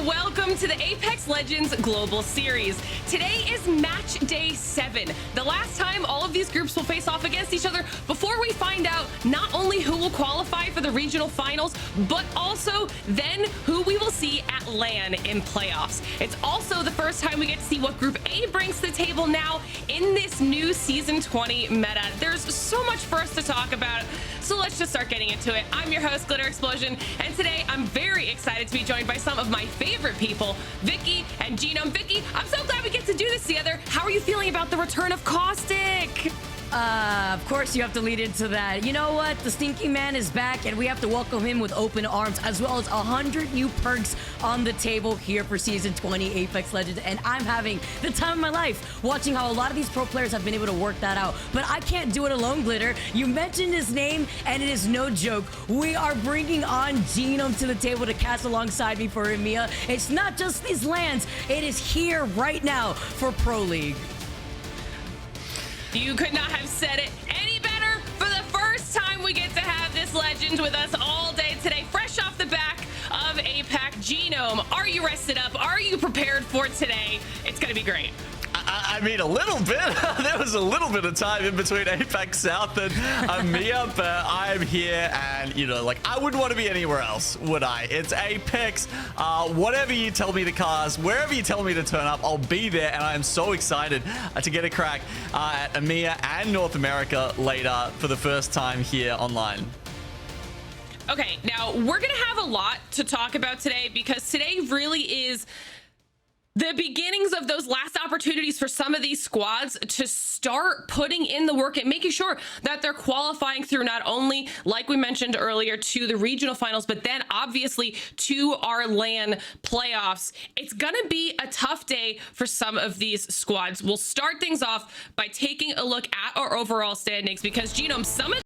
welcome to the Apex Legends Global Series. Today is match day 7, the last time all of these groups will face off against each other before we find out not only who will qualify for the regional finals, but also then who we will see at LAN in playoffs. It's also the first time we get to see what Group A brings to the table now in this new Season 20 meta. There's so much for us to talk about, so let's just start getting into it. I'm your host, Glitter Explosion, and today I'm very excited to be joined by some of my favorite people, Vicky and Genome. Vicky, I'm so glad we get to do this together. How are you feeling about the return of Caustic? Of course you have to lead into that. You know what? The Stinky Man is back, and we have to welcome him with open arms, as well as 100 new perks on the table here for Season 20 Apex Legends, and I'm having the time of my life watching how a lot of these pro players have been able to work that out. But I can't do it alone, Glitter. You mentioned his name, and it is no joke. We are bringing on Genome to the table to cast alongside me for EMEA. It's not just these lands, it is here right now for Pro League. You could not have said it any better. For the first time, we get to have this legend with us all day today, fresh off the back of APAC. Genome, are you rested up? Are you prepared for today? It's going to be great. I mean, a little bit. There was a little bit of time in between Apex South and EMEA, but I'm here, and, you know, like, I wouldn't want to be anywhere else, would I? It's Apex. Whatever you tell me to cast, wherever you tell me to turn up, I'll be there, and I am so excited to get a crack at EMEA and North America later for the first time here online. Okay, now, we're going to have a lot to talk about today, because today really is the beginnings of those last opportunities for some of these squads to start putting in the work and making sure that they're qualifying through not only, like we mentioned earlier, to the regional finals, but then obviously to our LAN playoffs. It's gonna be a tough day for some of these squads. We'll start things off by taking a look at our overall standings, because Genome, some of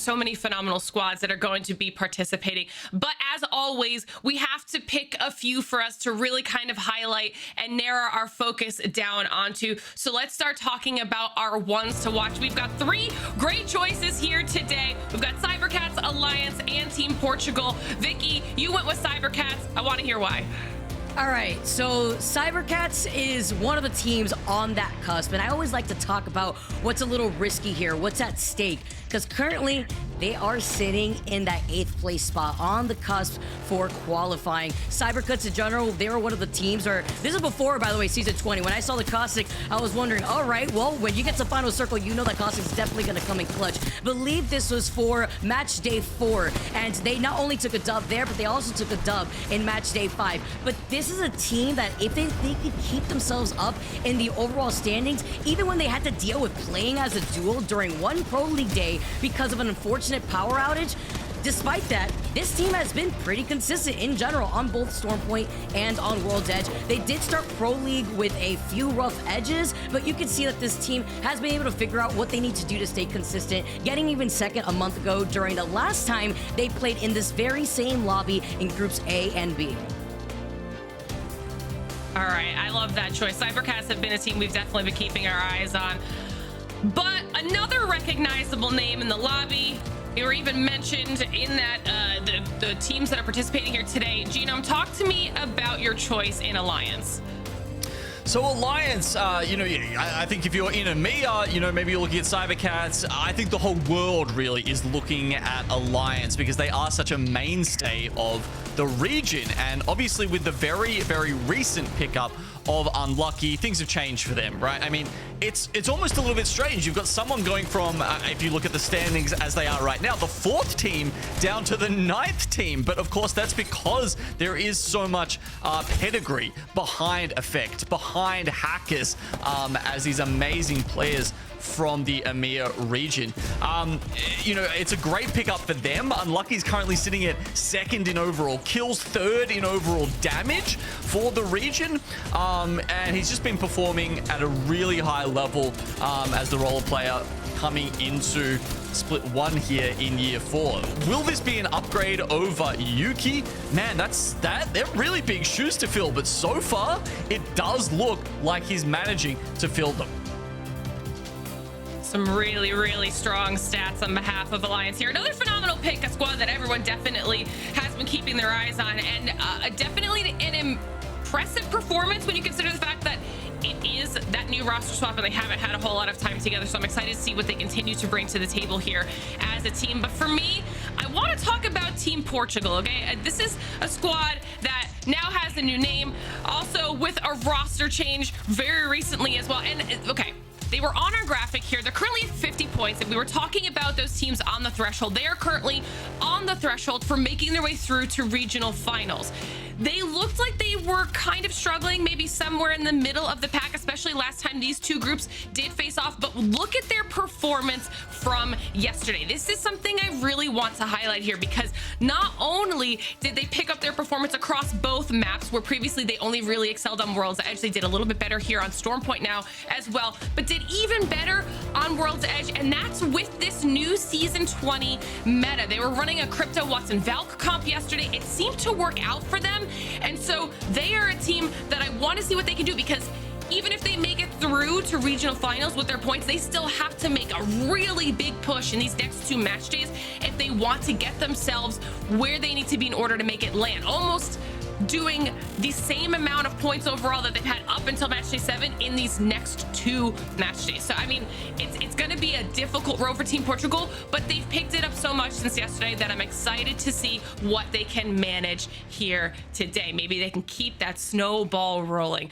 so many phenomenal squads that are going to be participating. But as always, we have to pick a few for us to really kind of highlight and narrow our focus down onto. So let's start talking about our ones to watch. We've got 3 great choices here today. We've got Cybercats, Alliance, and Team Portugal. Vicky, you went with Cybercats. I want to hear why. All right, so Cybercats is one of the teams on that cusp, and I always like to talk about what's a little risky here, what's at stake, because currently they are sitting in that 8th place spot on the cusp for qualifying. Cybercats in general, they were one of the teams, or this is before, by the way, season 20. When I saw the Caustic, I was wondering, all right, well, when you get to Final Circle, you know that Caustic is definitely going to come in clutch. Believe this was for match day 4, and they not only took a dub there, but they also took a dub in match day 5. But this is a team that if they could keep themselves up in the overall standings, even when they had to deal with playing as a duo during one Pro League day because of an unfortunate power outage, despite that, this team has been pretty consistent in general on both Stormpoint and on World's Edge. They did start Pro League with a few rough edges, but you can see that this team has been able to figure out what they need to do to stay consistent, getting even second a month ago during the last time they played in this very same lobby in groups A and B. All right, I love that choice. Cybercats have been a team we've definitely been keeping our eyes on. But another recognizable name in the lobby, or even mentioned in that the teams that are participating here today. Genome, talk to me about your choice in Alliance. So Alliance, I think if you're in EMEA, maybe you're looking at Cybercats. I think the whole world really is looking at Alliance because they are such a mainstay of the region. And obviously with the very, very recent pickup of Unlucky, things have changed for them, right? I mean, it's almost a little bit strange. You've got someone going from, if you look at the standings as they are right now, the 4th team down to the 9th team. But of course, that's because there is so much pedigree behind Effect, behind Hackers, as these amazing players from the EMEA region. It's a great pickup for them. Unlucky's currently sitting at 2nd in overall kills, 3rd in overall damage for the region. And he's just been performing at a really high level as the role player coming into Split 1 here in Year 4. Will this be an upgrade over Yuki? Man, they're really big shoes to fill, but so far, it does look like he's managing to fill them. Some really, really strong stats on behalf of Alliance here. Another phenomenal pick, a squad that everyone definitely has been keeping their eyes on, and definitely an impressive performance when you consider the fact that it is that new roster swap and they haven't had a whole lot of time together. So I'm excited to see what they continue to bring to the table here as a team. But for me, I want to talk about Team Portugal, okay? This is a squad that now has a new name, also with a roster change very recently as well. And okay, they were on our graphic here. They're currently at 50 points. And we were talking about those teams on the threshold. They are currently on the threshold for making their way through to regional finals. They looked like they were kind of struggling, maybe somewhere in the middle of the pack, especially last time these two groups did face off. But look at their performance from yesterday. This is something I really want to highlight here because not only did they pick up their performance across both maps, where previously they only really excelled on World's Edge, they did a little bit better here on Stormpoint now as well, but did even better on World's Edge, and that's with this new Season 20 meta. They were running a Crypto Watson Valk comp yesterday. It seemed to work out for them. And so they are a team that I want to see what they can do, because even if they make it through to regional finals with their points, they still have to make a really big push in these next 2 match days if they want to get themselves where they need to be in order to make it land. Almost doing the same amount of points overall that they've had up until match day 7 in these next 2 match days. So I mean, it's going to be a difficult road for Team Portugal, but they've picked it up so much since yesterday that I'm excited to see what they can manage here today. Maybe they can keep that snowball rolling.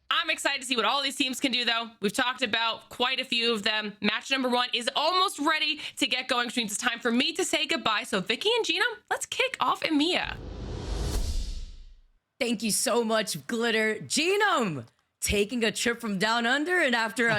I'm excited to see what all these teams can do, though. We've talked about quite a few of them. Match number 1 is almost ready to get going, which means it's time for me to say goodbye. So Vicky and Gina, let's kick off EMEA. Thank you so much, Glitter. Genome, taking a trip from down under, and after,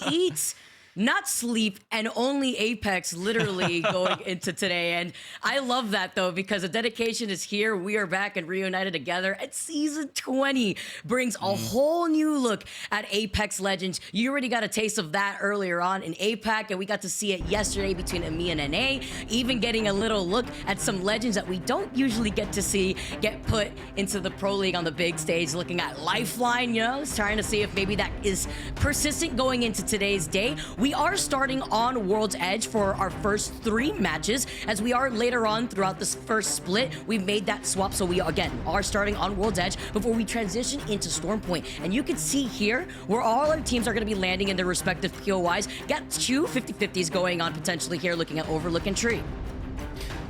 eat not sleep, and only Apex literally going into today. And I love that, though, because the dedication is here. We are back and reunited together. And Season 20 brings a whole new look at Apex Legends. You already got a taste of that earlier on in APAC, and we got to see it yesterday between EMEA and NA, even getting a little look at some legends that we don't usually get to see get put into the Pro League on the big stage, looking at Lifeline, you know, trying to see if maybe that is persistent going into today's day. We are starting on World's Edge for our first 3 matches, as we are later on throughout this first split. We've made that swap, so we again are starting on World's Edge before we transition into Stormpoint. And you can see here where all our teams are going to be landing in their respective POIs. Got 2 50-50s going on potentially here, looking at Overlook and Tree.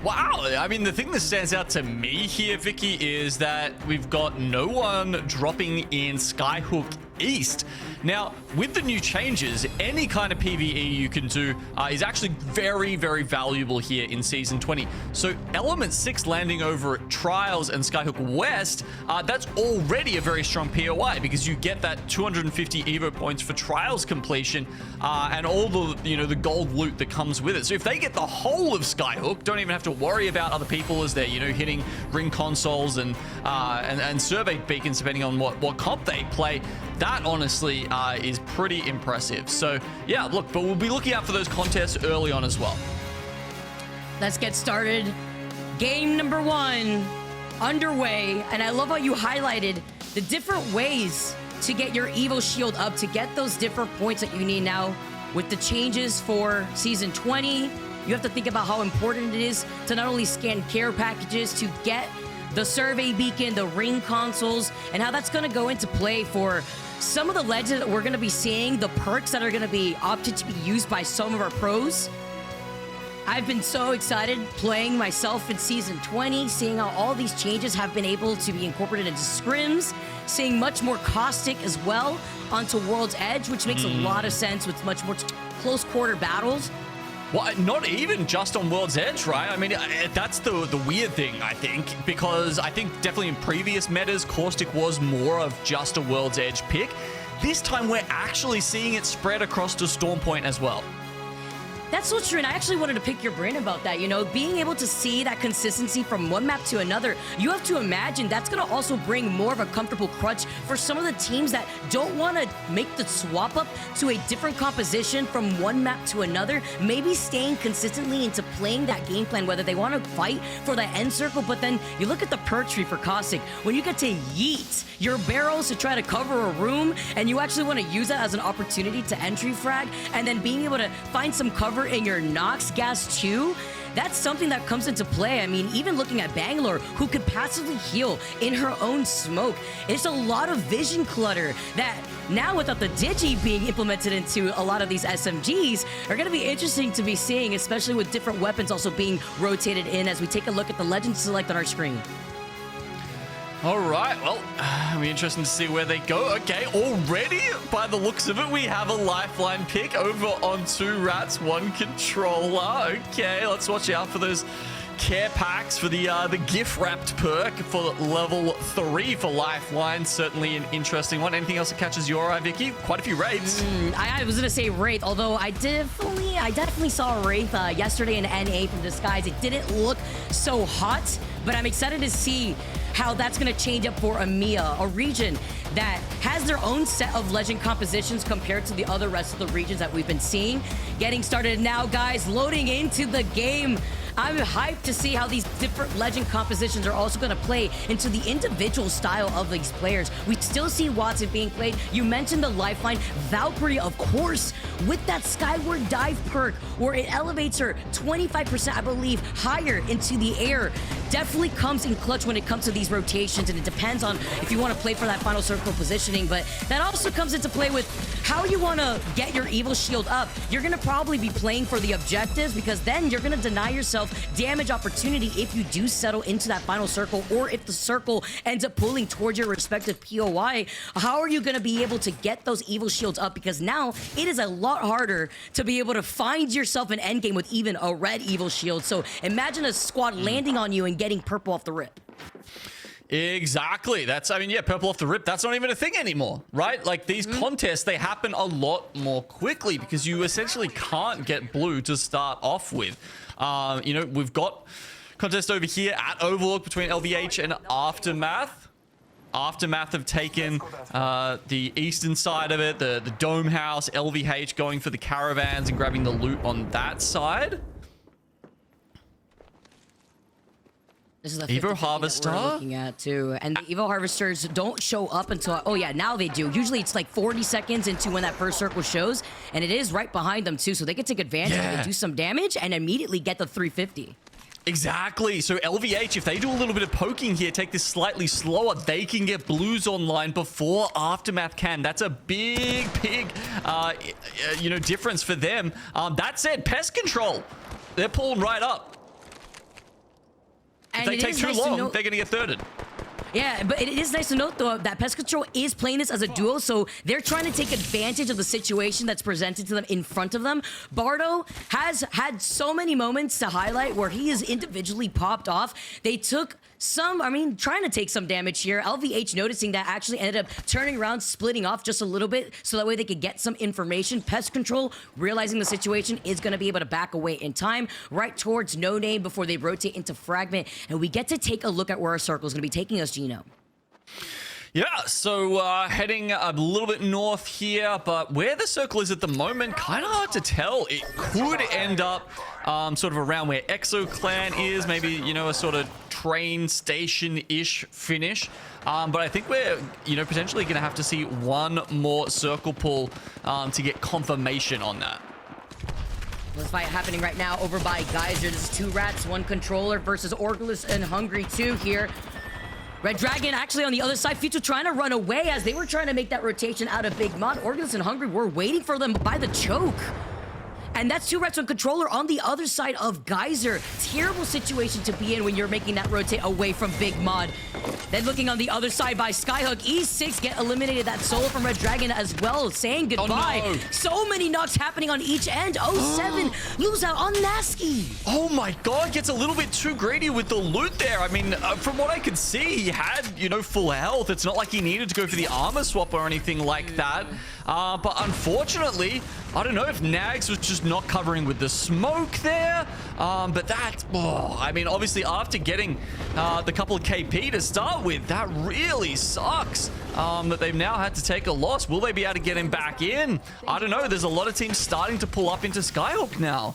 Wow, I mean, the thing that stands out to me here, Vicky, is that we've got no one dropping in Skyhook East. Now, with the new changes, any kind of PvE you can do is actually very, very valuable here in Season 20. So Element 6 landing over at Trials and Skyhook West, that's already a very strong POI because you get that 250 Evo points for Trials completion and all the, you know, the gold loot that comes with it. So if they get the whole of Skyhook, don't even have to worry about other people as they're, you know, hitting ring consoles and survey beacons depending on what comp they play. That honestly is pretty impressive. So yeah, look, but we'll be looking out for those contests early on as well. Let's get started. Game number 1 underway, and I love how you highlighted the different ways to get your Evo Shield up, to get those different points that you need now. With the changes for Season 20, you have to think about how important it is to not only scan care packages, to get the survey beacon, the ring consoles, and how that's going to go into play for some of the legends that we're going to be seeing, the perks that are going to be opted to be used by some of our pros. I've been so excited playing myself in Season 20, seeing how all these changes have been able to be incorporated into scrims, seeing much more caustic as well onto World's Edge, which makes a lot of sense with much more close quarter battles. Well, not even just on World's Edge, right? I mean, that's the weird thing, I think, because I think definitely in previous metas, Caustic was more of just a World's Edge pick. This time, we're actually seeing it spread across to Stormpoint as well. That's so true, and I actually wanted to pick your brain about that. You know, being able to see that consistency from one map to another, you have to imagine that's going to also bring more of a comfortable crutch for some of the teams that don't want to make the swap up to a different composition from one map to another, maybe staying consistently into playing that game plan, whether they want to fight for that end circle. But then you look at the perk tree for Caustic, when you get to yeet your barrels to try to cover a room, and you actually want to use that as an opportunity to entry frag, and then being able to find some cover in your Nox gas too, that's something that comes into play. I mean, even looking at Bangalore, who could passively heal in her own smoke. It's a lot of vision clutter that now, without the Digi being implemented into a lot of these SMGs, are going to be interesting to be seeing, especially with different weapons also being rotated in as we take a look at the legends select on our screen. All right, well, it'll be interesting to see where they go. Okay, already, by the looks of it, we have a Lifeline pick over on 2 rats, 1 controller. Okay, let's watch out for those care packs for the gift wrapped perk for level 3 for Lifeline. Certainly an interesting one. Anything else that catches your eye, Vicky? Quite a few Wraiths. I was gonna say Wraith, although I definitely saw a Wraith yesterday in NA from Disguise. It didn't look so hot, but I'm excited to see how that's going to change up for EMEA, a region that has their own set of legend compositions compared to the other rest of the regions that we've been seeing. Getting started now, guys, loading into the game. I'm hyped to see how these different legend compositions are also going to play into the individual style of these players. We still see Watson being played. You mentioned the Lifeline. Valkyrie, of course, with that Skyward Dive perk, where it elevates her 25%, I believe, higher into the air. Definitely comes in clutch when it comes to these rotations, and it depends on if you want to play for that final circle positioning, but that also comes into play with how you want to get your Evil Shield up. You're going to probably be playing for the objectives, because then you're going to deny yourself damage opportunity if you do settle into that final circle, or if the circle ends up pulling towards your respective POI. How are you going to be able to get those Evil Shields up? Because now it is a lot harder to be able to find yourself an endgame with even a red Evil Shield. So imagine a squad landing on you and getting purple off the rip. Exactly. I mean, yeah, purple off the rip, that's not even a thing anymore, right? Like, these contests, they happen a lot more quickly because you essentially can't get blue to start off with. You know, we've got contest over here at Overlook between LVH and Aftermath. Aftermath have taken the eastern side of it, the Dome House. LVH going for the caravans and grabbing the loot on that side. This is the Evo 50-50 Harvester that we're looking at too, and the Evo Harvesters don't show up until, oh yeah, now they do. Usually it's like 40 seconds into when that first circle shows, and it is right behind them too, so they can take advantage and do some damage and immediately get the 350. Exactly. So LVH, if they do a little bit of poking here, take this slightly slower, they can get blues online before Aftermath can. That's a big, you know, difference for them. That said, Pest Control, they're pulling right up. If they take too long, they're going to get thirded. Yeah, but it is nice to note, though, that Pest Control is playing this as a duo, so they're trying to take advantage of the situation that's presented to them in front of them. Bardo has had so many moments to highlight where he is individually popped off. They took some, I mean, trying to take some damage here. LVH noticing that actually ended up turning around, splitting off just a little bit, so that way they could get some information. Pest Control, realizing the situation, is going to be able to back away in time, right towards No Name before they rotate into Fragment. And we get to take a look at where our circle is going to be taking us, Gino. Yeah, so heading a little bit north here, but where the circle is at the moment, kind of hard to tell. It could end up sort of around where Exo Clan is, maybe, you know, a sort of train station-ish finish. But I think we're, you know, potentially going to have to see one more circle pull to get confirmation on that. This fight happening right now over by Geyser. This is 2 rats, 1 controller versus Orgulus and Hungry 2 here. Red Dragon actually on the other side. Future trying to run away as they were trying to make that rotation out of Big Mod. Orgulus and Hungry were waiting for them by the choke. And that's 2 rats on controller on the other side of Geyser. Terrible situation to be in when you're making that rotate away from Big Mod. Then looking on the other side by Skyhook. E6 get eliminated. That solo from Red Dragon as well, saying goodbye. Oh, no. So many knocks happening on each end. 07 lose out on Nasky. Oh my god, gets a little bit too greedy with the loot there. I mean, from what I could see, he had, you know, full health. It's not like he needed to go for the armor swap or anything like that. But unfortunately, I don't know if Nags was just not covering with the smoke there. But that, I mean, obviously after getting the couple of KP to start with, that really sucks that they've now had to take a loss. Will they be able to get him back in? I don't know. There's a lot of teams starting to pull up into Skyhook now.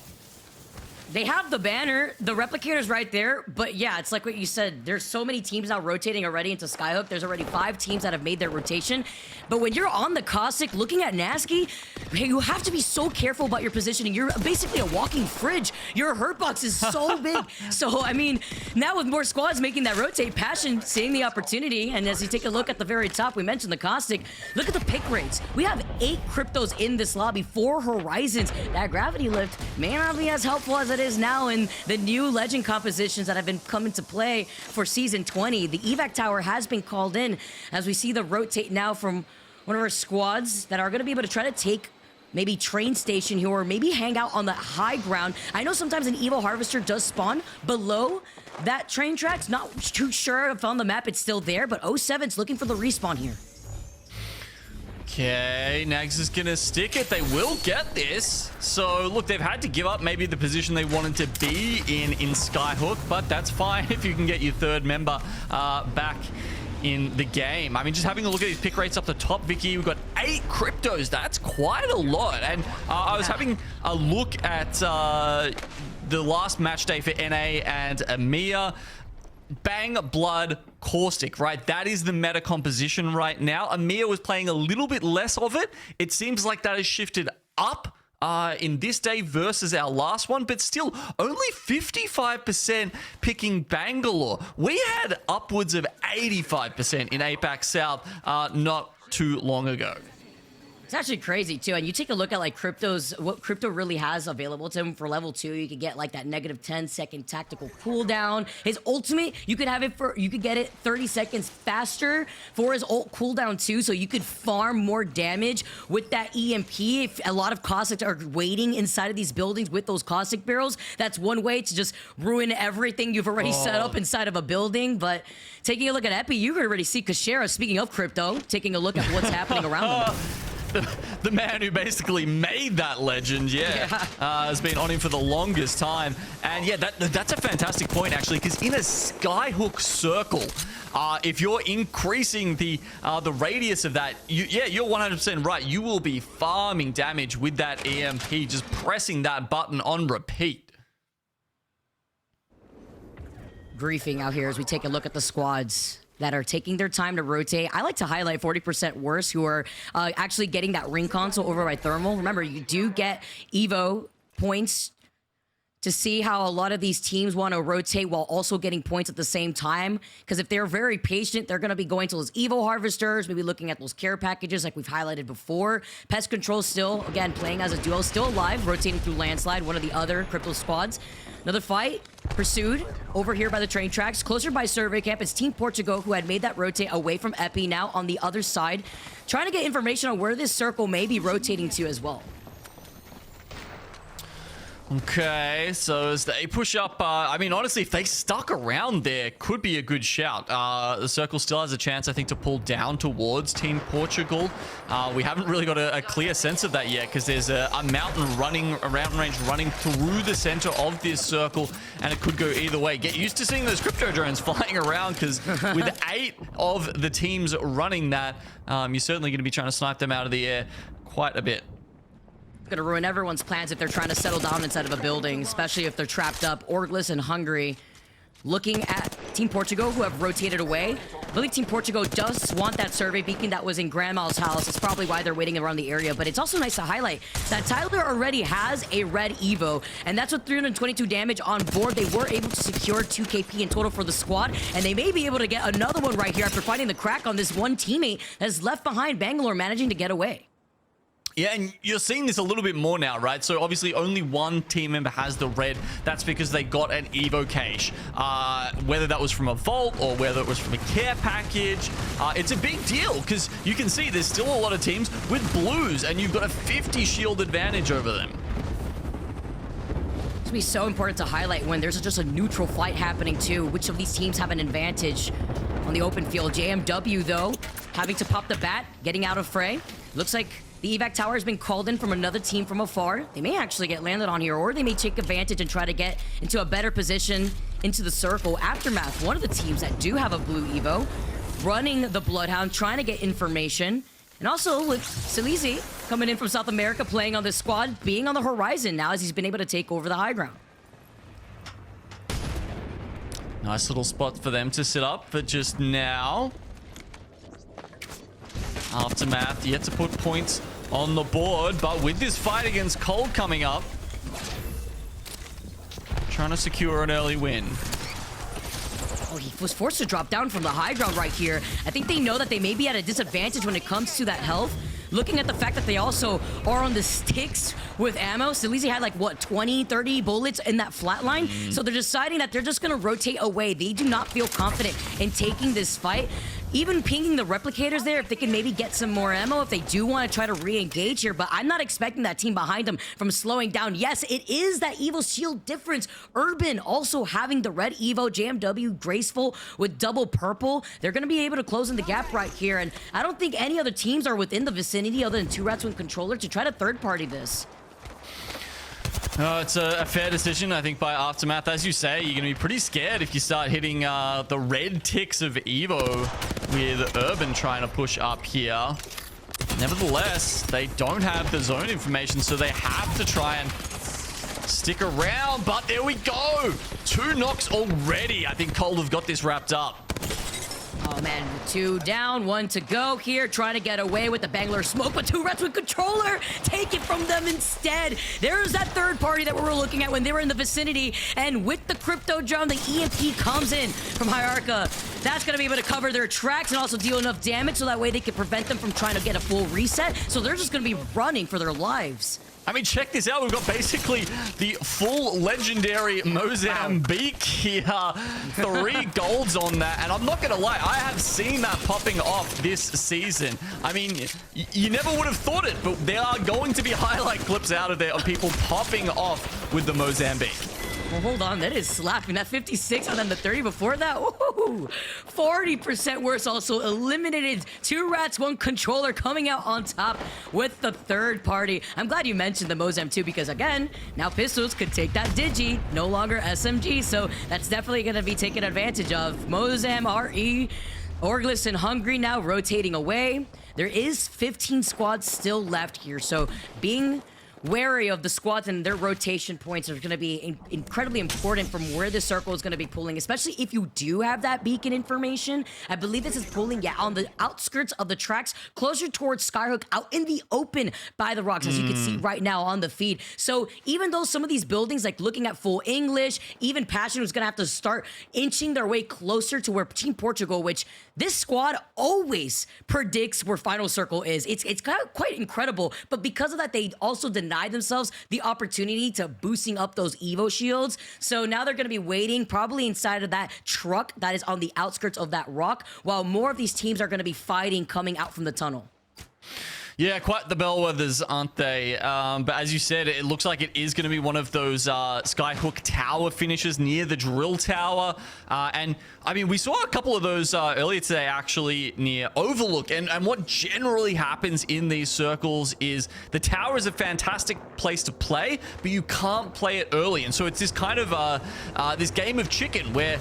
They have the banner, the replicator's right there, but yeah, it's like what you said. There's so many teams now rotating already into Skyhook. There's already 5 teams that have made their rotation. But when you're on the Caustic looking at Nasky, you have to be so careful about your positioning. You're basically a walking fridge. Your hurt box is so big. So, I mean, now with more squads making that rotate, Passion seeing the opportunity, and as you take a look at the very top, we mentioned the Caustic. Look at the pick rates. We have 8 cryptos in this lobby, 4 Horizons. That gravity lift may not be as helpful as it is now in the new legend compositions that have been coming to play for Season 20. The evac tower has been called in as we see the rotate now from one of our squads that are going to be able to try to take maybe train station here or maybe hang out on the high ground. I know sometimes an Evo Harvester does spawn below that train tracks. Not too sure if on the map it's still there, but 07's looking for the respawn here. Okay, Nags is gonna stick it. They will get this. So, look, they've had to give up maybe the position they wanted to be in Skyhook, but that's fine if you can get your 3rd member back in the game. I mean, just having a look at these pick rates up the top, Vicky, we've got 8 cryptos. That's quite a lot. And I was having a look at the last match day for NA and EMEA. Bang, Blood, Caustic, right? That is the meta composition right now. EMEA was playing a little bit less of it. It seems like that has shifted up in this day versus our last one, but still only 55% picking Bangalore. We had upwards of 85% in APAC South not too long ago. It's actually crazy too, and you take a look at like what Crypto really has available to him for level 2. You could get like that negative 10-second tactical cooldown. His ultimate, you could get it 30 seconds faster for his ult cooldown too, so you could farm more damage with that EMP. If a lot of caustics are waiting inside of these buildings with those caustic barrels, that's one way to just ruin everything you've already set up inside of a building. But taking a look at Epi, you could already see Kashera, speaking of Crypto, taking a look at what's happening around him. The man who basically made that legend, has been on him for the longest time. And yeah, that's a fantastic point, actually, because in a skyhook circle, if you're increasing the radius of that, you're 100% right. You will be farming damage with that EMP, just pressing that button on repeat. Briefing out here as we take a look at the squads that are taking their time to rotate. I like to highlight 40% worse, who are actually getting that ring console over by Thermal. Remember, you do get Evo points to see how a lot of these teams want to rotate while also getting points at the same time. Because if they're very patient, they're going to be going to those Evo harvesters, maybe looking at those care packages like we've highlighted before. Pest Control still, again, playing as a duo, still alive, rotating through Landslide, one of the other Crypto squads. Another fight pursued over here by the train tracks, closer by Survey Camp. It's Team Portugal who had made that rotate away from Epi, now on the other side, trying to get information on where this circle may be rotating to as well. Okay, so as they push up, I mean, honestly, if they stuck around there, could be a good shout. The circle still has a chance, I think, to pull down towards Team Portugal. We haven't really got a clear sense of that yet, because there's a mountain range running through the center of this circle, and it could go either way. Get used to seeing those crypto drones flying around, because with 8 of the teams running that, you're certainly going to be trying to snipe them out of the air quite a bit. Gonna ruin everyone's plans if they're trying to settle down inside of a building, especially if they're trapped up. Orgless and Hungry looking at Team Portugal, who have rotated away. I believe Team Portugal does want that survey beacon that was in Grandma's house. That's probably why they're waiting around the area. But it's also nice to highlight that Tyler already has a red Evo, and that's with 322 damage on board. They were able to secure 2 KP in total for the squad, and they may be able to get another one right here after finding the crack on this one teammate that's left behind. Bangalore managing to get away. Yeah, and you're seeing this a little bit more now, right? So obviously only one team member has the red. That's because they got an Evo cache. Whether that was from a vault or whether it was from a care package, it's a big deal because you can see there's still a lot of teams with blues and you've got a 50 shield advantage over them. It's gonna be so important to highlight when there's just a neutral fight happening too. Which of these teams have an advantage on the open field? JMW, though, having to pop the bat, getting out of fray. Looks like the evac tower has been called in from another team from afar. They may actually get landed on here, or they may take advantage and try to get into a better position into the circle. Aftermath, one of the teams that do have a blue Evo, running the Bloodhound, trying to get information. And also with Salizi coming in from South America, playing on this squad, being on the horizon now as he's been able to take over the high ground. Nice little spot for them to sit up for just now. Aftermath yet to put points on the board, but with this fight against Cold coming up, trying to secure an early win. Oh, he was forced to drop down from the high ground right here. I think they know that they may be at a disadvantage when it comes to that health. Looking at the fact that they also are on the sticks with ammo. Salizi had like, what, 20, 30 bullets in that flatline? So they're deciding that they're just going to rotate away. They do not feel confident in taking this fight. Even pinging the replicators there, if they can maybe get some more ammo, if they do want to try to re-engage here. But I'm not expecting that team behind them from slowing down. Yes, it is that Evo shield difference. Urban also having the red Evo, JMW graceful with double purple. They're going to be able to close in the gap right here. And I don't think any other teams are within the vicinity other than 2 Rats with Controller to try to third-party this. It's a fair decision, I think, by Aftermath. As you say, you're going to be pretty scared if you start hitting the red ticks of Evo with Urban trying to push up here. Nevertheless, they don't have the zone information, so they have to try and stick around. But there we go. 2 knocks already. I think Cold have got this wrapped up. Oh man, 2 down, 1 to go here, trying to get away with the Bangalore smoke, but 2 Rats with Controller take it from them instead. There's that third party that we were looking at when they were in the vicinity, and with the crypto drone, the EMP comes in from Hierarcha. That's going to be able to cover their tracks and also deal enough damage so that way they can prevent them from trying to get a full reset. So they're just going to be running for their lives. I mean, check this out. We've got basically the full legendary Mozambique here. 3 golds on that. And I'm not going to lie, I have seen that popping off this season. I mean, you never would have thought it, but there are going to be highlight clips out of there of people popping off with the Mozambique. Well, hold on. That is slapping. That 56 and then the 30 before that. Ooh, 40% worse. Also eliminated 2 rats, 1 controller coming out on top with the third party. I'm glad you mentioned the Mozam too, because again, now pistols could take that Digi, no longer SMG. So that's definitely going to be taken advantage of. Mozam, RE, Orglis and Hungry now rotating away. There is 15 squads still left here. So being wary of the squads and their rotation points are going to be incredibly important from where the circle is going to be pulling, especially if you do have that beacon information. I believe this is pulling, yeah, on the outskirts of the tracks, closer towards Skyhook, out in the open by the rocks, as you can see right now on the feed. So even though some of these buildings, like looking at full English, even Passion was going to have to start inching their way closer to where Team Portugal, which this squad always predicts where Final Circle is. It's quite incredible, but because of that, they also deny themselves the opportunity to boosting up those Evo shields. So now they're going to be waiting probably inside of that truck that is on the outskirts of that rock, while more of these teams are going to be fighting coming out from the tunnel. Yeah, quite the bellwethers, aren't they? But as you said, it looks like it is going to be one of those Skyhook tower finishes near the drill tower. And, I mean, we saw a couple of those earlier today, actually, near Overlook. And what generally happens in these circles is the tower is a fantastic place to play, but you can't play it early. And so it's this kind of, this game of chicken where,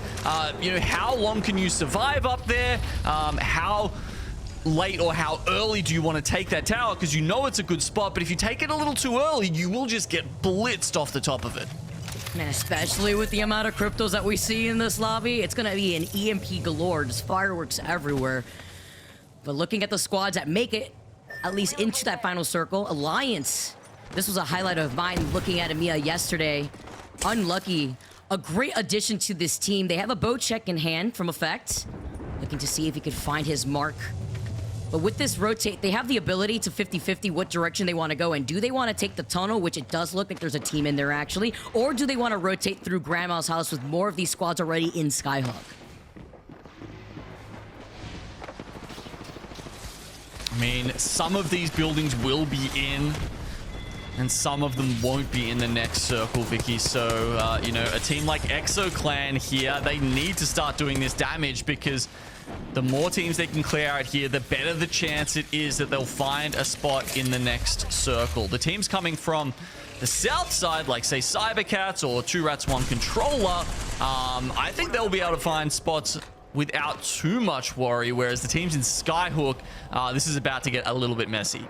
you know, how long can you survive up there? How late or how early do you want to take that tower, because you know it's a good spot, but if you take it a little too early, you will just get blitzed off the top of it. Man, especially with the amount of cryptos that we see in this lobby, it's going to be an EMP galore, just fireworks everywhere. But looking at the squads that make it at least into that final circle, Alliance, this was a highlight of mine looking at EMEA yesterday. Unlucky, a great addition to this team. They have a boat check in hand from Effect, looking to see if he could find his mark. But with this rotate, they have the ability to 50-50 what direction they want to go in. Do they want to take the tunnel, which it does look like there's a team in there actually, or do they want to rotate through Grandma's house with more of these squads already in Skyhook? I mean, some of these buildings will be in, and some of them won't be in the next circle, Vicky. So, you know, a team like Exo Clan here, they need to start doing this damage, because the more teams they can clear out here, the better the chance it is that they'll find a spot in the next circle. The teams coming from the south side, like say Cybercats or 2 Rats 1 Controller, I think they'll be able to find spots without too much worry, whereas the teams in Skyhook, this is about to get a little bit messy.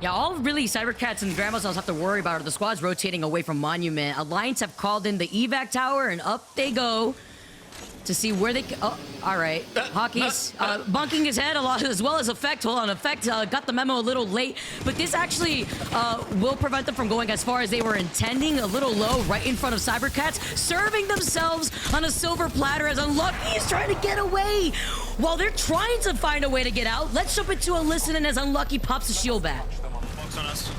Yeah, all really Cybercats and Grandma's house have to worry about are the squads rotating away from Monument. Alliance have called in the evac tower, and up they go to see where they can. Oh, all right. Hockey's bunking his head a lot, as well as Effect. Hold on, Effect got the memo a little late, but this actually will prevent them from going as far as they were intending. A little low right in front of Cybercats, serving themselves on a silver platter as Unlucky is trying to get away. While they're trying to find a way to get out, let's jump into a listen in as Unlucky pops the shield back. Focus on us.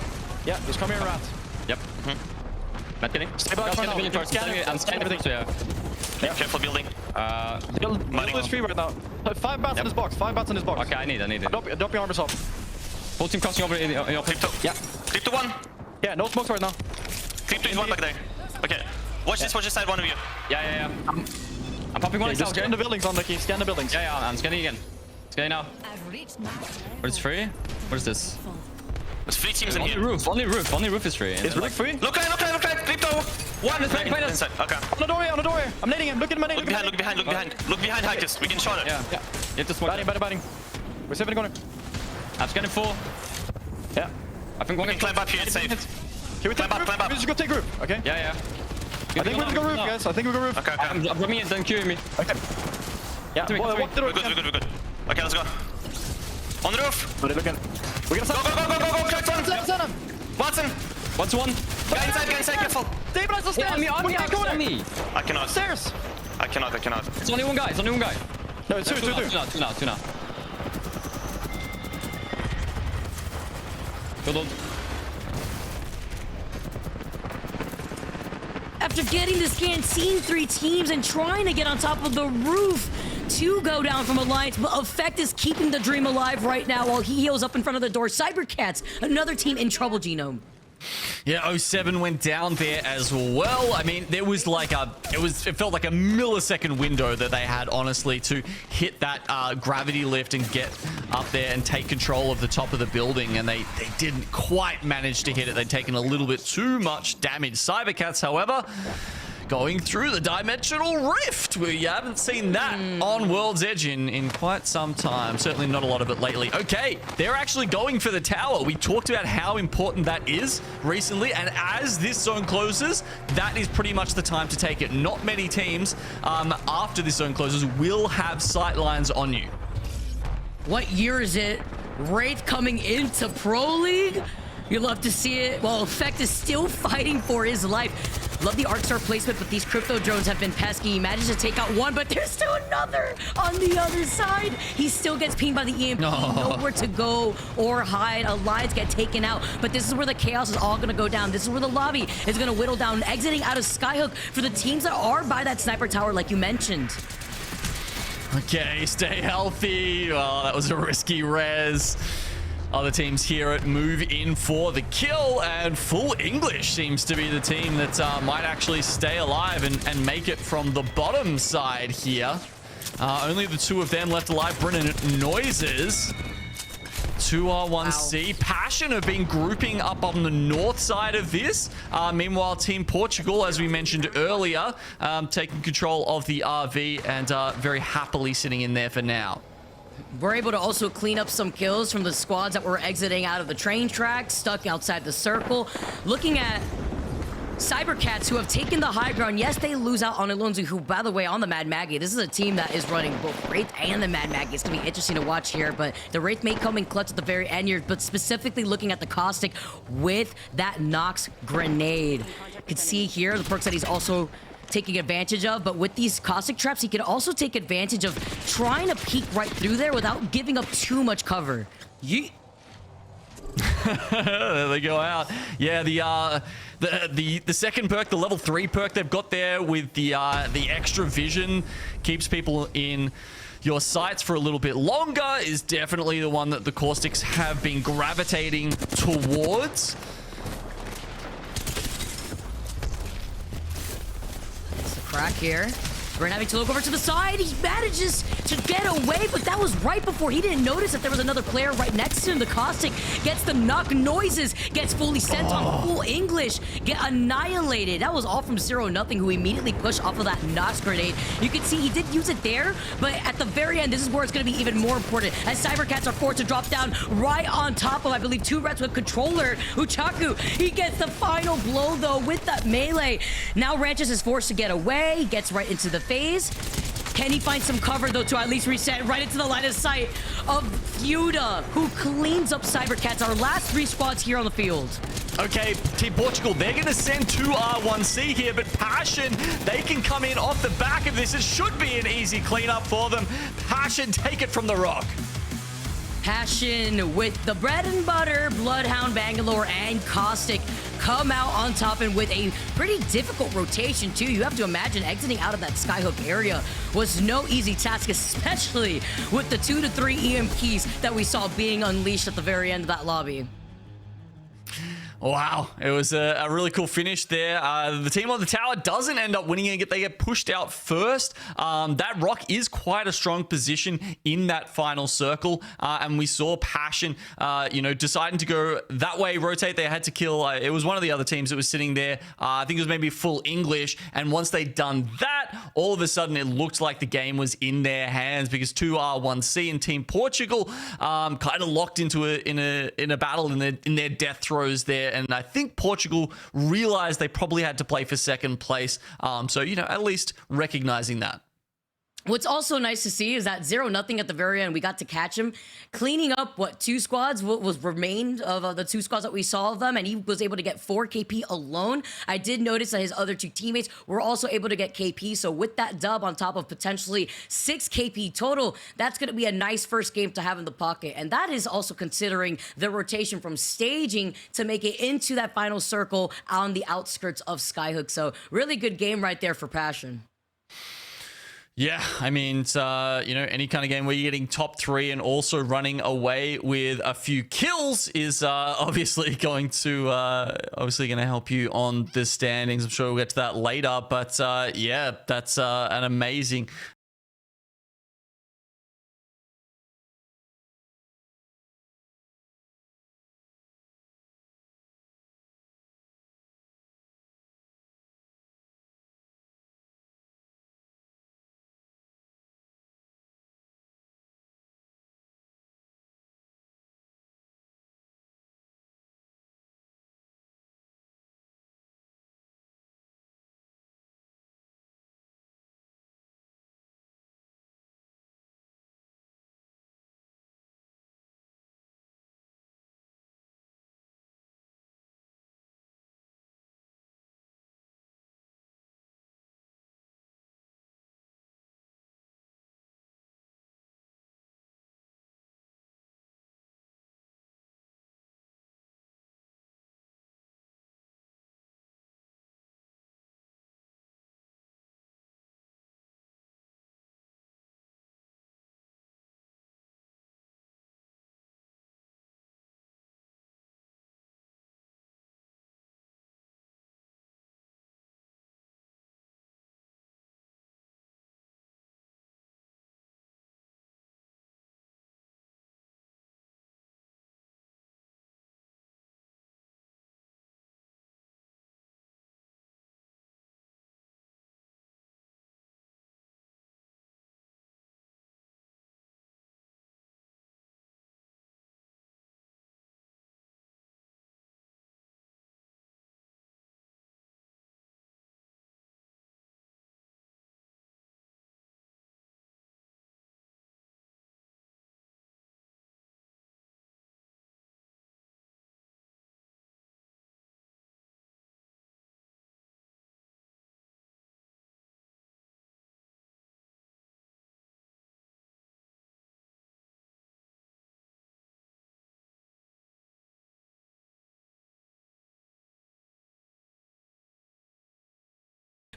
Yeah, just come here, Rat. Yep. Stay back Scan for the now. building first. I'm scanning everything. So yeah. Careful building. Build is free right now. 5 bats in his box. 5 bats in his box. Okay, I need it. Drop your armors off. Full team crossing over in your Clip to. Yeah. Clip to 1. Yeah, no smokes right now. Clip to is 1 back there. Okay. Watch this side, one of you. Yeah. I'm popping one Just scan the buildings, Unlucky. Scan the buildings. Yeah, I'm scanning again. Scanning now. What is free? What is this? There's 3 teams in here. Only roof is free. Is roof free? Look right. Clip to 1 is back inside. Okay. On the doorway. I'm nading him. Look at my nade. Look behind Hackers. We can shot it. Yeah. You have to smoke. Batting. We're safe in the corner. I'm scanning 4. Yeah. I think one can climb up here. It's safe. Can we take Climb up. We just go take roof, okay? Yeah. I think we're gonna go roof, guys. Okay. I'm dropping it, then queuing me. Okay. Yeah, walk the We're roof. good. Okay, let's go. On the roof. We're gonna Go. Crack one. Watson. 1-1. Guy inside, careful. Stabilize the stairs. On me. I I cannot. Stairs. I cannot. It's only one guy. No, it's two. Two now. Good ult. After getting the scan, seeing 3 teams and trying to get on top of the roof to go down from Alliance, but Effect is keeping the dream alive right now while he heals up in front of the door. Cybercats, another team in trouble, Genome. Yeah, 07 went down there as well. I mean, there was like it felt like a millisecond window that they had, honestly, to hit that gravity lift and get up there and take control of the top of the building, and they didn't quite manage to hit it. They'd taken a little bit too much damage. Cybercats, however, going through the dimensional rift. We haven't seen that on World's Edge in quite some time. Certainly not a lot of it lately. Okay, they're actually going for the tower. We talked about how important that is recently, and as this zone closes, that is pretty much the time to take it. Not many teams after this zone closes will have sight lines on you. What year is it? Wraith coming into Pro League? You love to see it. Well, Effect is still fighting for his life. Love the Arc Star placement, but these crypto drones have been pesky. He managed to take out one, but there's still another on the other side. He still gets pinged by the EMP. Nowhere to go or hide. Alliance get taken out, but this is where the chaos is all going to go down. This is where the lobby is going to whittle down, exiting out of Skyhook for the teams that are by that sniper tower, like you mentioned. Okay, stay healthy. Oh, that was a risky res. Other teams hear it, move in for the kill, and Full English seems to be the team that might actually stay alive and make it from the bottom side here. Only the 2 of them left alive. Brennan Noises. 2R1C. Wow. Passion have been grouping up on the north side of this. Meanwhile, Team Portugal, as we mentioned earlier, taking control of the RV and very happily sitting in there for now. We're able to also clean up some kills from the squads that were exiting out of the train tracks, stuck outside the circle. Looking at Cybercats, who have taken the high ground. Yes, they lose out on Alonso, who, by the way, on the Mad Maggie. This is a team that is running both Wraith and the Mad Maggie. It's going to be interesting to watch here, but the Wraith may come in clutch at the very end here, but specifically looking at the Caustic with that Nox grenade. You can see here the perks that he's also taking advantage of, but with these Caustic traps, he can also take advantage of trying to peek right through there without giving up too much cover. Yeet. There they go out. Yeah, the second perk, the level 3 perk they've got there with the extra vision, keeps people in your sights for a little bit longer, is definitely the one that the Caustics have been gravitating towards. Crack here. We're having to look over to the side. He manages to get away, but that was right before he didn't notice that there was another player right next to him. The Caustic gets the knock noises, gets fully sent on Full English, get annihilated. That was all from 0-0, who immediately pushed off of that Nox grenade. You can see he did use it there, but at the very end, this is where it's going to be even more important, as Cybercats are forced to drop down right on top of, I believe, 2 Reds with controller. Uchaku, he gets the final blow, though, with that melee. Now Ranches is forced to get away. He gets right into the phase. Can he find some cover, though, to at least reset right into the line of sight of Feuda, who cleans up Cybercats, our last 3 squads here on the field? Okay, Team Portugal, they're going to send 2R1C here, but Passion, they can come in off the back of this. It should be an easy cleanup for them. Passion, take it from the rock. Passion with the bread and butter, Bloodhound, Bangalore, and Caustic come out on top, and with a pretty difficult rotation too. You have to imagine exiting out of that Skyhook area was no easy task, especially with the 2 to 3 EMPs that we saw being unleashed at the very end of that lobby. Wow, it was a really cool finish there. The team on the tower doesn't end up winning it. They get pushed out first. That rock is quite a strong position in that final circle. And we saw Passion, deciding to go that way, rotate. They had to kill, it was one of the other teams that was sitting there. I think it was maybe Full English. And once they'd done that, all of a sudden it looked like the game was in their hands, because 2R1C and Team Portugal kind of locked into in a battle in their death throes there. And I think Portugal realized they probably had to play for second place. So, at least recognizing that. What's also nice to see is that 0-0 at the very end, we got to catch him cleaning up what two squads, what was remained of the two squads that we saw of them, and he was able to get 4 KP alone. I did notice that his other 2 teammates were also able to get KP, so with that dub on top of potentially 6 KP total, that's going to be a nice first game to have in the pocket, and that is also considering the rotation from staging to make it into that final circle on the outskirts of Skyhook. So really good game right there for Passion. Yeah, I mean, it's, you know, any kind of game where you're getting top 3 and also running away with a few kills is obviously going to help you on the standings. I'm sure we'll get to that later, but yeah, that's an amazing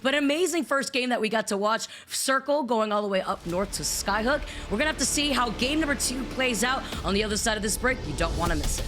But amazing first game that we got to watch. Circle going all the way up north to Skyhook. We're going to have to see how game number 2 plays out on the other side of this break. You don't want to miss it.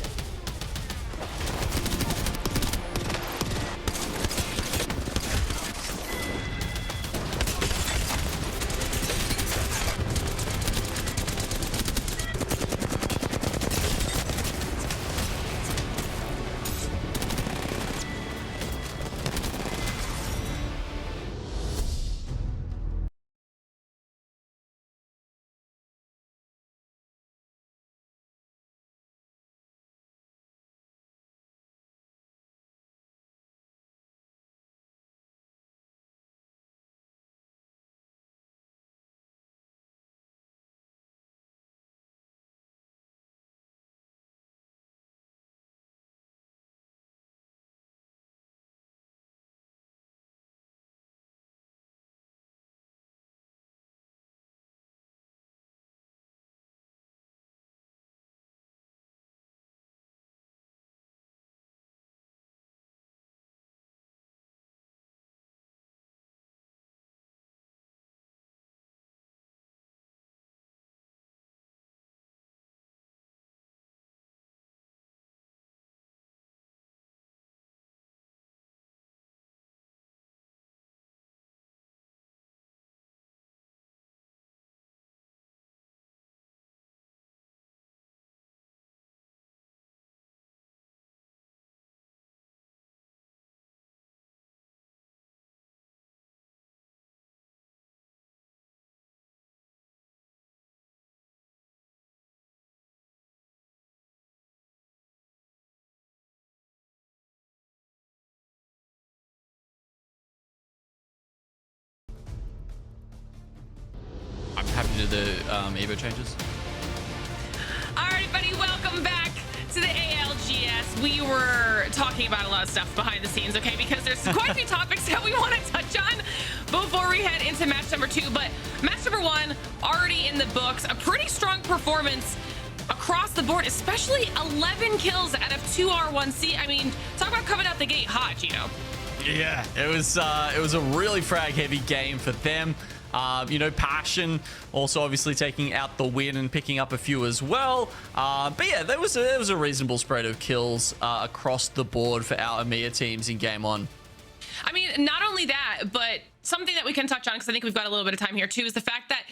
the Evo changes. Alright, buddy, welcome back to the ALGS. We were talking about a lot of stuff behind the scenes, okay? Because there's quite a few topics that we want to touch on before we head into match number 2. But match number 1, already in the books. A pretty strong performance across the board, especially 11 kills out of 2 R1C. I mean, talk about coming out the gate hot, Gino. Yeah, it was a really frag-heavy game for them. You know, Passion also obviously taking out the win and picking up a few as well. But yeah, there was a reasonable spread of kills across the board for our EMEA teams in game 1. I mean, not only that, but something that we can touch on, because I think we've got a little bit of time here too, is the fact that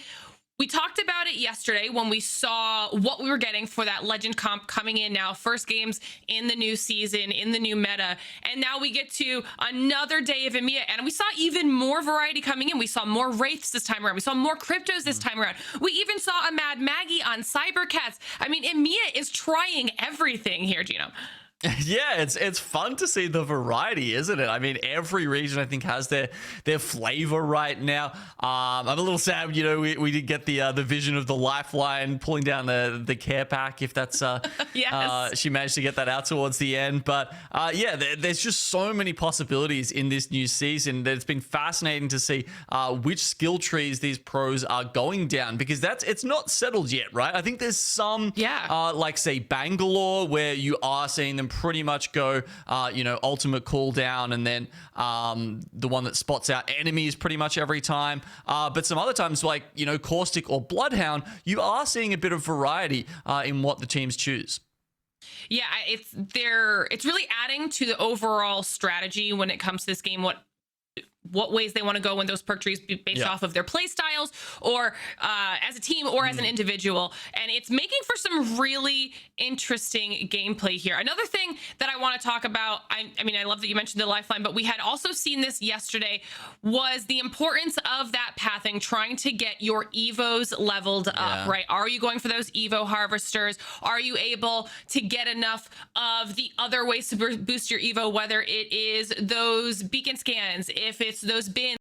we talked about it yesterday when we saw what we were getting for that Legend comp coming in now. First games in the new season, in the new meta. And now we get to another day of EMEA, and we saw even more variety coming in. We saw more Wraiths this time around. We saw more Cryptos this time around. We even saw a Mad Maggie on Cybercats. I mean, EMEA is trying everything here, Gino. Yeah, it's fun to see the variety, isn't it? I mean, every region I think has their flavor right now. I'm a little sad, you know, we did get the vision of the lifeline pulling down the care pack, if that's yes. She managed to get that out towards the end. But yeah, there's just so many possibilities in this new season that it's been fascinating to see which skill trees these pros are going down, because it's not settled yet, right? I think there's some like say Bangalore, where you are seeing them pretty much go, you know, ultimate cooldown, and then the one that spots out enemies pretty much every time. But some other times, like, you know, Caustic or Bloodhound, you are seeing a bit of variety in what the teams choose. Yeah, it's really adding to the overall strategy when it comes to this game. What ways they want to go in those perk trees based off of their play styles, or as a team or as an individual. And it's making for some really interesting gameplay here. Another thing that I want to talk about, I mean, I love that you mentioned the lifeline, but we had also seen this yesterday, was the importance of that pathing, trying to get your evos leveled up, right? Are you going for those evo harvesters? Are you able to get enough of the other ways to boost your evo, whether it is those beacon scans, if it's those bins?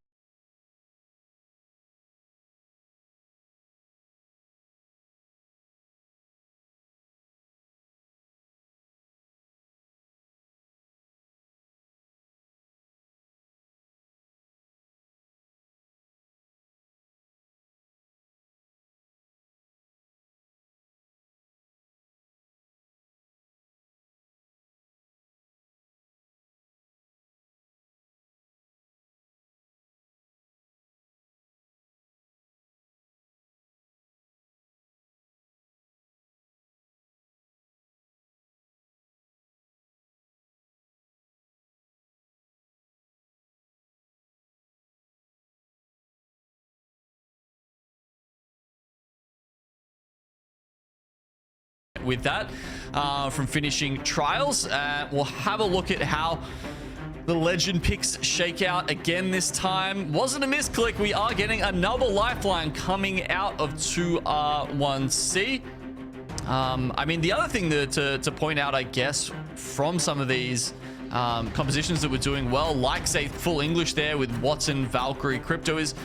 With that, from finishing trials, we'll have a look at how the legend picks shake out again this time. Wasn't a misclick. We are getting another lifeline coming out of 2R1C. I mean, the other thing to point out, I guess, from some of these compositions that we're doing well, like say full English there with Watson, Valkyrie, Crypto, is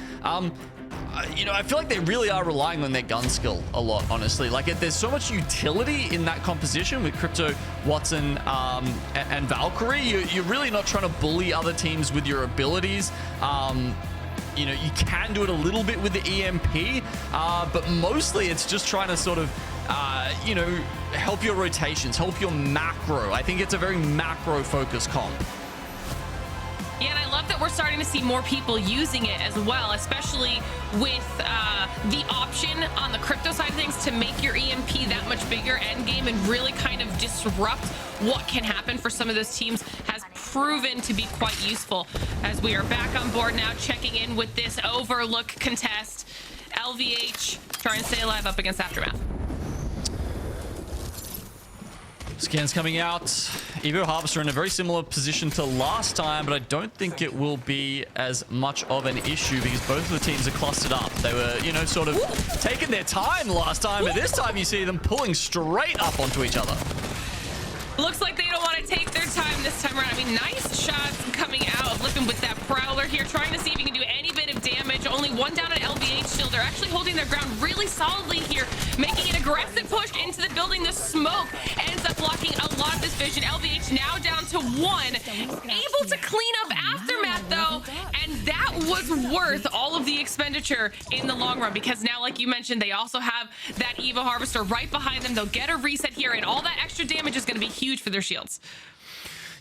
you know, I feel like they really are relying on their gun skill a lot, honestly. Like, there's so much utility in that composition with Crypto, Watson, and Valkyrie. You're really not trying to bully other teams with your abilities. You know, you can do it a little bit with the EMP, but mostly it's just trying to sort of, you know, help your rotations, help your macro. I think it's a very macro-focused comp. Yeah, and I love that we're starting to see more people using it as well, especially with the option on the crypto side of things to make your EMP that much bigger end game and really kind of disrupt what can happen for some of those teams has proven to be quite useful. As we are back on board now, checking in with this Overlook contest. LVH trying to stay alive up against Aftermath. Scans coming out. Evo Harvester in a very similar position to last time, but I don't think it will be as much of an issue because both of the teams are clustered up. They were, you know, sort of taking their time last time, but this time you see them pulling straight up onto each other. Looks like they don't want to take their time this time around. I mean, nice shots coming out of Lippin with that Prowler here, trying to see if he can do any bit of damage. Only one down on LVH, still shield. They're actually holding their ground really solidly here, making an aggressive push into the building. The smoke ends up blocking a lot of this vision. LVH now down to 1, able to clean up Aftermath though, and that was worth all of the expenditure in the long run, because now, like you mentioned, they also have that Evo Harvester right behind them. They'll get a reset here, and all that extra damage is going to be huge for their shields.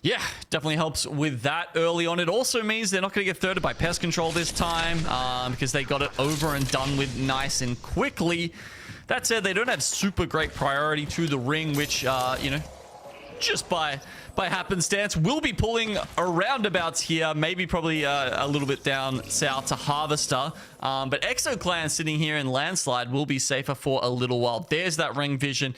Yeah, definitely helps with that early on. It also means they're not going to get thirded by pest control this time, because they got it over and done with nice and quickly. That said, they don't have super great priority to the ring, which, you know, just by happenstance, we'll be pulling a roundabouts here, maybe probably a little bit down south to Harvester. But Exo Clan sitting here in Landslide will be safer for a little while. There's that ring vision.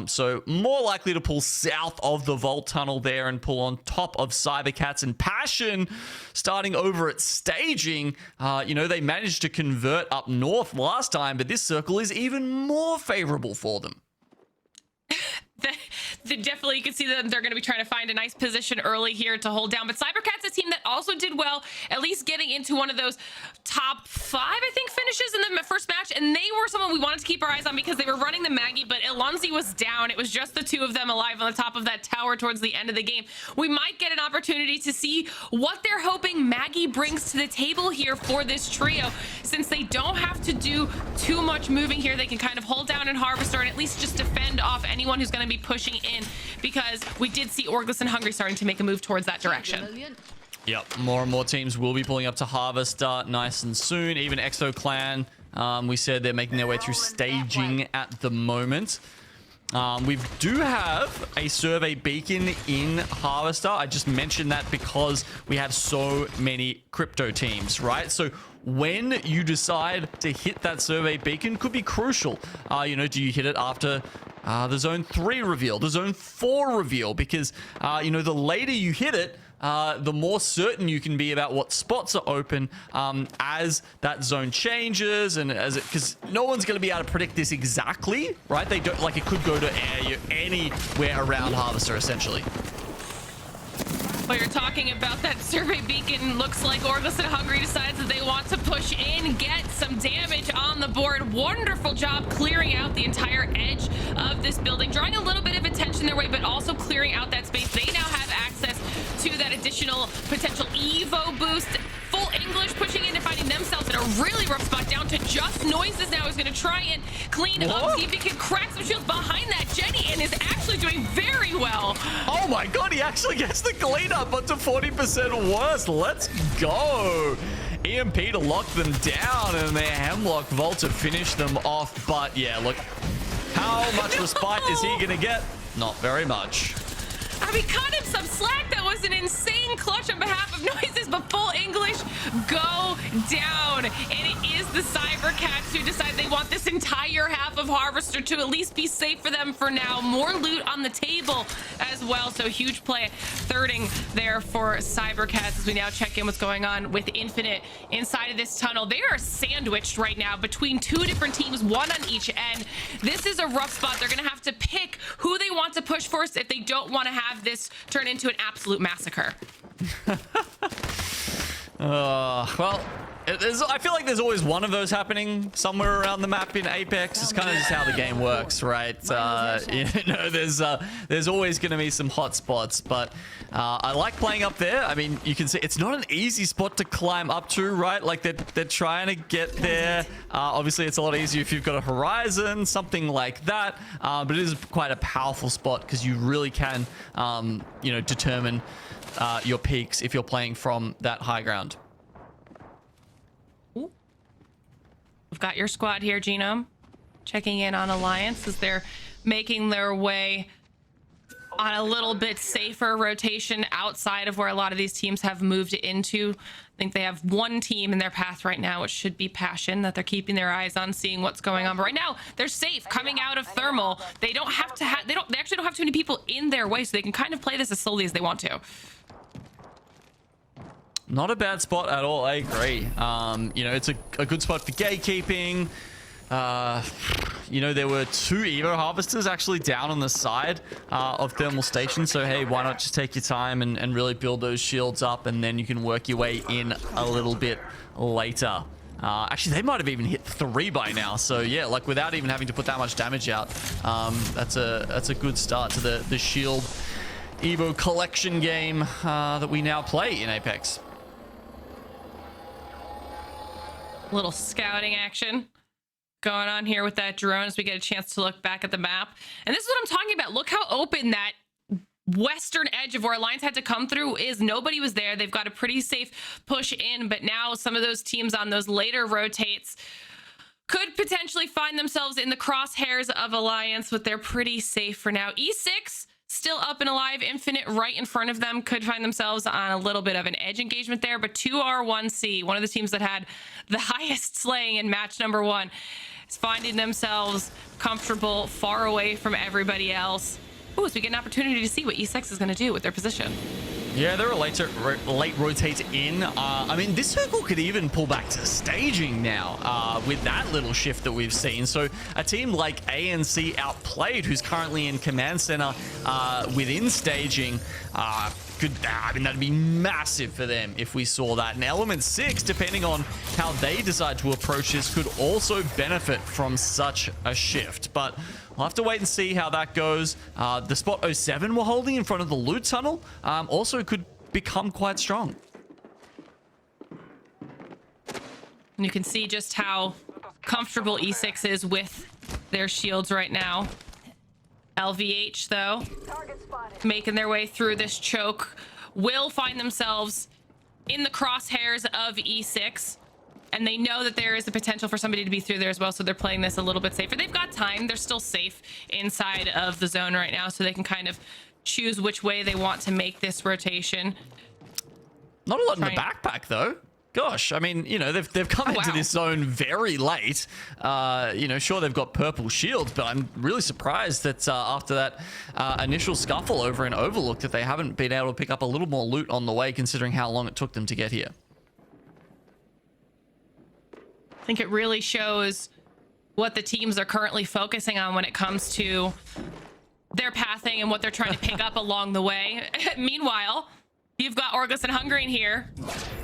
So more likely to pull south of the Vault Tunnel there and pull on top of Cybercats. And Passion starting over at Staging. You know, they managed to convert up north last time, but this circle is even more favorable for them. Definitely, you can see that they're going to be trying to find a nice position early here to hold down. But Cybercats, a team that also did well, at least getting into one of those top 5, I think, finishes in the first match. And they were someone we wanted to keep our eyes on because they were running the Maggie, but Elonzi was down. It was just the 2 of them alive on the top of that tower towards the end of the game. We might get an opportunity to see what they're hoping Maggie brings to the table here for this trio. Since they don't have to do too much moving here, they can kind of hold down and Harvester and at least just defend off anyone who's going to be pushing in, because we did see Orgless and Hungry starting to make a move towards that direction. Yep, more and more teams will be pulling up to Harvester nice and soon. Even Exo Clan, we said they're making their way through Staging at the moment. We do have a survey beacon in Harvester. I just mentioned that because we have so many crypto teams, right? So when you decide to hit that survey beacon could be crucial. You know, do you hit it after the Zone 3 reveal, the Zone 4 reveal? Because, you know, the later you hit it, the more certain you can be about what spots are open as that zone changes, and as it, because no one's going to be able to predict this exactly, right? They don't, like, it could go to anywhere around Harvester essentially. While you're talking about that survey beacon, looks like Orgless and Hungry decides that they want to push in, get some damage on the board. Wonderful job clearing out the entire edge of this building, drawing a little bit of attention their way, but also clearing out that space. They now have access to that additional potential Evo boost. Full English pushing in and finding themselves in a really rough spot, down to just Noises now. Is going to try and clean up, see if he can crack some shields behind that. Jenny and is actually doing very well. Oh my god, he actually gets the clean up up to 40% worse. Let's go. EMP to lock them down, and their Hemlock Vault to finish them off. But yeah, look, how much respite is he going to get? Not very much. I mean, cut him some slack. That was an insane clutch on behalf of Noises, but Full English go down. And it is the Cybercats who decide they want this entire half of Harvester to at least be safe for them for now. More loot on the table as well. So huge play, thirding there for Cybercats as we now check in what's going on with Infinite inside of this tunnel. They are sandwiched right now between 2 different teams, 1 on each end. This is a rough spot. They're going to have to pick who they want to push first if they don't want to have this turn into an absolute massacre. Well, I feel like there's always one of those happening somewhere around the map in Apex. It's kind of just how the game works, right? You know, there's always going to be some hot spots, but I like playing up there. I mean, you can see it's not an easy spot to climb up to, right? Like they're trying to get there. Obviously, it's a lot easier if you've got a horizon, something like that. But it is quite a powerful spot because you really can, you know, determine your peaks if you're playing from that high ground. We've got your squad here, Genome, checking in on Alliance as they're making their way on a little bit safer rotation outside of where a lot of these teams have moved into. I think they have one team in their path right now, which should be Passion, that they're keeping their eyes on, seeing what's going on. But right now, they're safe coming out of Thermal. They don't have to have, they actually don't have too many people in their way, so they can kind of play this as slowly as they want to. Not a bad spot at all, I agree. You know, it's a good spot for gatekeeping. You know, there were 2 Evo Harvesters actually down on the side of Thermal Station, so hey, why not just take your time and really build those shields up, and then you can work your way in a little bit later. Actually, they might have even hit 3 by now. So yeah, like without even having to put that much damage out, that's a good start to the Shield Evo collection game that we now play in Apex. Little scouting action going on here with that drone as we get a chance to look back at the map. And this is what I'm talking about. Look how open that western edge of where Alliance had to come through is. Nobody was there. They've got a pretty safe push in, but now some of those teams on those later rotates could potentially find themselves in the crosshairs of Alliance, but they're pretty safe for now. E6 still up and alive. Infinite right in front of them could find themselves on a little bit of an edge engagement there, but 2R1C, one of the teams that had the highest slaying in match number 1, is finding themselves comfortable far away from everybody else. Ooh, so we get an opportunity to see what E6 is going to do with their position. Yeah, they're a late rotate in. I mean, this circle could even pull back to staging now with that little shift that we've seen. So a team like ANC Outplayed, who's currently in command center within staging, I mean, that'd be massive for them if we saw that. And Element 6, depending on how they decide to approach this, could also benefit from such a shift. But we'll have to wait and see how that goes. The spot 07 we're holding in front of the loot tunnel also could become quite strong. And you can see just how comfortable E6 is with their shields right now. LVH, though, making their way through this choke, will find themselves in the crosshairs of E6. And they know that there is the potential for somebody to be through there as well, so they're playing this a little bit safer. They've got time. They're still safe inside of the zone right now, so they can kind of choose which way they want to make this rotation. Not a lot in the backpack, though. Gosh, I mean, you know, they've come into this zone very late. You know, sure, they've got purple shields, but I'm really surprised that after that initial scuffle over in Overlook that they haven't been able to pick up a little more loot on the way, considering how long it took them to get here. I think it really shows what the teams are currently focusing on when it comes to their pathing and what they're trying to pick up along the way. Meanwhile, you've got Orglis and Hungry in here.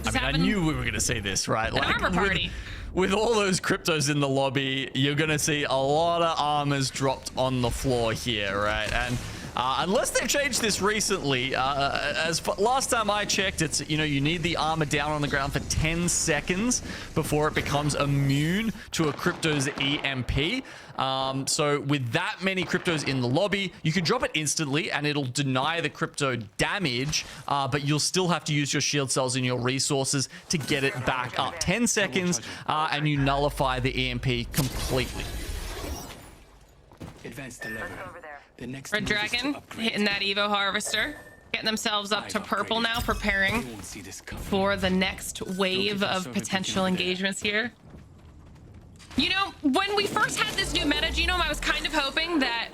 I mean, I knew we were going to say this, right? An armor party. With all those cryptos in the lobby, you're going to see a lot of armors dropped on the floor here, right? And unless they've changed this recently, last time I checked, it's, you know, you need the armor down on the ground for 10 seconds before it becomes immune to a crypto's EMP. So with that many cryptos in the lobby, you can drop it instantly and it'll deny the crypto damage, but you'll still have to use your shield cells and your resources to get it back up. 10 seconds and you nullify the EMP completely. Advanced delivery. Red Dragon hitting that Evo Harvester, getting themselves up to purple now, preparing for the next wave of potential engagements here. You know, when we first had this new meta, Genome, I was kind of hoping that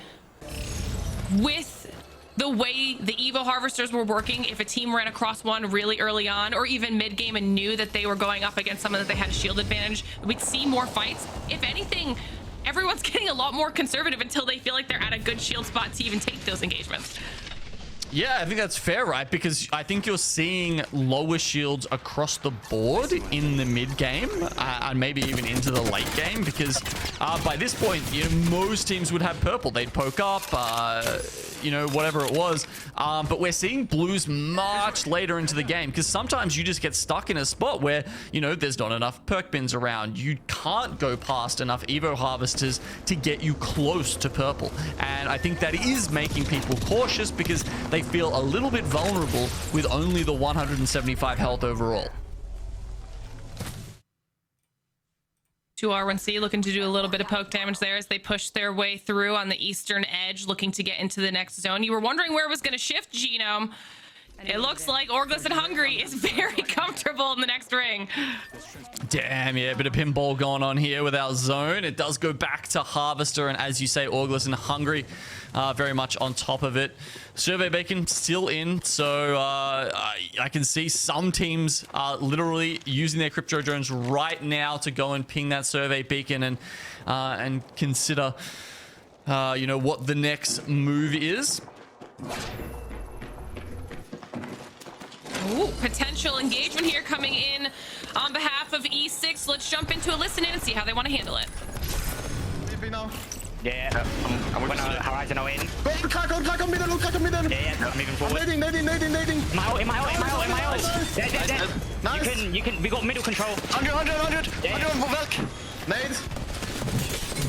with the way the Evo Harvesters were working, if a team ran across one really early on, or even mid-game and knew that they were going up against someone that they had a shield advantage, we'd see more fights. If anything, everyone's getting a lot more conservative until they feel like they're at a good shield spot to even take those engagements. Yeah, I think that's fair, right? Because I think you're seeing lower shields across the board in the mid game and maybe even into the late game, because by this point, you know, most teams would have purple. They'd poke up, you know, whatever it was. But we're seeing blues much later into the game, because sometimes you just get stuck in a spot where, you know, there's not enough perk bins around. You can't go past enough Evo Harvesters to get you close to purple. And I think that is making people cautious because they feel a little bit vulnerable with only the 175 health overall. 2R1C looking to do a little bit of poke damage there as they push their way through on the eastern edge, looking to get into the next zone. You were wondering where it was going to shift, Genome. It looks like Orglis and Hungry is very comfortable in the next ring. Damn, yeah, a bit of pinball going on here with our zone. It does go back to Harvester, and as you say, Orglis and Hungry very much on top of it. Survey Beacon still in, so I can see some teams are literally using their crypto drones right now to go and ping that Survey Beacon and consider, you know, what the next move is. Ooh, potential engagement here coming in on behalf of E6. Let's jump into a listen in and see how they want to handle it. Now. Yeah, I'm going to Horizon in. Go crack on middle, Yeah, moving forward. Nading. In my ult. Dead. Nice. You can, we got middle control. 100. Yeah. 100 on Velk. Nade.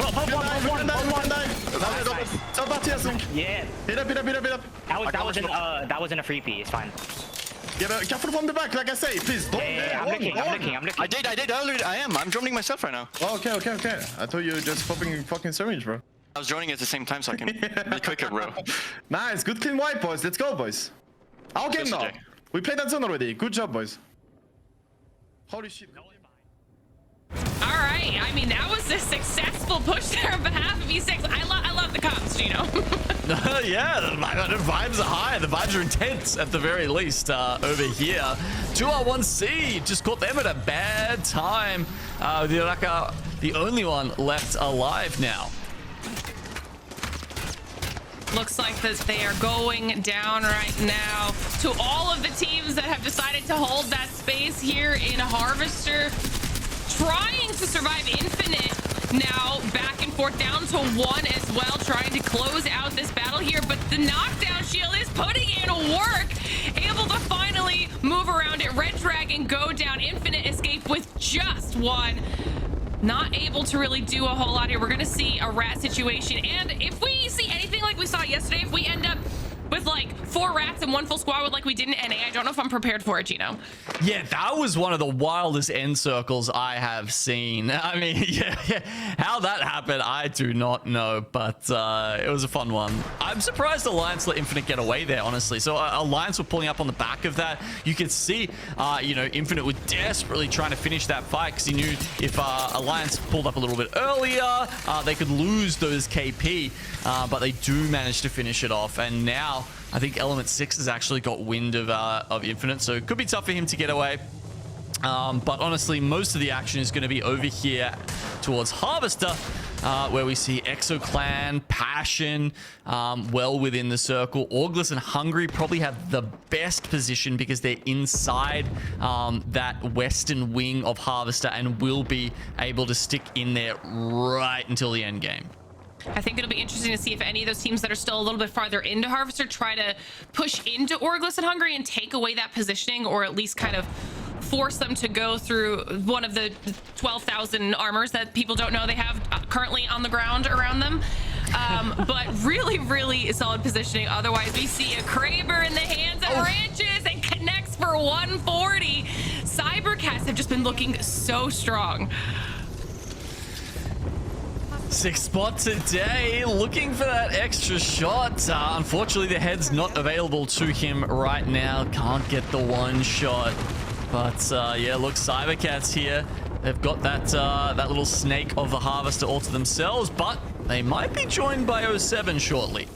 One. Yeah. Hit up. That wasn't a 3P, it's fine. Yeah, but careful from the back, like I say, please don't. Yeah, I'm looking. I did earlier. I am. I'm droning myself right now. Oh, okay. I thought you were just popping fucking syringe, bro. I was droning at the same time so I can be quicker, bro. Nice, good clean wipe, boys. Let's go, boys. Our game now. We played that zone already. Good job, boys. Holy shit. All right. I mean, that was a successful push there on behalf of E6. I love the comps, Gino. Yeah, the vibes are high. The vibes are intense at the very least over here. 2R1C just caught them at a bad time. The Uraka, the only one left alive now. Looks like that they are going down right now. To all of the teams that have decided to hold that space here in Harvester, trying to survive Infinite now, back and forth down to 1 as well, trying to close out this battle here, but the knockdown shield is putting in work, able to finally move around it. Red Dragon go down, Infinite escape with just 1. Not able to really do a whole lot here. We're gonna see a rat situation, and if we see anything like we saw yesterday, if we end up with like 4 rats and 1 full squad with like we did in NA, I don't know if I'm prepared for it, Gino. Yeah, that was one of the wildest end circles I have seen. I mean, yeah. How that happened, I do not know, but it was a fun one. I'm surprised Alliance let Infinite get away there, honestly. So Alliance were pulling up on the back of that. You could see, Infinite were desperately trying to finish that fight because he knew if Alliance pulled up a little bit earlier, they could lose those KP, but they do manage to finish it off. And now I think Element 6 has actually got wind of Infinite, so it could be tough for him to get away. But honestly, most of the action is going to be over here towards Harvester, where we see ExoClan, Passion, well within the circle. ALGS and Hungry probably have the best position because they're inside that western wing of Harvester and will be able to stick in there right until the end game. I think it'll be interesting to see if any of those teams that are still a little bit farther into Harvester try to push into ALGS and Hungry and take away that positioning, or at least kind of force them to go through one of the 12,000 armors that people don't know they have currently on the ground around them. But really solid positioning. Otherwise, we see a Kraber in the hands of Ranches and connects for 140. Cybercats have just been looking so strong. 6 spots a day, looking for that extra shot. Unfortunately, the head's not available to him right now. Can't get the 1 shot. But yeah, look, Cybercats here. They've got that little snake of the Harvester all to themselves, but they might be joined by 07 shortly.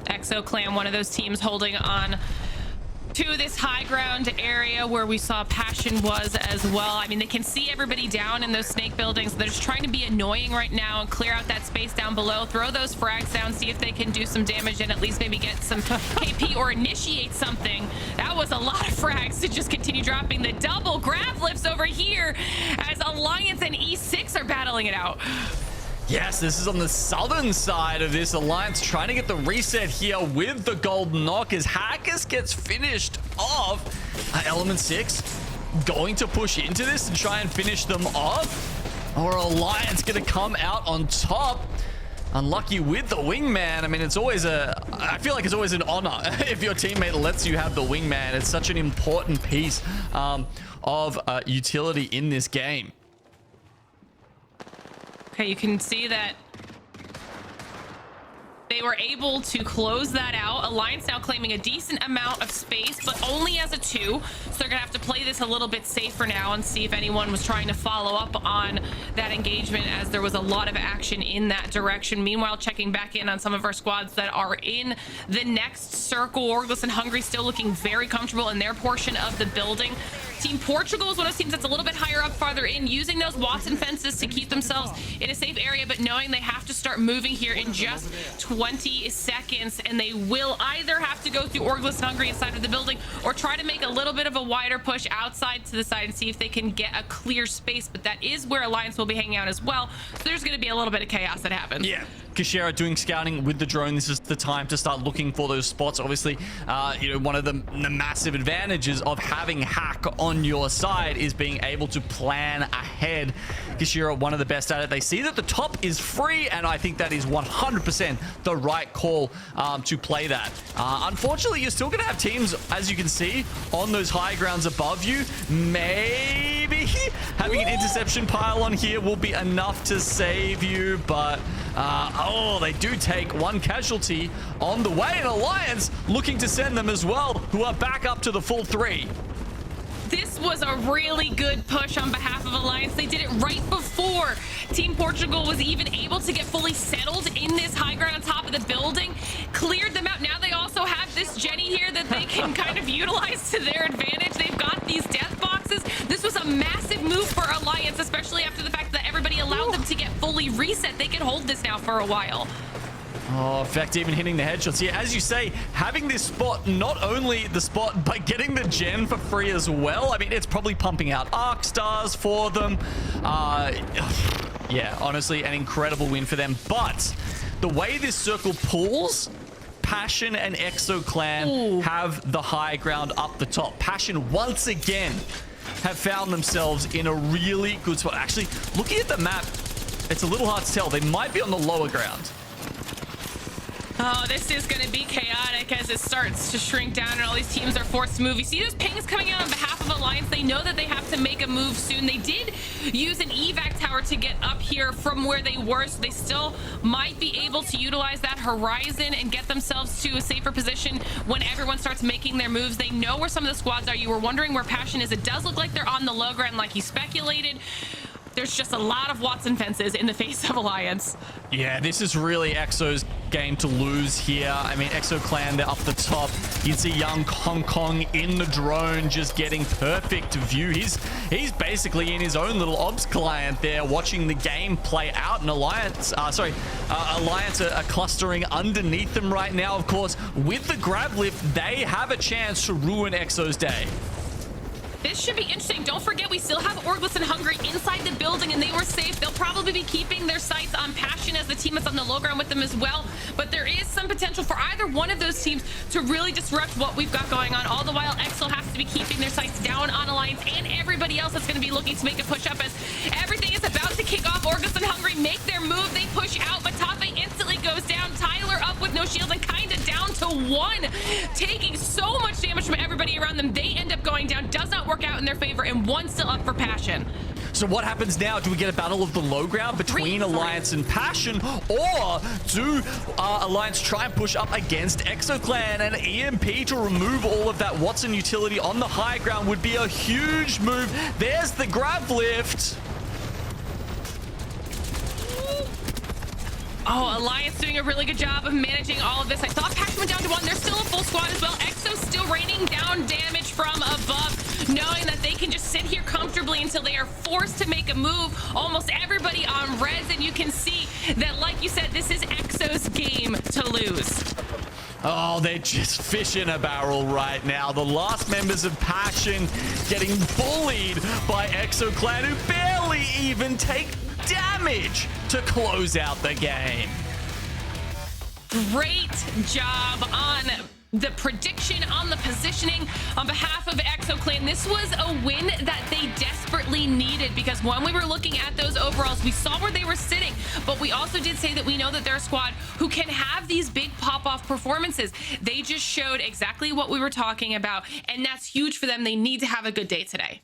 ExoClan, one of those teams holding on to this high ground area where we saw Passion was as well. I mean, they can see everybody down in those snake buildings. They're just trying to be annoying right now and clear out that space down below, throw those frags down, see if they can do some damage and at least maybe get some KP or initiate something. That was a lot of frags to just continue dropping. The double grab lifts over here as Alliance and E6 are battling it out. Yes, this is on the southern side of this Alliance, trying to get the reset here with the gold knock as Hackers gets finished off. Element 6 going to push into this and try and finish them off, or Alliance gonna come out on top. Unlucky with the wingman. I mean, I feel like it's always an honor if your teammate lets you have the wingman. It's such an important piece of utility in this game. Okay, you can see that they were able to close that out. Alliance now claiming a decent amount of space, but only as a 2. So they're gonna have to play this a little bit safer now and see if anyone was trying to follow up on that engagement, as there was a lot of action in that direction. Meanwhile, checking back in on some of our squads that are in the next circle. ALGS and Hungry still looking very comfortable in their portion of the building. Team Portugal is one of those teams that's a little bit higher up, farther in, using those Watson fences to keep themselves in a safe area, but knowing they have to start moving here in just 20 seconds, and they will either have to go through Orgless Hungry inside of the building or try to make a little bit of a wider push outside to the side and see if they can get a clear space, but that is where Alliance will be hanging out as well, so there's going to be a little bit of chaos that happens. Yeah. Kashera doing scouting with the drone. This is the time to start looking for those spots. Obviously, you know, one of the massive advantages of having Hack on your side is being able to plan ahead. Kashera, one of the best at it. They see that the top is free, and I think that is 100% the right call to play that. Unfortunately, you're still going to have teams, as you can see, on those high grounds above you. Maybe having an interception pile on here will be enough to save you, but oh, they do take one casualty on the way, and Alliance looking to send them as well, who are back up to the full 3. This was a really good push on behalf of Alliance. They did it right before Team Portugal was even able to get fully settled in this high ground on top of the building, cleared them out. Now they also have this Jenny here that they can kind of utilize to their advantage. They've got these death boxes. This was a massive move for Alliance, especially after the fact that everybody allowed them to get fully reset. They can hold this now for a while. Oh, in fact, even hitting the headshots. Yeah, as you say, having this spot, not only the spot, but getting the gen for free as well. I mean, it's probably pumping out arc stars for them. Yeah, honestly, an incredible win for them. But the way this circle pulls, Passion and Exo Clan have the high ground up the top. Passion, once again, have found themselves in a really good spot. Actually, looking at the map, it's a little hard to tell. They might be on the lower ground. Oh, this is going to be chaotic as it starts to shrink down and all these teams are forced to move. You see those pings coming out on behalf of Alliance. They know that they have to make a move soon. They did use an evac tower to get up here from where they were, so they still might be able to utilize that horizon and get themselves to a safer position when everyone starts making their moves. They know where some of the squads are. You were wondering where Passion is. It does look like they're on the low ground like you speculated. There's just a lot of Watson fences in the face of Alliance. Yeah, this is really Exo's game to lose here. I mean, Exo Clan, they're up the top. You see young Hong Kong in the drone, just getting perfect view. He's basically in his own little ops client there, watching the game play out. And Alliance, Alliance are clustering underneath them right now. Of course, with the grab lift, they have a chance to ruin Exo's day. This should be interesting. Don't forget, we still have Orgless and Hungry inside the building, and they were safe. They'll probably be keeping their sights on Passion as the team is on the low ground with them as well. But there is some potential for either one of those teams to really disrupt what we've got going on. All the while, Exo has to be keeping their sights down on Alliance and everybody else that's going to be looking to make a push up as everything is about to kick off. Orgless and Hungry make their move. They push out, but Tafe instantly goes down. Tyler up with no shields and kind of down to 1, taking so much damage from everybody around them. They end up going down. Does not work out in their favor, and 1 still up for Passion. So what happens now? Do we get a battle of the low ground between Alliance and Passion, or do Alliance try and push up against Exo Clan? And EMP to remove all of that Watson utility on the high ground would be a huge move. There's the grab lift. Oh, Alliance doing a really good job of managing all of this. I thought Passion went down to 1. There's still a full squad as well. Exo still raining down damage from above, knowing that they can just sit here comfortably until they are forced to make a move. Almost everybody on res, and you can see that, like you said, this is Exo's game to lose. Oh, they're just fish in a barrel right now. The last members of Passion getting bullied by Exo Clan, who barely even take damage to close out the game. Great job on the prediction, on the positioning on behalf of Exo Clan. This was a win that they desperately needed, because when we were looking at those overalls, we saw where they were sitting, but we also did say that we know that they're a squad who can have these big pop-off performances. They just showed exactly what we were talking about, and that's huge for them. They need to have a good day today.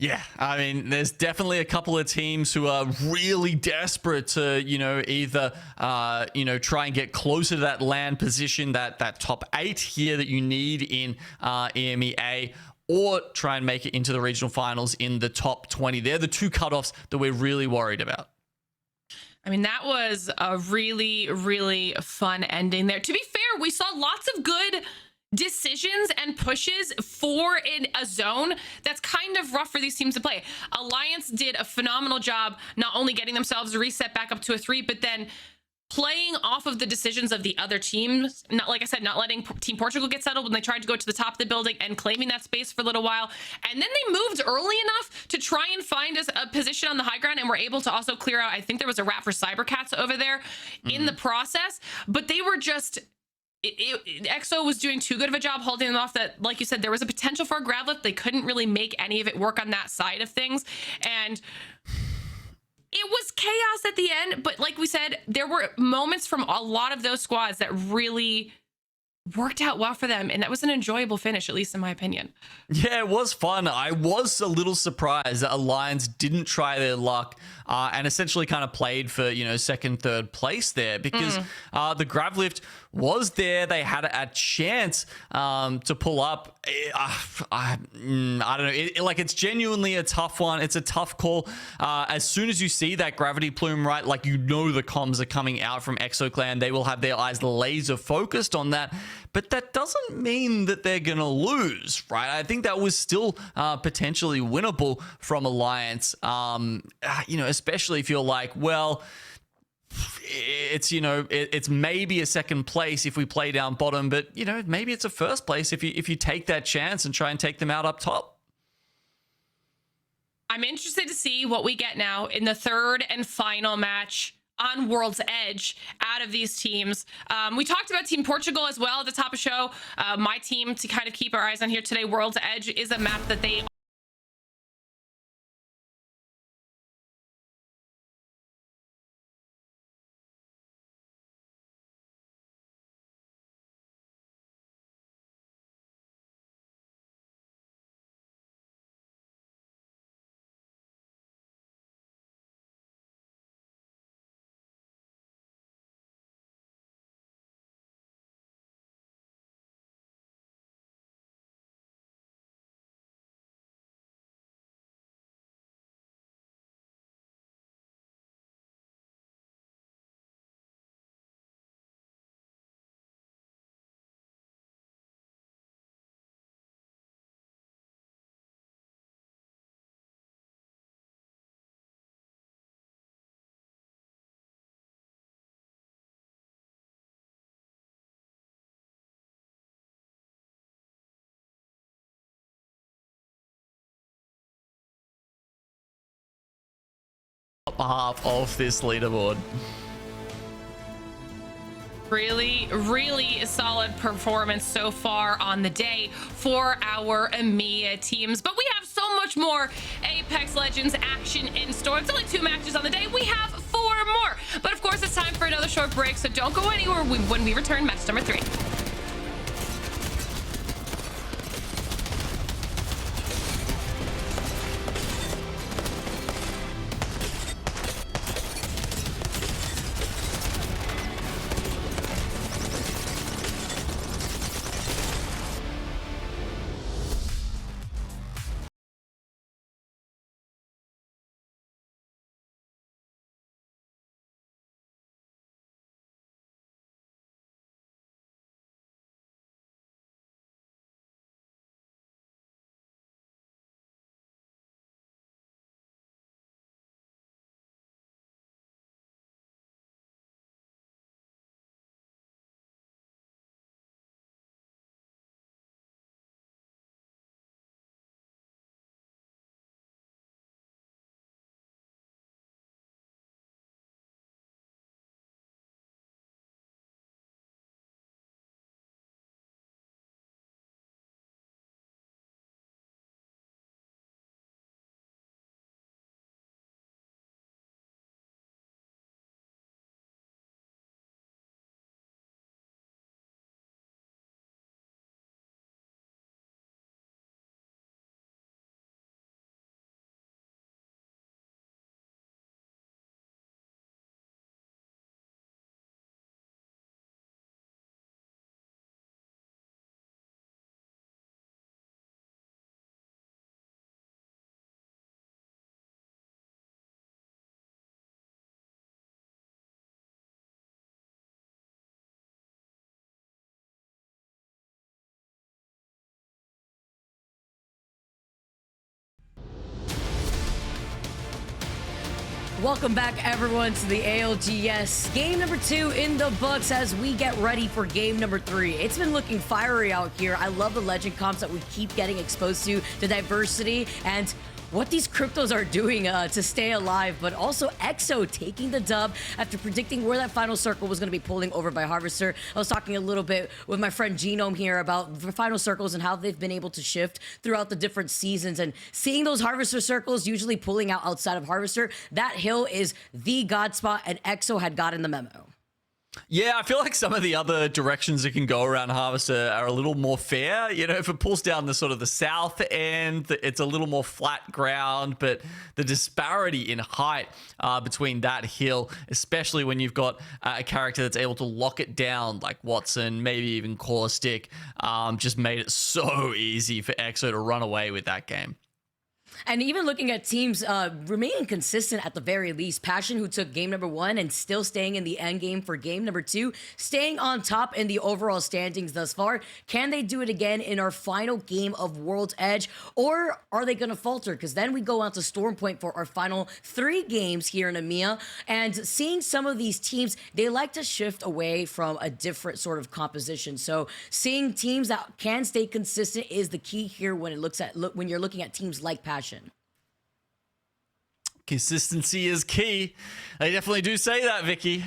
Yeah, I mean, there's definitely a couple of teams who are really desperate to, you know, either, try and get closer to that land position, that top 8 here that you need in EMEA, or try and make it into the regional finals in the top 20. They're the 2 cutoffs that we're really worried about. I mean, that was a really, really fun ending there. To be fair, we saw lots of good decisions and pushes for in a zone that's kind of rough for these teams to play. Alliance did a phenomenal job not only getting themselves a reset back up to a 3, but then playing off of the decisions of the other teams. Not, like I said, not letting Team Portugal get settled when they tried to go to the top of the building and claiming that space for a little while. And then they moved early enough to try and find us a position on the high ground, and were able to also clear out, I think there was a wrap for Cybercats over there in the process, but they were just... EXO was doing too good of a job holding them off that, like you said, there was a potential for a grab lift. They couldn't really make any of it work on that side of things. And it was chaos at the end. But like we said, there were moments from a lot of those squads that really worked out well for them. And that was an enjoyable finish, at least in my opinion. Yeah, it was fun. I was a little surprised that Alliance didn't try their luck and essentially kind of played for, you know, second, third place there, because the grab lift was there. They had a chance to pull up. I don't know. Like, it's genuinely a tough one. It's a tough call. As soon as you see that gravity plume, right, like, you know the comms are coming out from ExoClan. They will have their eyes laser focused on that. But that doesn't mean that they're going to lose, right? I think that was still potentially winnable from Alliance, you know, especially if you're like, well, it's, you know, it's maybe a second place if we play down bottom, but, you know, maybe it's a first place if you take that chance and try and take them out up top. I'm interested to see what we get now in the third and final match on World's Edge out of these teams. We talked about Team Portugal as well at the top of the show. My team to kind of keep our eyes on here today, World's Edge, is a map that they Top half of this leaderboard. really solid performance so far on the day for our EMEA teams. But we have so much more Apex Legends action in store. It's only 2 matches on the day. We have 4 more. But of course, it's time for another short break, so don't go anywhere when we return match number 3. Welcome back, everyone, to the ALGS. Game number 2 in the books as we get ready for game number 3. It's been looking fiery out here. I love the legend comps that we keep getting exposed to, the diversity, and what these cryptos are doing to stay alive, but also EXO taking the dub after predicting where that final circle was going to be pulling over by Harvester. I was talking a little bit with my friend Genome here about the final circles and how they've been able to shift throughout the different seasons, and seeing those Harvester circles usually pulling out outside of Harvester. That hill is the god spot, and EXO had gotten the memo. Yeah, I feel like some of the other directions it can go around Harvester are a little more fair. You know, if it pulls down the sort of the south end, it's a little more flat ground, but the disparity in height between that hill, especially when you've got a character that's able to lock it down like Watson, maybe even Caustic, just made it so easy for EXO to run away with that game. And even looking at teams remaining consistent at the very least, Passion, who took game number 1 and still staying in the end game for game number 2, staying on top in the overall standings thus far. Can they do it again in our final game of World's Edge, or are they going to falter? Because then we go on to Storm Point for our final 3 games here in EMEA. And seeing some of these teams, they like to shift away from a different sort of composition. So seeing teams that can stay consistent is the key here when when you're looking at teams like Passion. Consistency is key. They definitely do say that, Vicky.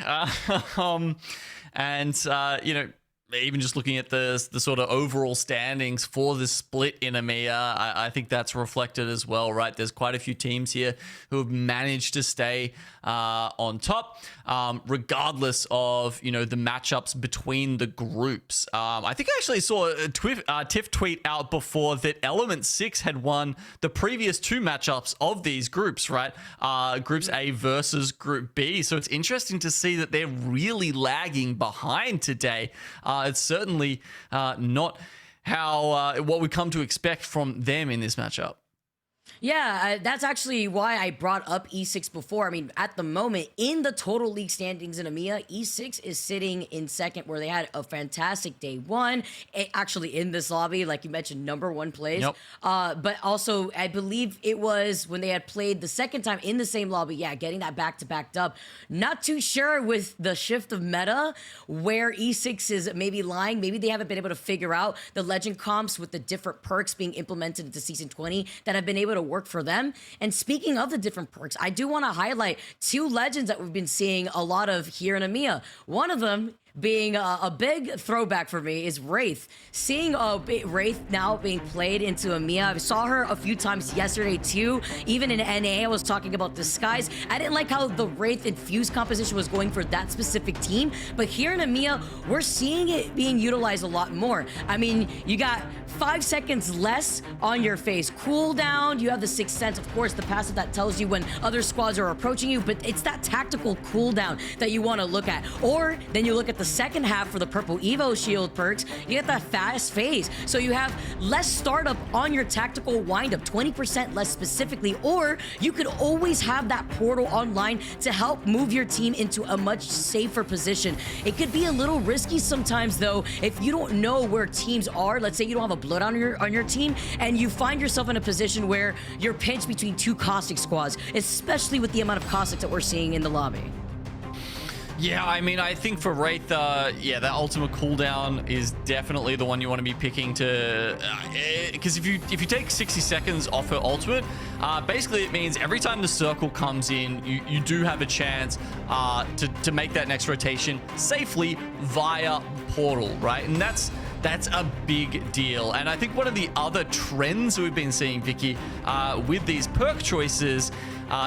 You know, even just looking at the sort of overall standings for the split in EMEA, I think that's reflected as well, right? There's quite a few teams here who have managed to stay on top, regardless of, you know, the matchups between the groups. I think I actually saw a Tiff tweet out before that Element 6 had won the previous 2 matchups of these groups, right? Groups A versus Group B. So it's interesting to see that they're really lagging behind today. It's certainly not how what we come to expect from them in this matchup. Yeah, that's actually why I brought up E6 before. I mean, at the moment, in the total league standings in EMEA, E6 is sitting in second, where they had a fantastic day 1. Actually, in this lobby, like you mentioned, number 1 plays. Yep. But also, I believe it was when they had played the second time in the same lobby, yeah, getting that back-to-back dub. Not too sure with the shift of meta where E6 is maybe lying. Maybe they haven't been able to figure out the legend comps with the different perks being implemented into Season 20 that have been able to work for them. And speaking of the different perks, I do want to highlight 2 legends that we've been seeing a lot of here in EMEA. One of them being a big throwback for me is Wraith. Seeing Wraith now being played into EMEA. I saw her a few times yesterday too. Even in NA, I was talking about Disguise. I didn't like how the Wraith infused composition was going for that specific team, but here in EMEA, we're seeing it being utilized a lot more. I mean, you got 5 seconds less on your face cooldown. You have the Sixth Sense, of course, the passive that tells you when other squads are approaching you, but it's that tactical cooldown that you want to look at. Or then you look at the second half for the purple Evo shield perks, you get that fast phase. So you have less startup on your tactical windup, 20% less specifically, or you could always have that portal online to help move your team into a much safer position. It could be a little risky sometimes though, if you don't know where teams are. Let's say you don't have a blood on your team, and you find yourself in a position where you're pinched between 2 Caustic squads, especially with the amount of Caustics that we're seeing in the lobby. Yeah, I mean, I think for Wraith, yeah, that ultimate cooldown is definitely the one you want to be picking to, because if you take 60 seconds off her ultimate, basically it means every time the circle comes in, you do have a chance to make that next rotation safely via portal, right? And that's a big deal. And I think one of the other trends we've been seeing, Vicky, with these perk choices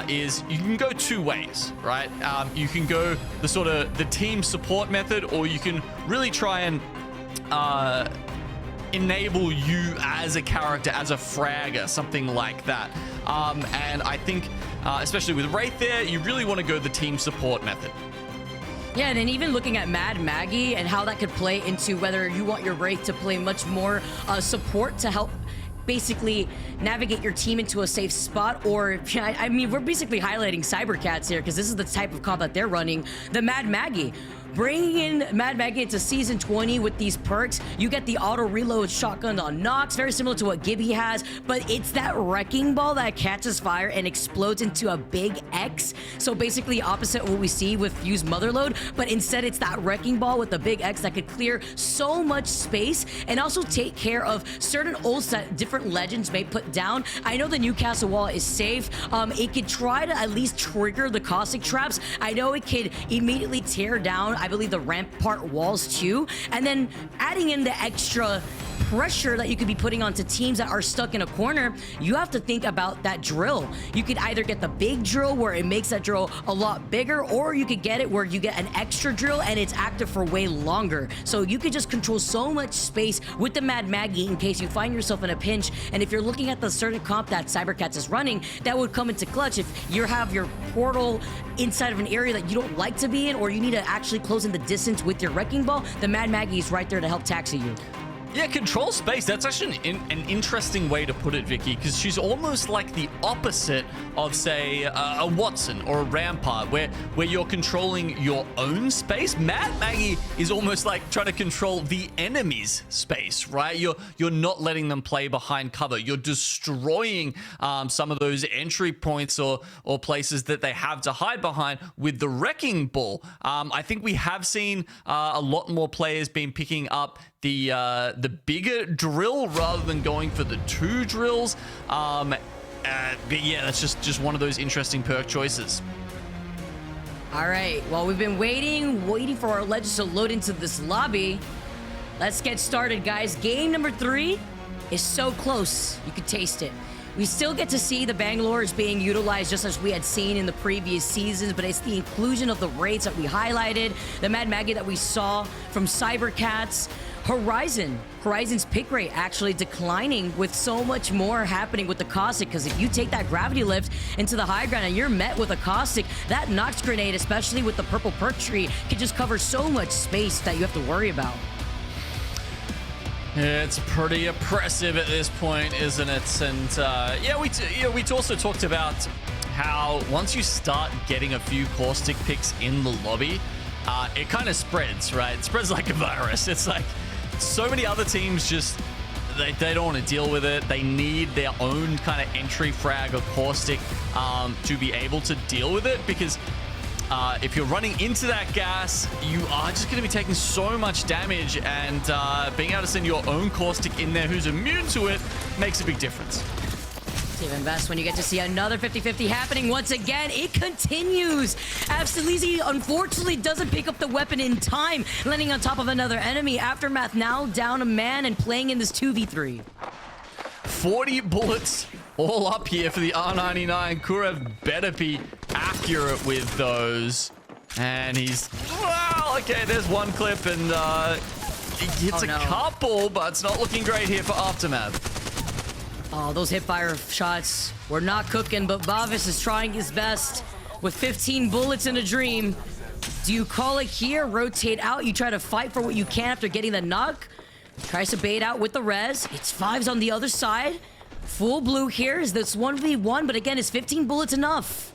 is you can go 2 ways, right? You can go the sort of the team support method, or you can really try and enable you as a character, as a fragger, something like that. And I think, especially with Wraith there, you really want to go the team support method. Yeah, and then even looking at Mad Maggie and how that could play into whether you want your Wraith to play much more support to help basically navigate your team into a safe spot, or I mean, we're basically highlighting Cybercats here because this is the type of comp that they're running. The Mad Maggie. bringing in Mad Maggie into Season 20 with these perks, you get the auto reload shotgun on Nox, very similar to what Gibby has, but it's that wrecking ball that catches fire and explodes into a big X. So basically opposite what we see with Fuse Motherload, but instead it's that wrecking ball with the big X that could clear so much space and also take care of certain ults that different legends may put down. I know the Newcastle wall is safe. It could try to at least trigger the caustic traps. I know it could immediately tear down, I believe, the rampart walls too. And then adding in the extra pressure that you could be putting onto teams that are stuck in a corner, you have to think about that drill. You could either get the big drill where it makes that drill a lot bigger, or you could get it where you get an extra drill and it's active for way longer. So you could just control so much space with the Mad Maggie in case you find yourself in a pinch. And if you're looking at the certain comp that Cybercats is running, that would come into clutch if you have your portal inside of an area that you don't like to be in, or you need to actually close in the distance with your wrecking ball. The Mad Maggie is right there to help taxi you. Yeah, control space. That's actually an interesting way to put it, Vicky, because she's almost like the opposite of, say, a Watson or a Rampart, where you're controlling your own space. Mad Maggie is almost like trying to control the enemy's space, right? You're not letting them play behind cover. You're destroying some of those entry points or places that they have to hide behind with the wrecking ball. I think we have seen a lot more players been picking up the bigger drill rather than going for the 2 drills. But yeah, that's just one of those interesting perk choices. All right, well, we've been waiting for our legends to load into this lobby. Let's get started, guys. Game number 3 is so close. You could taste it. We still get to see the Bangalores being utilized just as we had seen in the previous seasons, but it's the inclusion of the raids that we highlighted, the Mad Maggie that we saw from Cybercats, Horizon's pick rate actually declining with so much more happening with the caustic, because if you take that gravity lift into the high ground and you're met with a caustic, that Nox grenade, especially with the purple perk tree, can just cover so much space that you have to worry about. It's pretty oppressive at this point, isn't it? And yeah, we also talked about how once you start getting a few caustic picks in the lobby, it kind of spreads, right? It spreads like a virus. It's like so many other teams just they don't want to deal with it. They need their own kind of entry frag or caustic to be able to deal with it, because if you're running into that gas, you are just going to be taking so much damage, and being able to send your own caustic in there who's immune to it makes a big difference. It's even best when you get to see another 50-50 happening once again. It continues. Absolutely, unfortunately, doesn't pick up the weapon in time, landing on top of another enemy. Aftermath now down a man and playing in this 2v3. 40 bullets all up here for the R99. Kurev better be accurate with those. And he's... Well, okay, there's one clip, and he hits a couple, but it's not looking great here for Aftermath. Oh, those hipfire shots were not cooking, but Bavis is trying his best with 15 bullets in a dream. Do you call it here? Rotate out? You try to fight for what you can after getting the knock? Tries to bait out with the res. It's 5s on the other side. Full blue here. Is this 1v1? But again, is 15 bullets enough?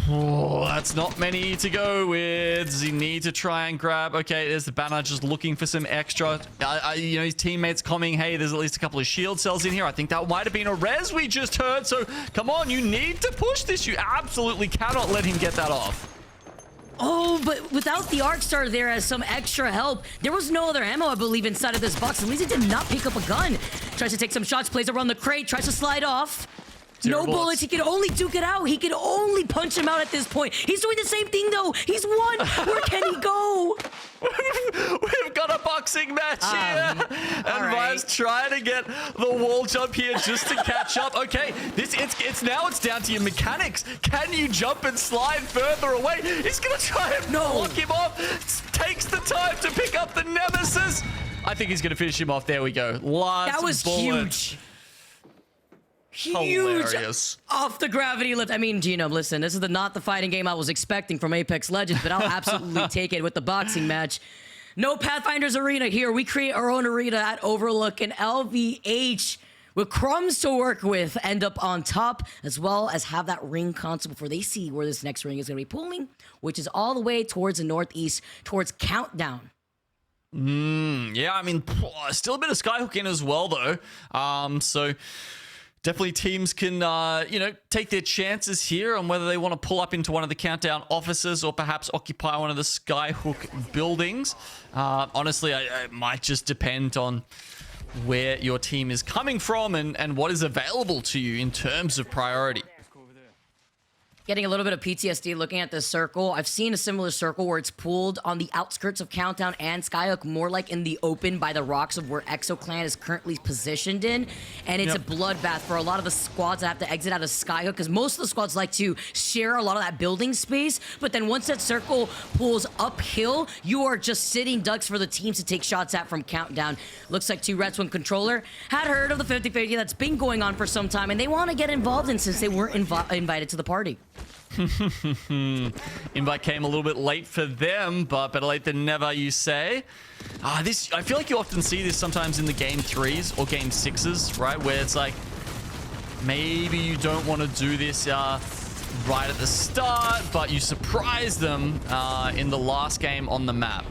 Oh, that's not many to go with. Does he need to try and grab? Okay, there's the banner just looking for some extra. You know, his teammates coming, hey, there's at least a couple of shield cells in here. I think that might have been a res we just heard. So come on, you need to push this. You absolutely cannot let him get that off. Oh, but without the Arc Star there as some extra help, there was no other ammo, I believe, inside of this box. At least he did not pick up a gun. Tries to take some shots, plays around the crate, tries to slide off. No bullets. He can only duke it out. He can only punch him out at this point. He's doing the same thing, though. He's won. Where can he go? We've got a boxing match here. And Vive's trying to get the wall jump here just to catch up. Okay, it's now down to your mechanics. Can you jump and slide further away? He's going to try and block him off. Takes the time to pick up the Nemesis. I think he's going to finish him off. There we go. Last That was bullet. Huge Hilarious. off the gravity lift. I mean, Gino, listen, this is not the fighting game I was expecting from Apex Legends, but I'll absolutely take it with the boxing match. No Pathfinder's arena here. We create our own arena at Overlook, and LVH with crumbs to work with, end up on top, as well as have that ring console before they see where this next ring is going to be pulling, which is all the way towards the northeast, towards Countdown. Yeah, I mean, still a bit of skyhook in as well, though. So definitely teams can, you know, take their chances here on whether they want to pull up into one of the Countdown offices or perhaps occupy one of the skyhook buildings. Honestly, it might just depend on where your team is coming from and what is available to you in terms of priority. Getting a little bit of PTSD looking at this circle. I've seen a similar circle where it's pooled on the outskirts of Countdown and Skyhook, more like in the open by the rocks of where ExoClan is currently positioned in. And it's a bloodbath for a lot of the squads that have to exit out of Skyhook, because most of the squads like to share a lot of that building space. But then once that circle pulls uphill, you are just sitting ducks for the teams to take shots at from Countdown. Looks like 2 Reds, 1 Controller had heard of the 50-50 that's been going on for some time, and they want to get involved in since they weren't invited to the party. Invite came a little bit late for them, but better late than never, you say. I feel like you often see this sometimes in the game 3s or game 6s, right? Where it's like, maybe you don't want to do this right at the start, but you surprise them in the last game on the map.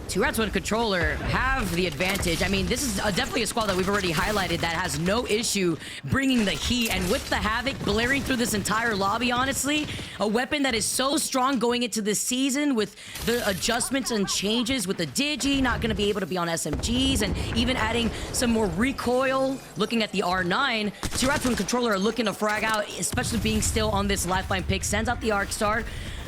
2 Reds, 1 Controller have the advantage. I mean, this is definitely a squad that we've already highlighted that has no issue bringing the heat. And with the Havoc blaring through this entire lobby, honestly, a weapon that is so strong going into this season with the adjustments and changes with the Digi, not going to be able to be on SMGs, and even adding some more recoil, looking at the R9. 2 Reds, 1 Controller are looking to frag out, especially being still on this lifeline pick. Sends out the Arc Star,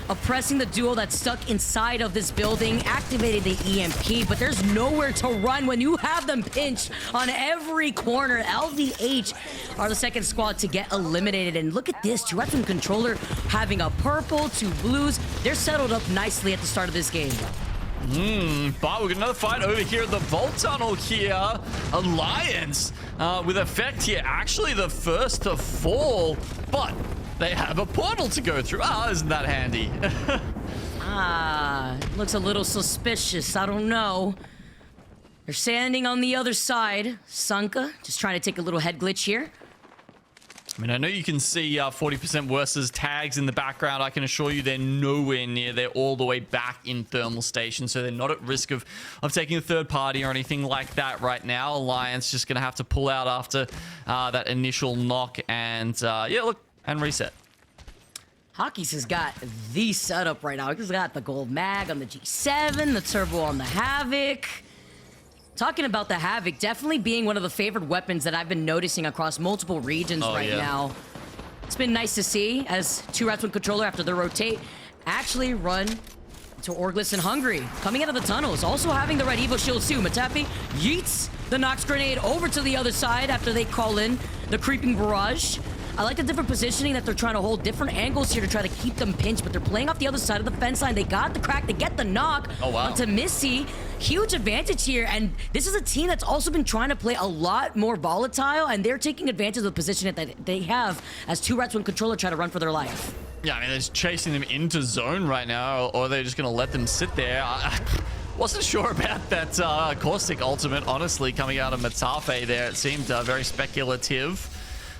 oppressing the duo that's stuck inside of this building, activated the EMP, but there's nowhere to run when you have them pinched on every corner. LVH are the second squad to get eliminated, and look at this, 2 Reds, 1 Controller having a purple, 2 blues. They're settled up nicely at the start of this game. But we got another fight over here at the Vault Tunnel here. Alliance with effect here, actually the first to fall, but they have a portal to go through. Isn't that handy? Looks a little suspicious. I don't know. They're standing on the other side. Sunka just trying to take a little head glitch here. I mean, I know you can see 40% versus tags in the background. I can assure you they're nowhere near. They're all the way back in thermal station, so they're not at risk of taking a third party or anything like that right now. Alliance just going to have to pull out after that initial knock and, yeah, look, and reset. Hockey's has got the setup right now. He's got the gold mag on the G7, the turbo on the Havoc. Talking about the Havoc, definitely being one of the favored weapons that I've been noticing across multiple regions now. It's been nice to see as 2 Reds, 1 Controller, after the rotate, actually run to Orglis and Hungry. Coming out of the tunnels, also having the red Evo shields too. Matapi yeets the Nox grenade over to the other side after they call in the creeping barrage. I like the different positioning that they're trying to hold, different angles here to try to keep them pinched, but they're playing off the other side of the fence line. They got the crack, they get the knock onto Missy. Huge advantage here, and this is a team that's also been trying to play a lot more volatile, and they're taking advantage of the position that they have as 2 Reds, 1 Controller try to run for their life. Yeah, I mean, they're just chasing them into zone right now, or they're just going to let them sit there. I wasn't sure about that Caustic ultimate, honestly, coming out of Matafe there. It seemed very speculative.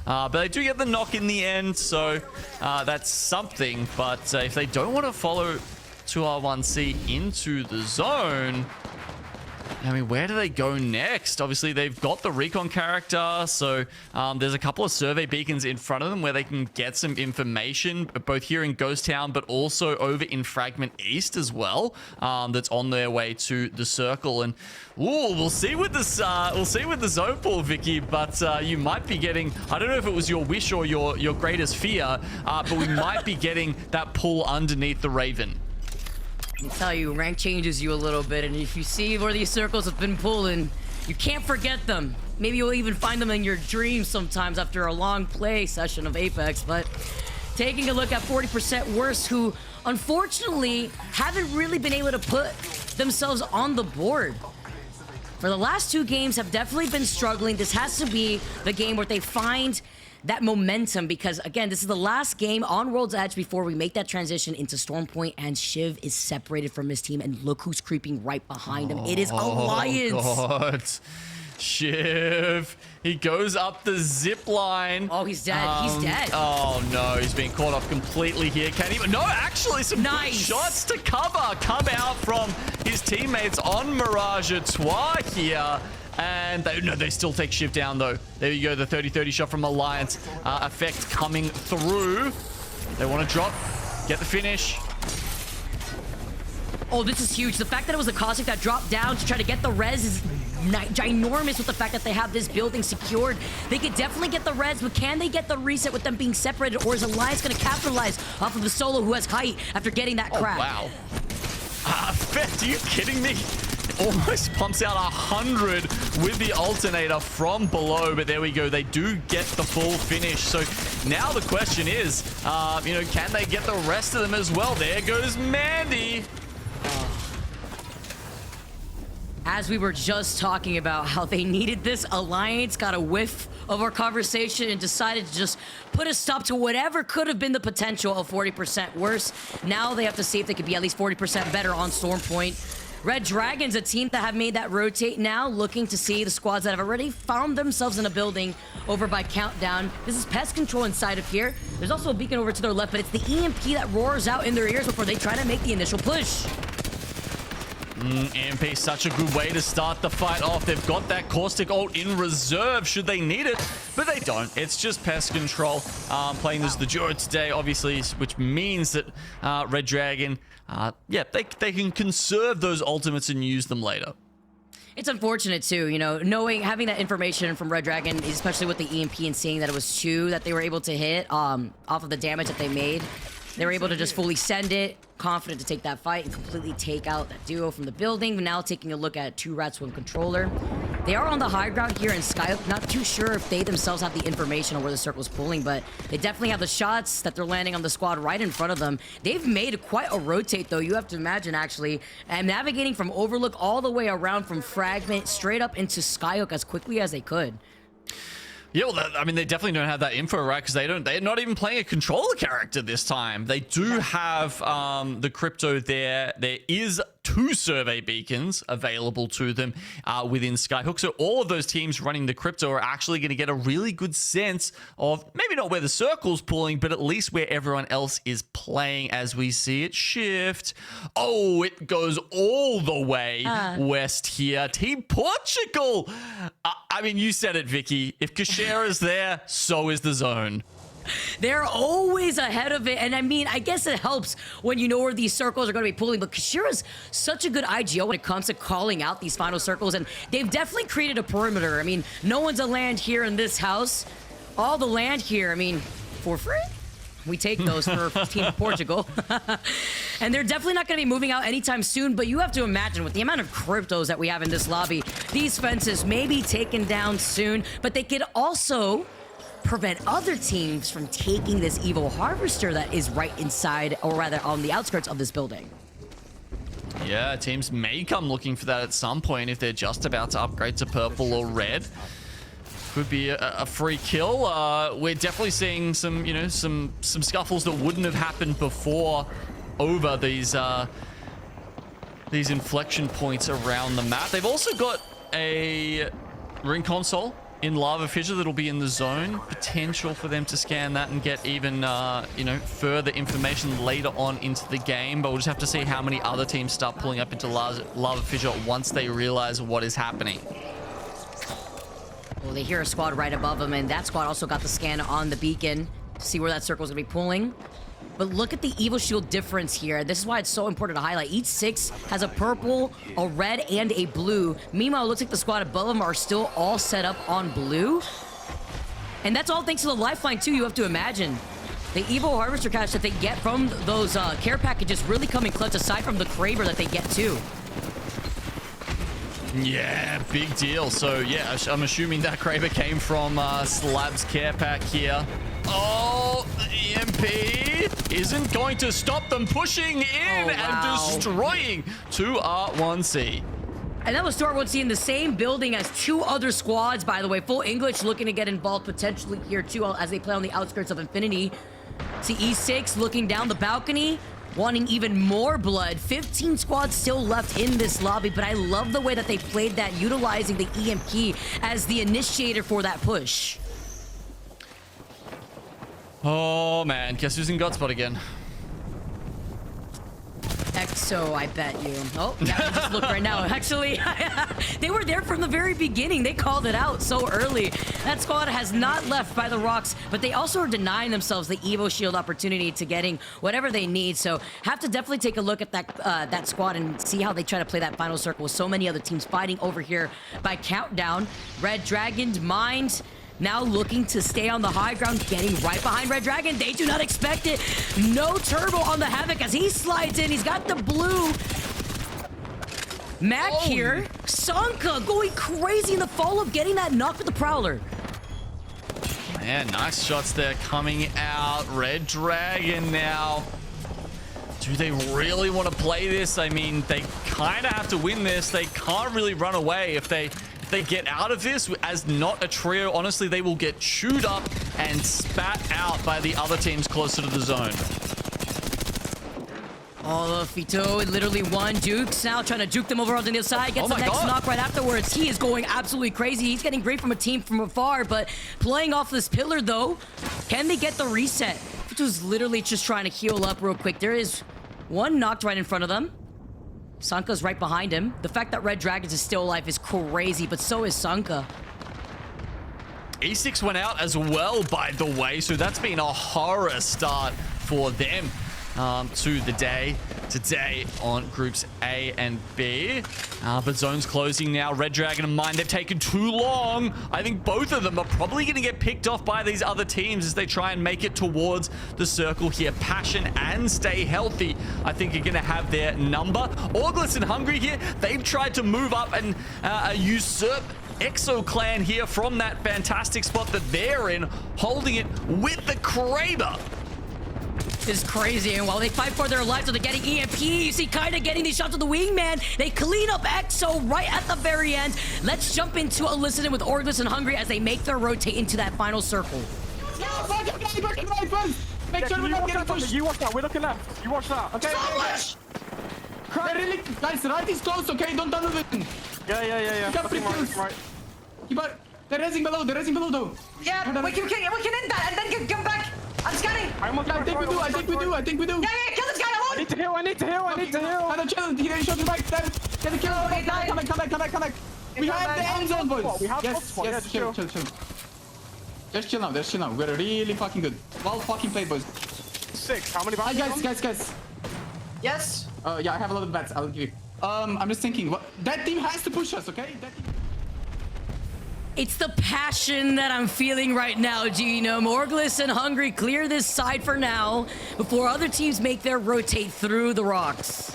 But they do get the knock in the end, so that's something. But if they don't want to follow 2R1C into the zone, I mean, where do they go next? Obviously, they've got the recon character, so there's a couple of survey beacons in front of them where they can get some information, both here in Ghost Town, but also over in Fragment East as well, that's on their way to the circle. And we'll see with this, we'll see with the zone pool, Vicky, but you might be getting, I don't know if it was your wish or your greatest fear, but we might be getting that pull underneath the Raven. I can tell you, rank changes you a little bit, and if you see where these circles have been pulling, you can't forget them. Maybe you'll even find them in your dreams sometimes after a long play session of Apex, but taking a look at 40% worse, who unfortunately haven't really been able to put themselves on the board. For the last 2 games have definitely been struggling. This has to be the game where they find that momentum, because again, this is the last game on World's Edge before we make that transition into Stormpoint, and Shiv is separated from his team, and look who's creeping right behind him. It is Alliance. God. Shiv. He goes up the zip line. Oh, he's dead. He's dead. Oh, no. He's being caught off completely here. Can't even... No, actually, some good shots to cover. Come out from his teammates on Mirage Trois here. And they still take Shiv down, though. There you go. The 30-30 shot from Alliance. Effect coming through. They want to drop. Get the finish. Oh, this is huge. The fact that it was the Caustic that dropped down to try to get the res is ginormous with the fact that they have this building secured. They could definitely get the res, but can they get the reset with them being separated, or is Alliance going to capitalize off of the solo who has height after getting that crack? Oh, wow. Fett, are you kidding me? Almost pumps out 100 with the alternator from below, but there we go. They do get the full finish. So now the question is, can they get the rest of them as well? There goes Mandy. As we were just talking about how they needed this, Alliance got a whiff of our conversation and decided to just put a stop to whatever could have been the potential of 40% worse. Now they have to see if they could be at least 40% better on Storm Point. Red Dragons, a team that have made that rotate now, looking to see the squads that have already found themselves in a building over by Countdown. This is Pest Control inside of here. There's also a beacon over to their left, but it's the EMP that roars out in their ears before they try to make the initial push. EMP, such a good way to start the fight off. They've got that Caustic ult in reserve should they need it, but they don't. It's just Pest Control playing as the duo today, obviously, which means that Red Dragon, they can conserve those ultimates and use them later. It's unfortunate too, having that information from Red Dragon, especially with the EMP and seeing that it was 2 that they were able to hit off of the damage that they made. They were able to just fully send it, confident to take that fight and completely take out that duo from the building. Now taking a look at 2 Rats, 1 controller. They are on the high ground here in Skyhook. Not too sure if they themselves have the information on where the circle's pulling, but they definitely have the shots that they're landing on the squad right in front of them. They've made quite a rotate, though. You have to imagine, actually, and navigating from Overlook all the way around from Fragment straight up into Skyhook as quickly as they could. Yeah, well, they definitely don't have that info, right? Because they're not even playing a controller character this time. They do have the crypto there. There is 2 survey beacons available to them within Skyhook. So all of those teams running the crypto are actually going to get a really good sense of maybe not where the circle's pulling, but at least where everyone else is playing as we see it shift. Oh, it goes all the way west here. Team Portugal. You said it, Vicky. If Kashera's there, so is the zone. They're always ahead of it, and I guess it helps when you know where these circles are going to be pulling, but Kashira's such a good IGO when it comes to calling out these final circles, and they've definitely created a perimeter. No one's a land here in this house. All the land here, for free? We take those for Team Portugal. And they're definitely not going to be moving out anytime soon, but you have to imagine with the amount of cryptos that we have in this lobby, these fences may be taken down soon, but they could also prevent other teams from taking this evil harvester that is right inside, or rather on the outskirts of this building. Yeah, teams may come looking for that at some point if they're just about to upgrade to purple or red. Could be a free kill. We're definitely seeing some scuffles that wouldn't have happened before over these inflection points around the map. They've also got a ring console in Lava Fissure that'll be in the zone. Potential for them to scan that and get even further information later on into the game, but we'll just have to see how many other teams start pulling up into Lava Fissure once they realize what is happening. Well, they hear a squad right above them, and that squad also got the scan on the beacon to see where that circle's gonna be pulling. But look at the Evil Shield difference here. This is why it's so important to highlight. Each 6 has a purple, a red, and a blue. Meanwhile, it looks like the squad above them are still all set up on blue. And that's all thanks to the lifeline, too, you have to imagine. The Evil Harvester cash that they get from those care packages really come in clutch, aside from the Kraber that they get, too. Yeah, big deal. So, yeah, I'm assuming that Kraber came from Slab's care pack here. Oh, the EMP isn't going to stop them pushing in and destroying 2R1C. And that was 2R1C in the same building as 2 other squads, by the way. Full English looking to get involved potentially here, too, as they play on the outskirts of Infinity. See E6 looking down the balcony. wanting even more blood. 15 squads still left in this lobby, but I love the way that they played that, utilizing the EMP as the initiator for that push. Oh man, guess who's in God spot again? EXO, I bet you. Oh, yeah, I just looked right now. Actually, they were there from the very beginning. They called it out so early. That squad has not left by the rocks, but they also are denying themselves the Evo Shield opportunity to getting whatever they need. So have to definitely take a look at that squad and see how they try to play that final circle with so many other teams fighting over here by Countdown. Red Dragon, Mind, now looking to stay on the high ground, getting right behind Red Dragon. They do not expect it. No turbo on the Havoc as he slides in. He's got the blue. Mac here. Sanka going crazy in the follow-up, getting that knock with the Prowler. Man, nice shots there coming out. Red Dragon now. Do they really want to play this? I mean, they kind of have to win this. They can't really run away. If they get out of this as not a trio, honestly, they will get chewed up and spat out by the other teams closer to the zone. Oh, Fito literally won. Jukes now trying to juke them over on the other side. Gets the next knock right afterwards. He is going absolutely crazy. He's getting great from a team from afar, but playing off this pillar, though, can they get the reset? Fito's literally just trying to heal up real quick. There is one knocked right in front of them. Sanka's right behind him. The fact that Red Dragons is still alive is crazy, but so is Sanka. E6 went out as well, by the way, so that's been a horror start for them to the day today on groups A and B. But zone's closing now. Red Dragon and Mind, they've taken too long. I think both of them are probably going to get picked off by these other teams as they try and make it towards the circle here. Passion and Stay Healthy, I think, are going to have their number. ALGS and Hungry here, they've tried to move up and usurp EXO clan here from that fantastic spot that they're in, holding it with the Kraber. Is crazy, and while they fight for their lives, so they're getting EMP. You see, kind of getting these shots with the wingman. They clean up EXO right at the very end. Let's jump into Elicited with ALGS and Hungry as they make their rotate into that final circle. Make sure we're not getting pushed. You watch that. We're looking left. You watch that. Okay. Really, guys, right is close. Okay, don't move it. Yeah. Keep pretty close. Right. Keep on. They're raising below. Though. Yeah, we can end that and then come back. I'm scanning. I think we do. Yeah, kill this guy alone. I need to heal. Kind of chill. He shot him back. Get the kill. Come back. We have the end zone, boys. Yes. Chill. Just chill now. We're really fucking good. Well fucking played, boys. 6. How many Hi, bats? guys. Yes. Yeah, I have a lot of bats. I'll give you. I'm just thinking. That team has to push us, okay? It's the passion that I'm feeling right now, Gino. ALGS and Hungry clear this side for now before other teams make their rotate through the rocks.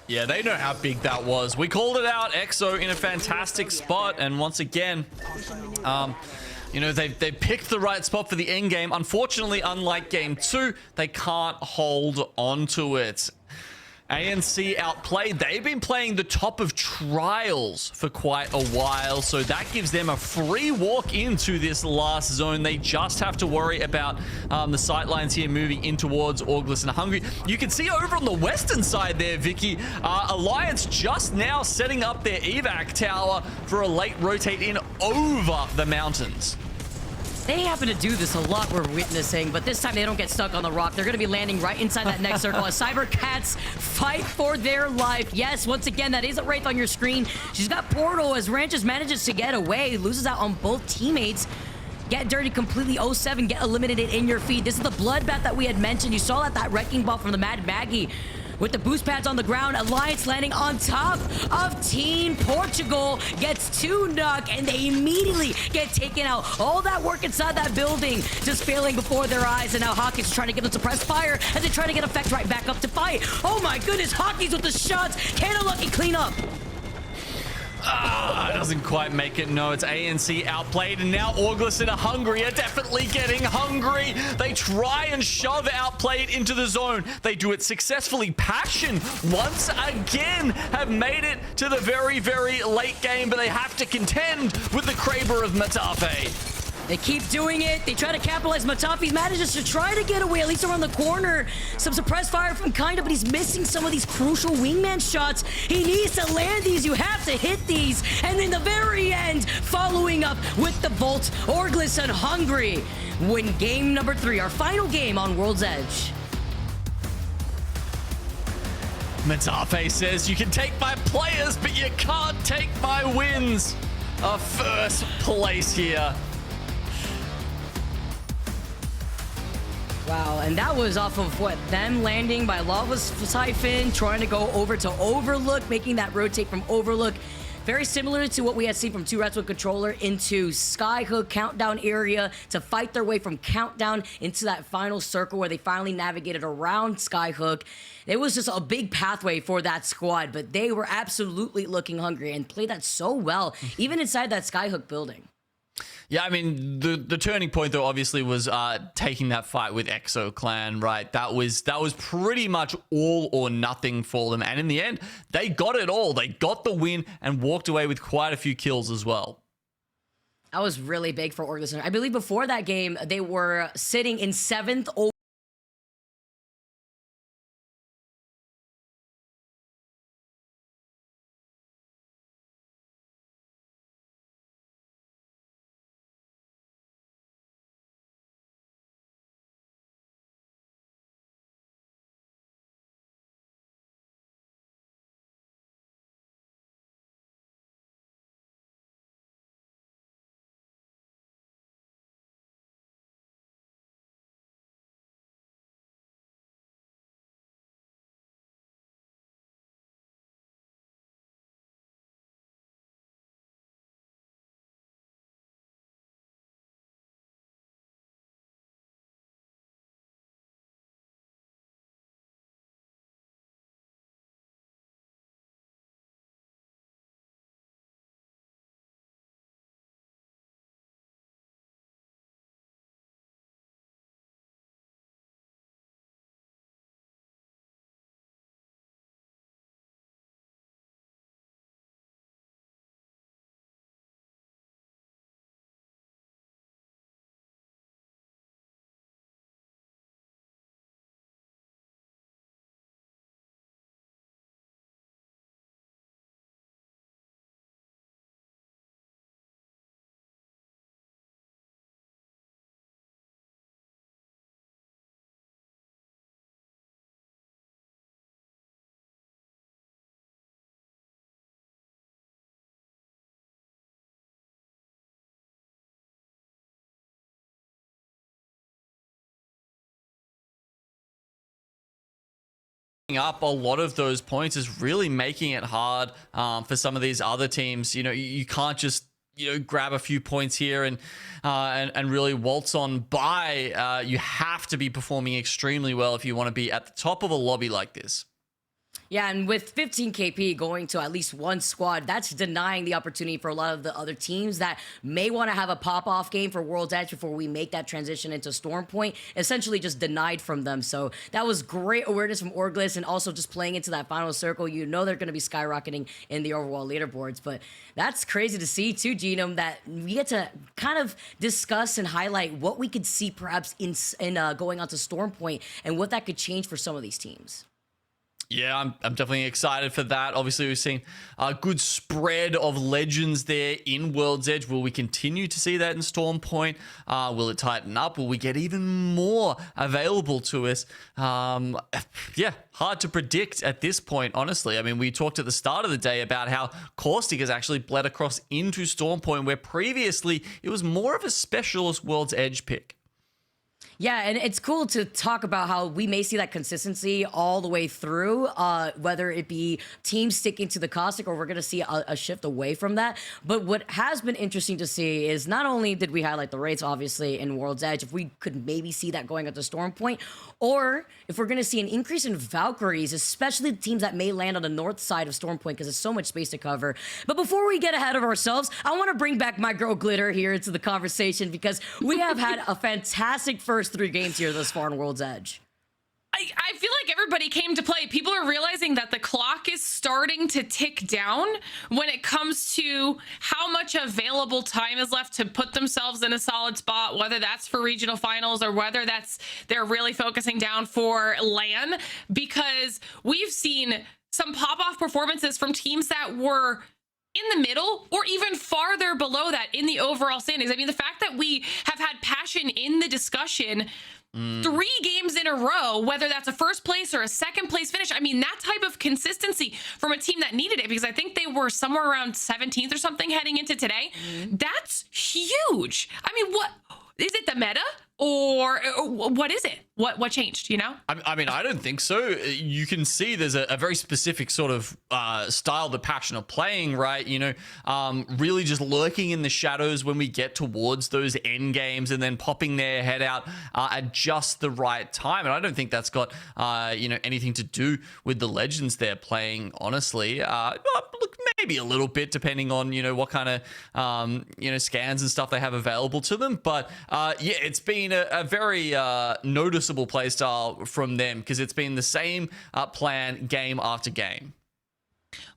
Yeah, they know how big that was. We called it out. EXO in a fantastic spot, and once again, you know, they picked the right spot for the end game. Unfortunately, unlike game 2, they can't hold on to it. ANC outplayed. They've been playing the top of trials for quite a while, so that gives them a free walk into this last zone. They just have to worry about the sightlines here moving in towards ALGS and Hungry. You can see over on the western side there, Vicky, Alliance just now setting up their evac tower for a late rotate in over the mountains. They happen to do this a lot, we're witnessing, but this time they don't get stuck on the rock. They're going to be landing right inside that next circle as Cybercats fight for their life. Yes, once again, that is a Wraith on your screen. She's got Portal as Ranches manages to get away, loses out on both teammates. Get dirty completely. 07, get eliminated in your feed. This is the bloodbath that we had mentioned. You saw that wrecking ball from the Mad Maggie. With the boost pads on the ground, Alliance landing on top of Team Portugal gets 2 knock, and they immediately get taken out. All that work inside that building just failing before their eyes, and now Hockey's trying to get them suppressed fire as they try to get effect right back up to fight. Oh my goodness, Hockey's with the shots. Can a lucky clean up? Doesn't quite make it. No, it's ANC outplayed, and now ALGS and Hungry are definitely getting hungry. They try and shove outplayed into the zone. They do it successfully. Passion once again have made it to the very, very late game, but they have to contend with the Kraber of Matafe. They keep doing it. They try to capitalize. Matafi manages to try to get away, at least around the corner. Some suppressed fire from Kinda, but he's missing some of these crucial wingman shots. He needs to land these. You have to hit these. And in the very end, following up with the Volt, Orglis and Hungry win game number 3, our final game on World's Edge. Matafe says, you can take my players, but you can't take my wins. A first place here. Wow, and that was off of what? Them landing by Lava Siphon, trying to go over to Overlook, making that rotate from Overlook. Very similar to what we had seen from 2 Rats with Controller into Skyhook Countdown area to fight their way from Countdown into that final circle where they finally navigated around Skyhook. It was just a big pathway for that squad, but they were absolutely looking hungry and played that so well, even inside that Skyhook building. Yeah, I mean, the turning point, though, obviously was taking that fight with Exo Clan, right? That was pretty much all or nothing for them. And in the end, they got it all. They got the win and walked away with quite a few kills as well. That was really big for Orglis. I believe before that game, they were sitting in 7th Up a lot of those points is really making it hard for some of these other teams. You know, you can't just grab a few points here and really waltz on by. You have to be performing extremely well if you want to be at the top of a lobby like this. Yeah, and with 15 KP going to at least one squad, that's denying the opportunity for a lot of the other teams that may want to have a pop-off game for World's Edge before we make that transition into Storm Point, essentially just denied from them. So that was great awareness from Orglis, and also just playing into that final circle. You know they're going to be skyrocketing in the overall leaderboards, but that's crazy to see too, Genome, that we get to kind of discuss and highlight what we could see perhaps in going on to Storm Point and what that could change for some of these teams. Yeah, I'm definitely excited for that. Obviously, we've seen a good spread of legends there in World's Edge. Will we continue to see that in Storm Point? Will it tighten up? Will we get even more available to us? Yeah, hard to predict at this point, honestly. I mean, we talked at the start of the day about how Caustic has actually bled across into Storm Point, where previously it was more of a specialist World's Edge pick. Yeah, and it's cool to talk about how we may see that consistency all the way through, whether it be teams sticking to the Caustic or we're going to see a shift away from that. But what has been interesting to see is not only did we highlight the rates, obviously, in World's Edge, if we could maybe see that going at the Storm Point, or if we're going to see an increase in Valkyries, especially the teams that may land on the north side of Storm Point because there's so much space to cover. But before we get ahead of ourselves, I want to bring back my girl Glitter here into the conversation because we have had a fantastic first 3 games here thus far in World's Edge. I feel like everybody came to play, people are realizing that the clock is starting to tick down when it comes to how much available time is left to put themselves in a solid spot, whether that's for regional finals or whether that's they're really focusing down for LAN, because we've seen some pop-off performances from teams that were in the middle or even farther below that in the overall standings. I mean, the fact that we have had Passion in the discussion 3 games in a row, whether that's a first place or a second place finish. I mean, that type of consistency from a team that needed it, because I think they were somewhere around 17th or something heading into today. That's huge. I mean, what is it, the meta? Or what is it? What changed, you know? I mean, I don't think so. You can see there's a very specific sort of style the Passion are playing, right? You know, really just lurking in the shadows when we get towards those end games and then popping their head out at just the right time. And I don't think that's got, you know, anything to do with the Legends they're playing, honestly. Look, maybe a little bit, depending on, you know, what kind of, you know, scans and stuff they have available to them. But yeah, it's been a very noticeable play style from them, because it's been the same plan game after game.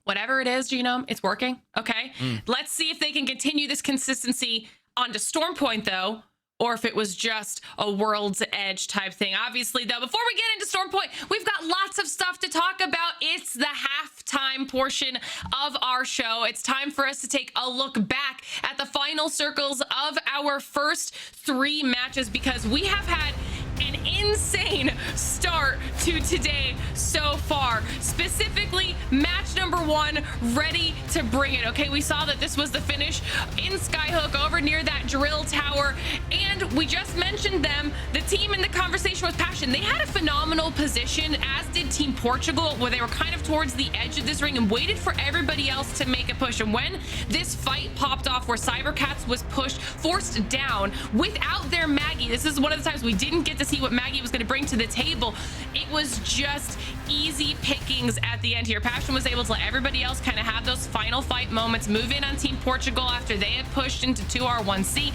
Whatever it is, Genome, it's working. Okay. Let's see if they can continue this consistency onto Stormpoint, though, or if it was just a World's Edge type thing. Obviously, though, before we get into Stormpoint, we've got lots of stuff to talk about. It's the halftime portion of our show. It's time for us to take a look back at the final circles of our first 3 matches, because we have had an insane start to today so far. Specifically, match number 1, ready to bring it. Okay, we saw that this was the finish in Skyhook over near that drill tower, and we just mentioned them. The team in the conversation with Passion, they had a phenomenal position, as did Team Portugal, where they were kind of towards the edge of this ring and waited for everybody else to make a push. And when this fight popped off where Cybercats was pushed, forced down without their Maggie, this is one of the times we didn't get to see what Maggie was going to bring to the table. It was just easy pickings at the end here. Passion was able to let everybody else kind of have those final fight moments, move in on Team Portugal after they had pushed into 2R1C.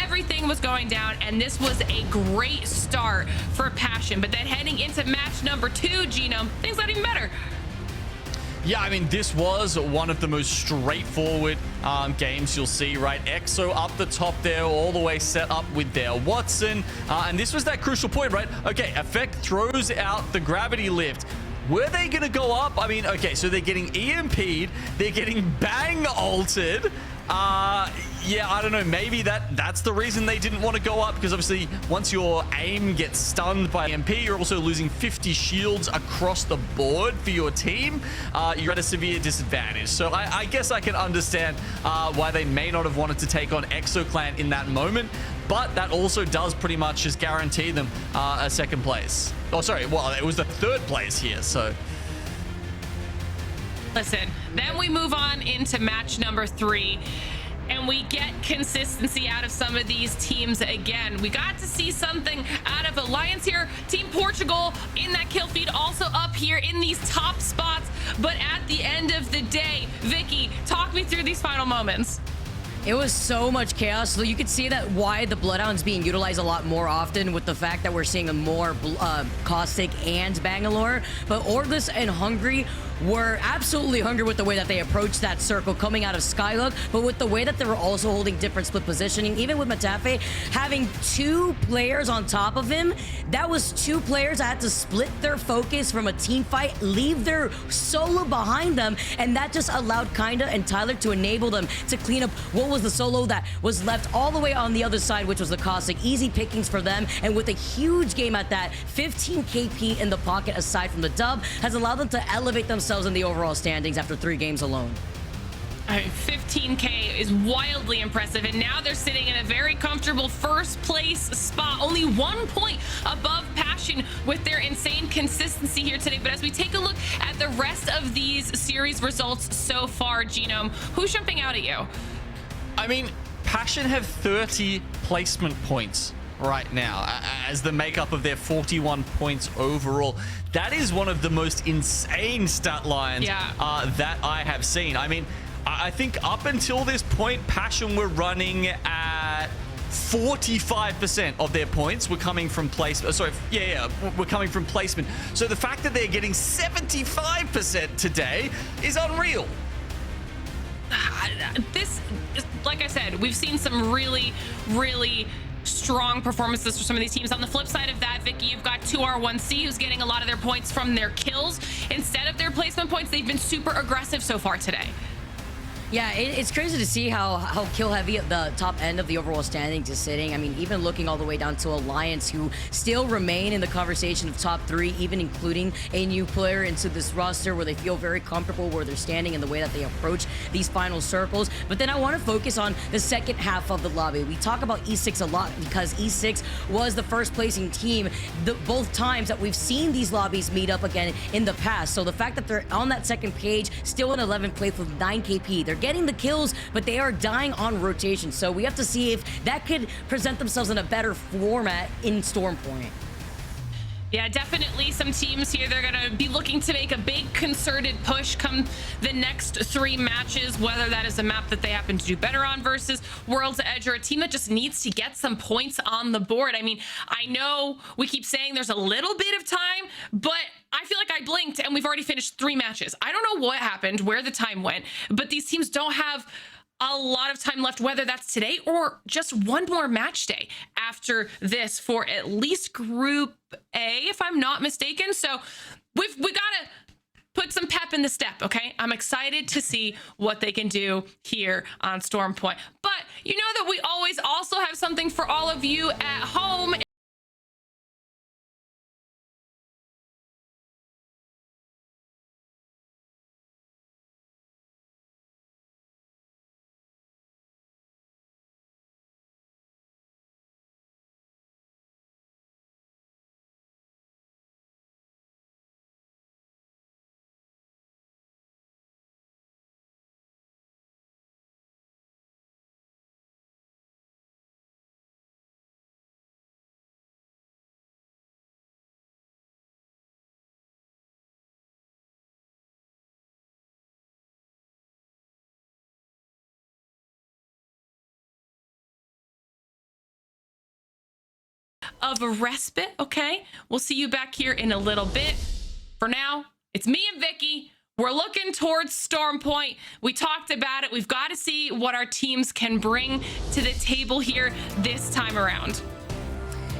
Everything was going down, and this was a great start for Passion. But then heading into match number 2, Genome, things got even better. Yeah, I mean, this was one of the most straightforward games you'll see, right? EXO up the top there, all the way set up with their Watson. And this was that crucial point, right? Okay, Effect throws out the gravity lift. Were they going to go up? I mean, okay, so they're getting EMP'd. They're getting bang ulted. Yeah, I don't know. Maybe that's the reason they didn't want to go up, because obviously once your aim gets stunned by EMP, you're also losing 50 shields across the board for your team. You're at a severe disadvantage. So I guess I can understand why they may not have wanted to take on ExoClan in that moment, but that also does pretty much just guarantee them a second place. Oh, sorry. Well, it was the 3rd place here, so... Listen, then we move on into match number 3, and we get consistency out of some of these teams again. We got to see something out of Alliance here. Team Portugal in that kill feed, also up here in these top spots. But at the end of the day, Vicky, talk me through these final moments. It was so much chaos. So you could see that why the Bloodhound's being utilized a lot more often, with the fact that we're seeing a more Caustic and Bangalore. But Orglis and Hungry were absolutely hungry with the way that they approached that circle coming out of Skyhook, but with the way that they were also holding different split positioning. Even with Matafe having 2 players on top of him, that was 2 players that had to split their focus from a team fight, leave their solo behind them, and that just allowed Kinda and Tyler to enable them to clean up what was the solo that was left all the way on the other side, which was the Caustic. Easy pickings for them, and with a huge game at that, 15 KP in the pocket aside from the dub has allowed them to elevate themselves in the overall standings after 3 games alone. I mean, 15K is wildly impressive, and now they're sitting in a very comfortable first place spot, only 1 point above Passion with their insane consistency here today. But as we take a look at the rest of these series results so far, Genome, who's jumping out at you? I mean, Passion have 30 placement points right now as the makeup of their 41 points overall. That is one of the most insane stat lines that I have seen. I mean, I think up until this point, Passion were running at 45% of their points were coming from placement. Sorry, were coming from placement. So the fact that they're getting 75% today is unreal. This, like I said, we've seen some really, really strong performances for some of these teams. On the flip side of that, Vicky, you've got 2R1C who's getting a lot of their points from their kills instead of their placement points. They've been super aggressive so far today. Yeah, it's crazy to see how kill heavy at the top end of the overall standings is sitting. I mean, even looking all the way down to Alliance, who still remain in the conversation of top 3, even including a new player into this roster where they feel very comfortable where they're standing and the way that they approach these final circles. But then I want to focus on the second half of the lobby. We talk about E6 a lot because E6 was the first placing team both times that we've seen these lobbies meet up again in the past. So the fact that they're on that second page, still in 11th place with 9 KP, they're getting the kills, but they are dying on rotation. So we have to see if that could present themselves in a better format in Stormpoint. Yeah, definitely some teams here, they're going to be looking to make a big concerted push come the next 3 matches, whether that is a map that they happen to do better on versus World's Edge, or a team that just needs to get some points on the board. I mean, I know we keep saying there's a little bit of time, but I feel like I blinked and we've already finished 3 matches. I don't know what happened, where the time went, but these teams don't have a lot of time left, whether that's today or just one more match day after this for at least Group A, if I'm not mistaken. So we gotta put some pep in the step, okay? I'm excited to see what they can do here on Stormpoint. But you know that we always also have something for all of you at home. Of a respite, okay? We'll see you back here in a little bit. For now, it's me and Vicky. We're looking towards Stormpoint. We talked about it. We've got to see what our teams can bring to the table here this time around.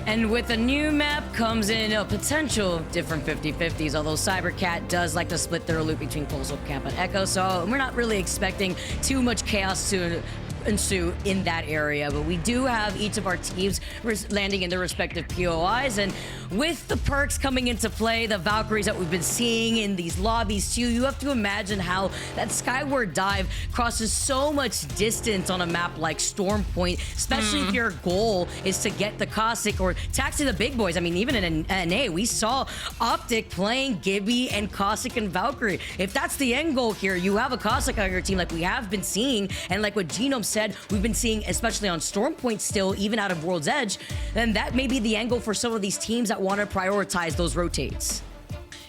And with a new map comes in a potential different 50-50s, although Cybercat does like to split their loot between Coastal Camp and Echo, so we're not really expecting too much chaos to ensue in that area. But we do have each of our teams landing in their respective POIs, and with the perks coming into play, the Valkyries that we've been seeing in these lobbies too, you have to imagine how that skyward dive crosses so much distance on a map like Stormpoint, especially if your goal is to get the Cossack or taxi the big boys. I mean, even in NA, we saw Optic playing Gibby and Cossack and Valkyrie. If that's the end goal here, you have a Cossack on your team like we have been seeing, and like what Genome said, we've been seeing, especially on Stormpoint still, even out of World's Edge, then that may be the angle for some of these teams that want to prioritize those rotates.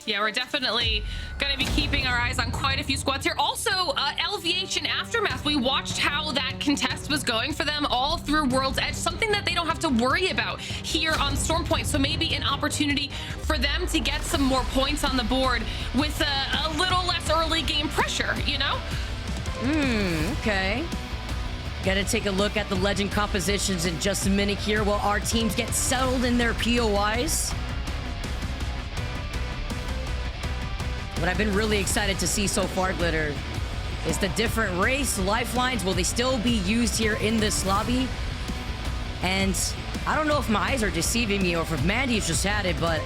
Yeah, we're definitely going to be keeping our eyes on quite a few squads here. Also, LVH and Aftermath, we watched how that contest was going for them all through World's Edge, something that they don't have to worry about here on Stormpoint. So maybe an opportunity for them to get some more points on the board with a little less early game pressure, you know? Okay. Gotta take a look at the legend compositions in just a minute here while our teams get settled in their POIs. What I've been really excited to see so far, Glitter, is the different race lifelines. Will they still be used here in this lobby? And I don't know if my eyes are deceiving me or if Mandy's just had it, but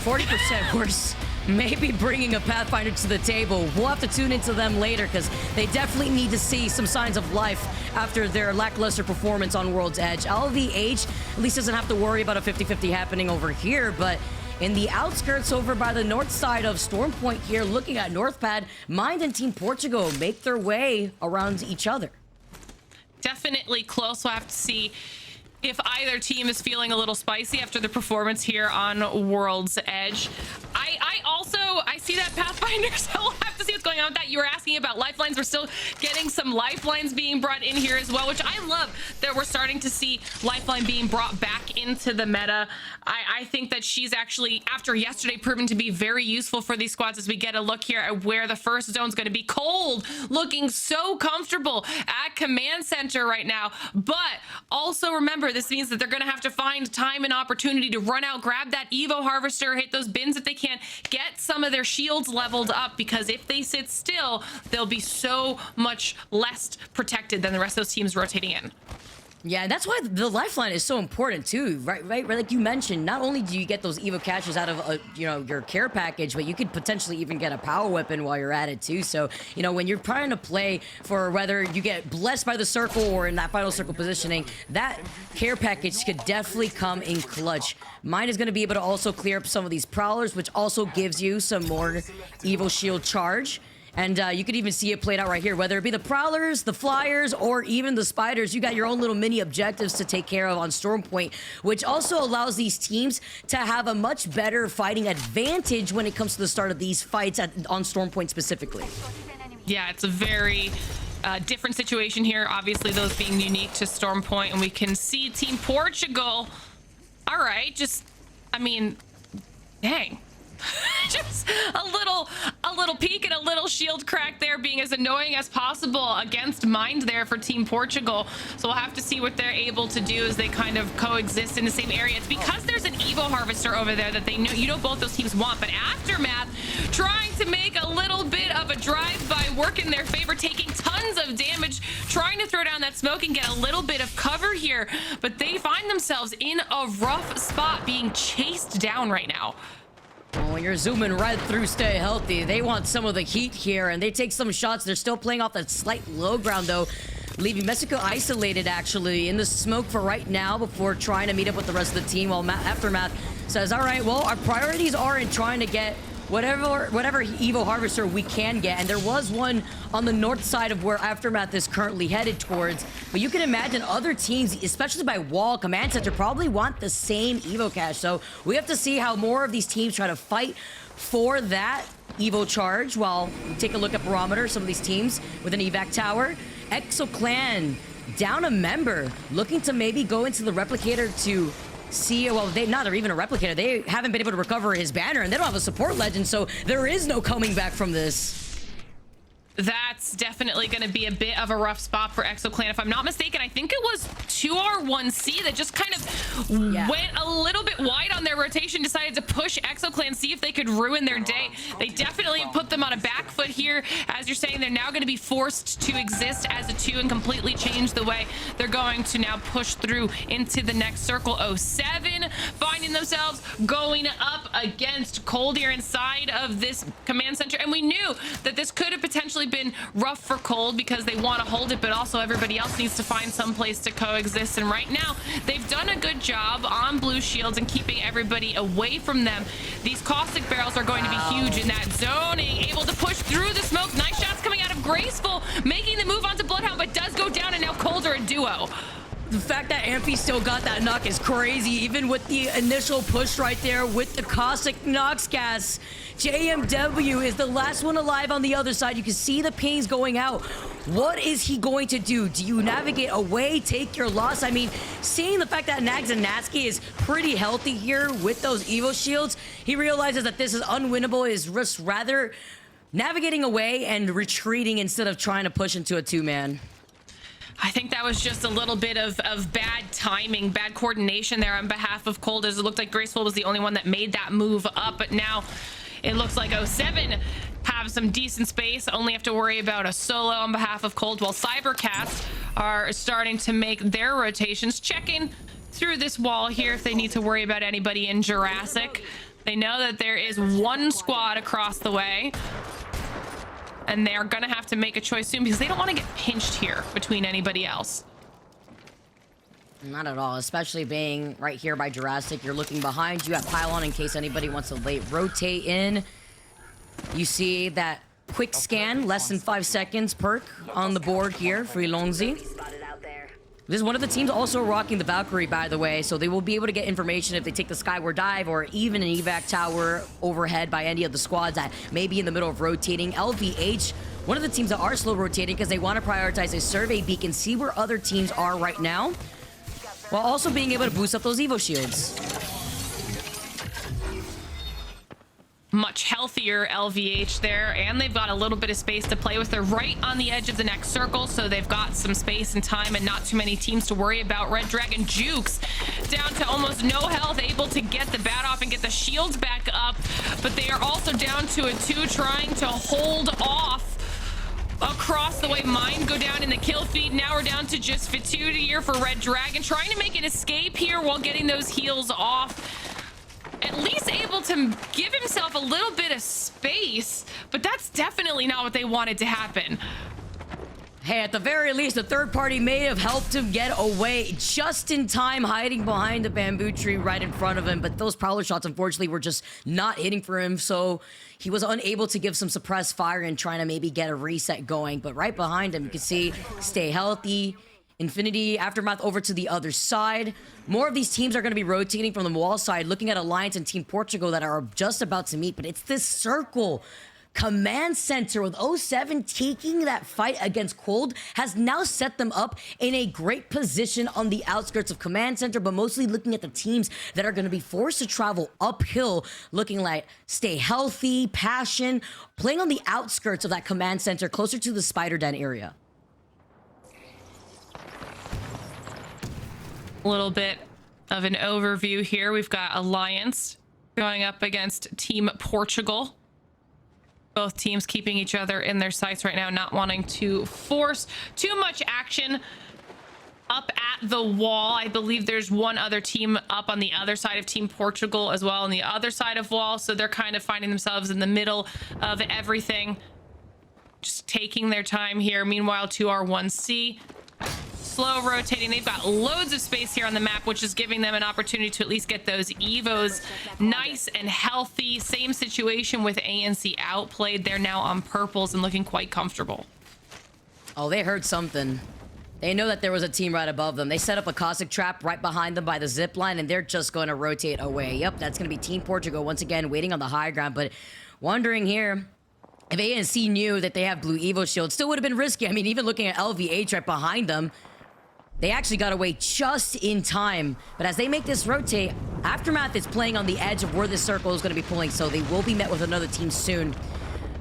40% worse. Maybe bringing a Pathfinder to the table. We'll have to tune into them later because they definitely need to see some signs of life after their lackluster performance on World's Edge. LVH at least doesn't have to worry about a 50-50 happening over here, but in the outskirts over by the north side of Stormpoint here, looking at Northpad, Mind and Team Portugal make their way around each other. Definitely close. We'll have to see if either team is feeling a little spicy after the performance here on World's Edge. I see that, Pathfinder, so we'll have to see what's going on with that. You were asking about lifelines. We're still getting some lifelines being brought in here as well, which I love that we're starting to see lifeline being brought back into the meta. I think that she's actually, after yesterday, proven to be very useful for these squads as we get a look here at where the first zone's going to be. Cold looking so comfortable at command center right now, but also remember, this means that they're going to have to find time and opportunity to run out, grab that Evo Harvester, hit those bins if they can, get some of their shields leveled up, because if they sit still, they'll be so much less protected than the rest of those teams rotating in. Yeah, and that's why the lifeline is so important too, right? Like you mentioned, not only do you get those Evo caches out of your care package, but you could potentially even get a power weapon while you're at it too. So, when you're trying to play for whether you get blessed by the circle or in that final circle positioning, that care package could definitely come in clutch. Mine is going to be able to also clear up some of these prowlers, which also gives you some more Evo shield charge. And you could even see it played out right here, whether it be the Prowlers, the Flyers, or even the Spiders. You got your own little mini objectives to take care of on Storm Point, which also allows these teams to have a much better fighting advantage when it comes to the start of these fights on Storm Point specifically. Yeah, it's a very different situation here. Obviously, those being unique to Storm Point, and we can see Team Portugal. All right, dang. Just a little peek and a little shield crack there, being as annoying as possible against Mind there for Team Portugal. So we'll have to see what they're able to do as they kind of coexist in the same area. It's because there's an Evo Harvester over there that they know, both those teams want. But Aftermath trying to make a little bit of a drive-by work in their favor, taking tons of damage, trying to throw down that smoke and get a little bit of cover here. But they find themselves in a rough spot, being chased down right now. Well, when you're zooming right through Stay Healthy, they want some of the heat here, and they take some shots. They're still playing off that slight low ground, though, leaving Mexico isolated, actually, in the smoke for right now before trying to meet up with the rest of the team, while Aftermath says, all right, well, our priorities are in trying to get whatever Evo Harvester we can get, and there was one on the north side of where Aftermath is currently headed towards. But you can imagine other teams, especially by wall command center, probably want the same Evo cache. So we have to see how more of these teams try to fight for that Evo charge. While we take a look at Barometer, some of these teams with an evac tower. ExoClan down a member, looking to maybe go into the replicator to see, well, they're even a replicator. They haven't been able to recover his banner, and they don't have a support legend, so there is no coming back from this. That's definitely going to be a bit of a rough spot for ExoClan. If I'm not mistaken, I think it was 2R1C that just kind of went a little bit wide on their rotation, decided to push ExoClan, see if they could ruin their day. They definitely put them on a back foot here. As you're saying, they're now going to be forced to exist as a 2 and completely change the way they're going to now push through into the next circle. 07 finding themselves going up against Cold here inside of this command center. And we knew that this could have potentially been rough for Cold because they want to hold it, but also everybody else needs to find some place to coexist. And right now, they've done a good job on blue shields and keeping everybody away from them. These caustic barrels are going to be huge in that zoning, able to push through the smoke. Nice shots coming out of Graceful, making the move onto Bloodhound, but does go down, and now Cold are a duo. The fact that Amphi still got that knock is crazy, even with the initial push right there with the caustic Nox gas. JMW is the last one alive on the other side. You can see the pings going out. What is he going to do? Do you navigate away, take your loss? I mean, seeing the fact that Nags and Natsuki is pretty healthy here with those Evo shields, he realizes that this is unwinnable, is just rather navigating away and retreating instead of trying to push into a 2-man. I think that was just a little bit of bad timing, bad coordination there on behalf of Cold, as it looked like Graceful was the only one that made that move up. But now it looks like 07 have some decent space, only have to worry about a solo on behalf of Cold, while Cybercats are starting to make their rotations, checking through this wall here if they need to worry about anybody in Jurassic. They know that there is one squad across the way, and they're gonna have to make a choice soon because they don't want to get pinched here between anybody else. Not at all, especially being right here by Jurassic. You're looking behind you at Pylon in case anybody wants to late rotate in. You see that quick scan, less than 5 seconds perk on the board here for Ilonzi. This is one of the teams also rocking the Valkyrie, by the way, so they will be able to get information if they take the Skyward Dive or even an evac tower overhead by any of the squads that may be in the middle of rotating. LVH, one of the teams that are slow rotating because they want to prioritize a survey beacon, see where other teams are right now, while also being able to boost up those Evo shields. Much healthier LVH there, and they've got a little bit of space to play with. They're right on the edge of the next circle, so they've got some space and time and not too many teams to worry about. Red Dragon Jukes down to almost no health, able to get the bat off and get the shields back up, but they are also down to a 2, trying to hold off across the way. Mine go down in the kill feed. Now we're down to just Fitude here for Red Dragon, trying to make an escape here while getting those heals off. At least able to give himself a little bit of space, but that's definitely not what they wanted to happen. Hey, at the very least, the third party may have helped him get away just in time, hiding behind the bamboo tree right in front of him. But those prowler shots, unfortunately, were just not hitting for him. So he was unable to give some suppressed fire and trying to maybe get a reset going. But right behind him, you can see stay healthy. Infinity, Aftermath over to the other side. More of these teams are going to be rotating from the wall side, looking at Alliance and Team Portugal that are just about to meet. But it's this circle. Command Center with 07 taking that fight against Cold has now set them up in a great position on the outskirts of Command Center, but mostly looking at the teams that are going to be forced to travel uphill, looking like Stay Healthy, Passion, playing on the outskirts of that Command Center, closer to the Spider Den area. A little bit of an overview here. We've got Alliance going up against Team Portugal. Both teams keeping each other in their sights right now, not wanting to force too much action up at the wall. I believe there's one other team up on the other side of Team Portugal as well, on the other side of wall. So they're kind of finding themselves in the middle of everything, just taking their time here. Meanwhile, 2R1C slow rotating. They've got loads of space here on the map, which is giving them an opportunity to at least get those Evos nice and healthy. Same situation with ANC outplayed. They're now on purples and looking quite comfortable. Oh, they heard something. They know that there was a team right above them. They set up a caustic trap right behind them by the zip line, and they're just going to rotate away. Yep, that's going to be Team Portugal once again waiting on the high ground, but wondering here if ANC knew that they have blue Evo shield. Still would have been risky. I mean, even looking at LVH right behind them, they actually got away just in time. But as they make this rotate, Aftermath is playing on the edge of where this circle is going to be pulling, so they will be met with another team soon.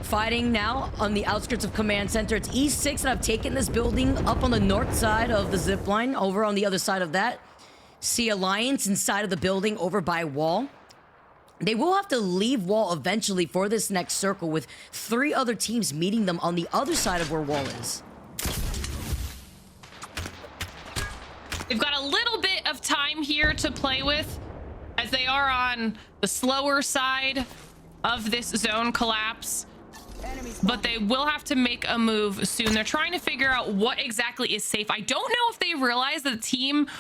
Fighting now on the outskirts of Command Center. It's E6 that have taken this building up on the north side of the zip line. Over on the other side of that, see Alliance inside of the building over by wall. They will have to leave wall eventually for this next circle, with 3 other teams meeting them on the other side of where wall is. They've got a little bit of time here to play with, as they are on the slower side of this zone collapse, but they will have to make a move soon. They're trying to figure out what exactly is safe. I don't know if they realize that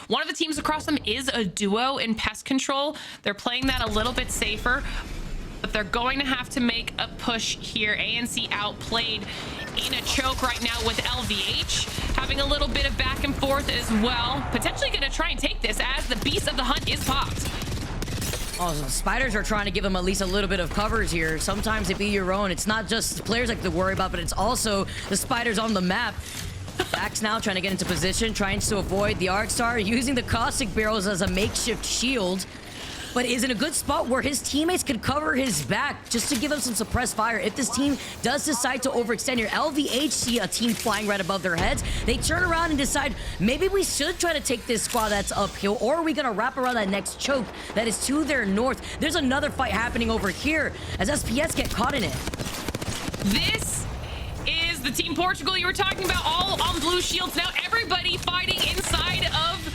one of the teams across them is a duo in pest control. They're playing that a little bit safer, but they're going to have to make a push here. ANC outplayed in a choke right now with LVH, having a little bit of back and forth as well. Potentially going to try and take this as the beast of the hunt is popped. Oh, so the Spiders are trying to give them at least a little bit of covers here. Sometimes it be your own. It's not just the players like to worry about, but it's also the Spiders on the map. Dax now trying to get into position, trying to avoid the Arcstar, using the caustic barrels as a makeshift shield, but is in a good spot where his teammates could cover his back just to give him some suppressed fire. If this team does decide to overextend here, LVH see a team flying right above their heads. They turn around and decide, maybe we should try to take this squad that's uphill, or are we gonna wrap around that next choke that is to their north? There's another fight happening over here as SPS get caught in it. This is the Team Portugal you were talking about, all on blue shields. Now everybody fighting inside of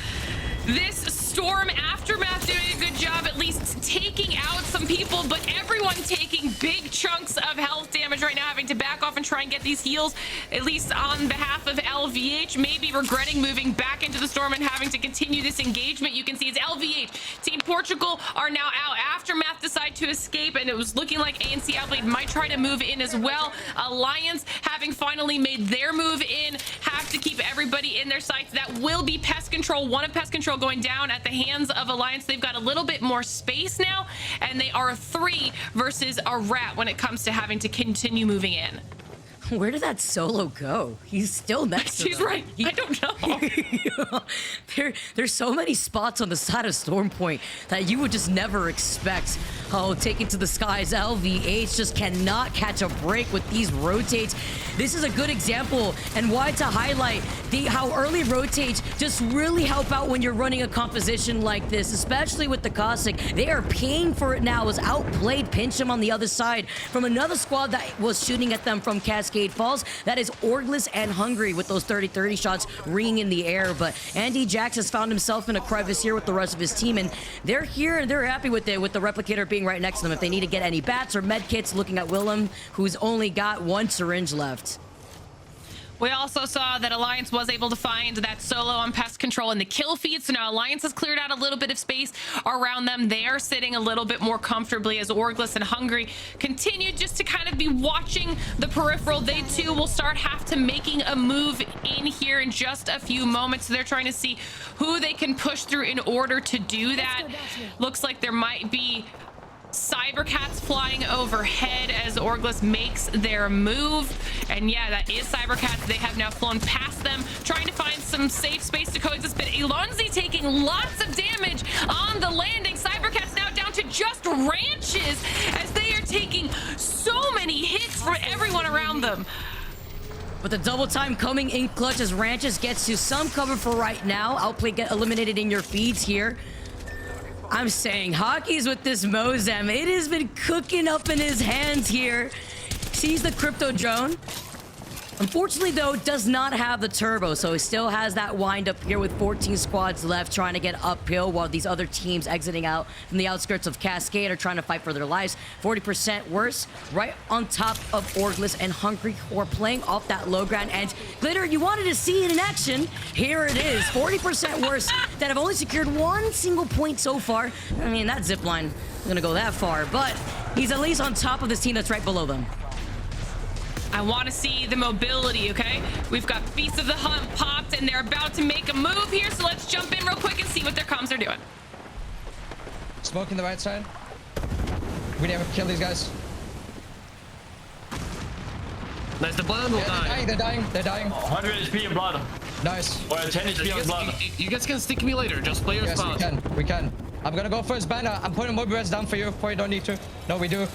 this storm. Aftermath doing a good job at least taking out some people, but everyone taking big chunks of health damage right now, having to back off and try and get these heals, at least on behalf of LVH, maybe regretting moving back into the storm and having to continue this engagement. You can see it's LVH, Team Portugal are now out. Aftermath decide to escape, and it was looking like ANC Outblade might try to move in as well. Alliance, having finally made their move in, have to keep everybody in their sights. That will be Pest Control. One of Pest Control going down at the hands of Alliance. They've got a little bit more space now, and they are 3 versus a rat when it comes to having to continue moving in. Where did that solo go? He's still next to She's them. right. I don't know. There's so many spots on the side of Storm Point that you would just never expect. Oh, taken to the skies, LVH just cannot catch a break with these rotates. This is a good example and why to highlight how early rotates just really help out when you're running a composition like this, especially with the Cossack. They are paying for it now as Outplayed pinch him on the other side from another squad that was shooting at them from Cascade Falls. That is Orgless and Hungry with those 30-30 shots ringing in the air. But Andy Jax has found himself in a crevice here with the rest of his team, and they're here and they're happy with it, with the Replicator being right next to them. If they need to get any bats or med kits, looking at Willem, who's only got 1 syringe left. We also saw that Alliance was able to find that solo on Pest Control in the kill feed. So now Alliance has cleared out a little bit of space around them. They are sitting a little bit more comfortably as Orgless and Hungry continue just to kind of be watching the peripheral. They too will have to making a move in here in just a few moments. So they're trying to see who they can push through in order to do that. Looks like there might be Cybercats flying overhead as Orgless makes their move. And yeah, that is Cybercats. They have now flown past them, trying to find some safe space to coexist. But Elonzi taking lots of damage on the landing. Cybercats now down to just ranches as they are taking so many hits from everyone around them. But the double time coming in clutch as Ranches gets you some cover for right now. Outplay get eliminated in your feeds here. I'm saying Hockey's with this Mozam. It has been cooking up in his hands here. Sees the crypto drone. Unfortunately, though, does not have the turbo, so he still has that wind up here with 14 squads left trying to get uphill while these other teams exiting out from the outskirts of Cascade are trying to fight for their lives. 40% worse, right on top of Orgless and Hungry, who are playing off that low ground. And Glitter, you wanted to see it in action. Here it is, 40% worse that have only secured 1 single point so far. I mean, that zipline is gonna go that far, but he's at least on top of this team that's right below them. I want to see the mobility, okay? We've got Feast of the Hunt popped, and they're about to make a move here, so let's jump in real quick and see what their comms are doing. Smoke in the right side. We need to kill these guys. Nice, the blood will die. They're dying. 100 HP in blood. Nice. Or 10 HP in blood. You guys can stick me later, just play your spot. Yes, we can. I'm gonna go first banner. I'm putting mob reds down for you before you don't need to. No, we do.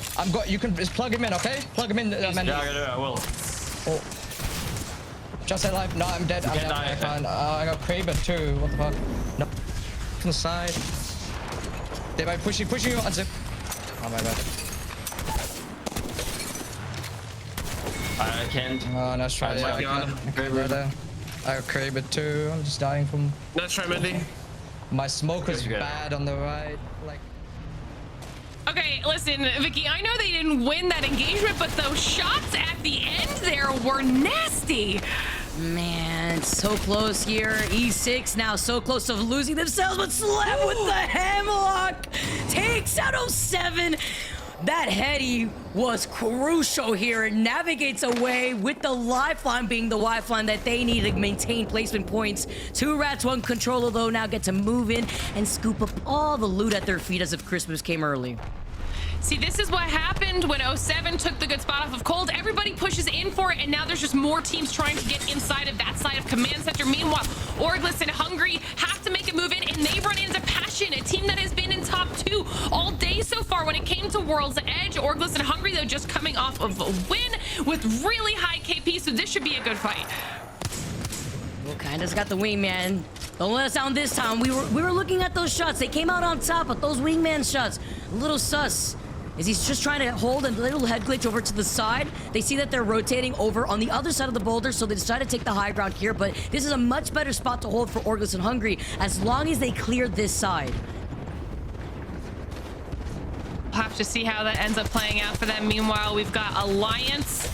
You can just plug him in, okay? Plug him in, man. Yeah, I will. Oh. Just alive. No, I'm dead. I can't. I got Kraber too. What the fuck? No. From the side. They might pushing you. Unzip. Oh my bad. I can't. Oh, nice try. I got Kraber too. I'm just dying from. Nice try, Mendy. My smoke was bad on the right. Like. Okay, listen, Vicky, I know they didn't win that engagement, but those shots at the end there were nasty. Man, so close here. E6 now so close to losing themselves, but Slab with the Hemlock takes out 07. That heady was crucial here. It navigates away with the lifeline being the lifeline that they need to maintain placement points. 2 rats, 1 controller, though, now get to move in and scoop up all the loot at their feet as if Christmas came early. See, this is what happened when 07 took the good spot off of Cold. Everybody pushes in for it, and now there's just more teams trying to get inside of that side of Command Center. Meanwhile, Orgless and Hungry have to make a move in, and they run into Passion, a team that has been in top 2 all day so far when it came to World's Edge. Orgless and Hungry, though, just coming off of a win with really high KP, so this should be a good fight. Well, Kinda's got the wingman. Don't let us down this time. We were looking at those shots. They came out on top, but those wingman shots, a little sus. Is he's just trying to hold a little head glitch over to the side. They see that they're rotating over on the other side of the boulder, so they decide to take the high ground here, but this is a much better spot to hold for Orgless and Hungry as long as they clear this side. We'll have to see how that ends up playing out for them. Meanwhile, we've got Alliance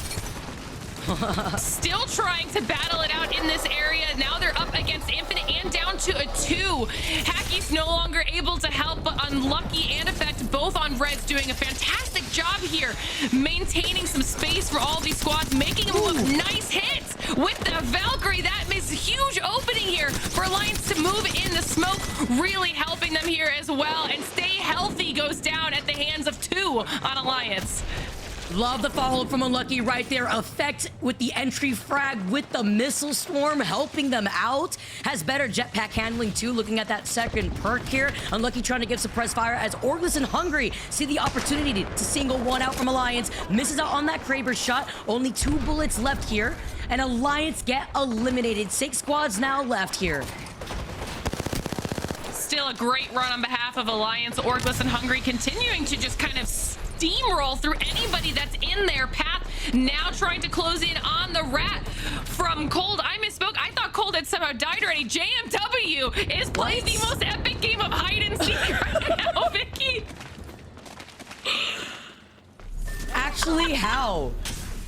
Still trying to battle it out in this area. Now they're up against Infinite and down to a 2. Hacky's no longer able to help, but Unlucky and Effect both on Reds doing a fantastic job here, maintaining some space for all these squads, making them look nice hits with the Valkyrie. That makes a huge opening here for Alliance to move in the smoke, really helping them here as well. And Stay Healthy goes down at the hands of 2 on Alliance. Love the follow from Unlucky right there. Effect with the entry frag with the missile storm helping them out. Has better jetpack handling too, looking at that second perk here. Unlucky trying to give suppressed fire as Orgless and Hungry see the opportunity to single one out from Alliance. Misses out on that Kraber shot. Only 2 bullets left here. And Alliance get eliminated. 6 squads now left here. Still a great run on behalf of Alliance. Orgless and Hungry continuing to just kind of steamroll through anybody that's in their path. Now trying to close in on the rat from Cold. I misspoke. I thought Cold had somehow died already. JMW is playing the most epic game of hide and seek right now, Vicky. Actually, how?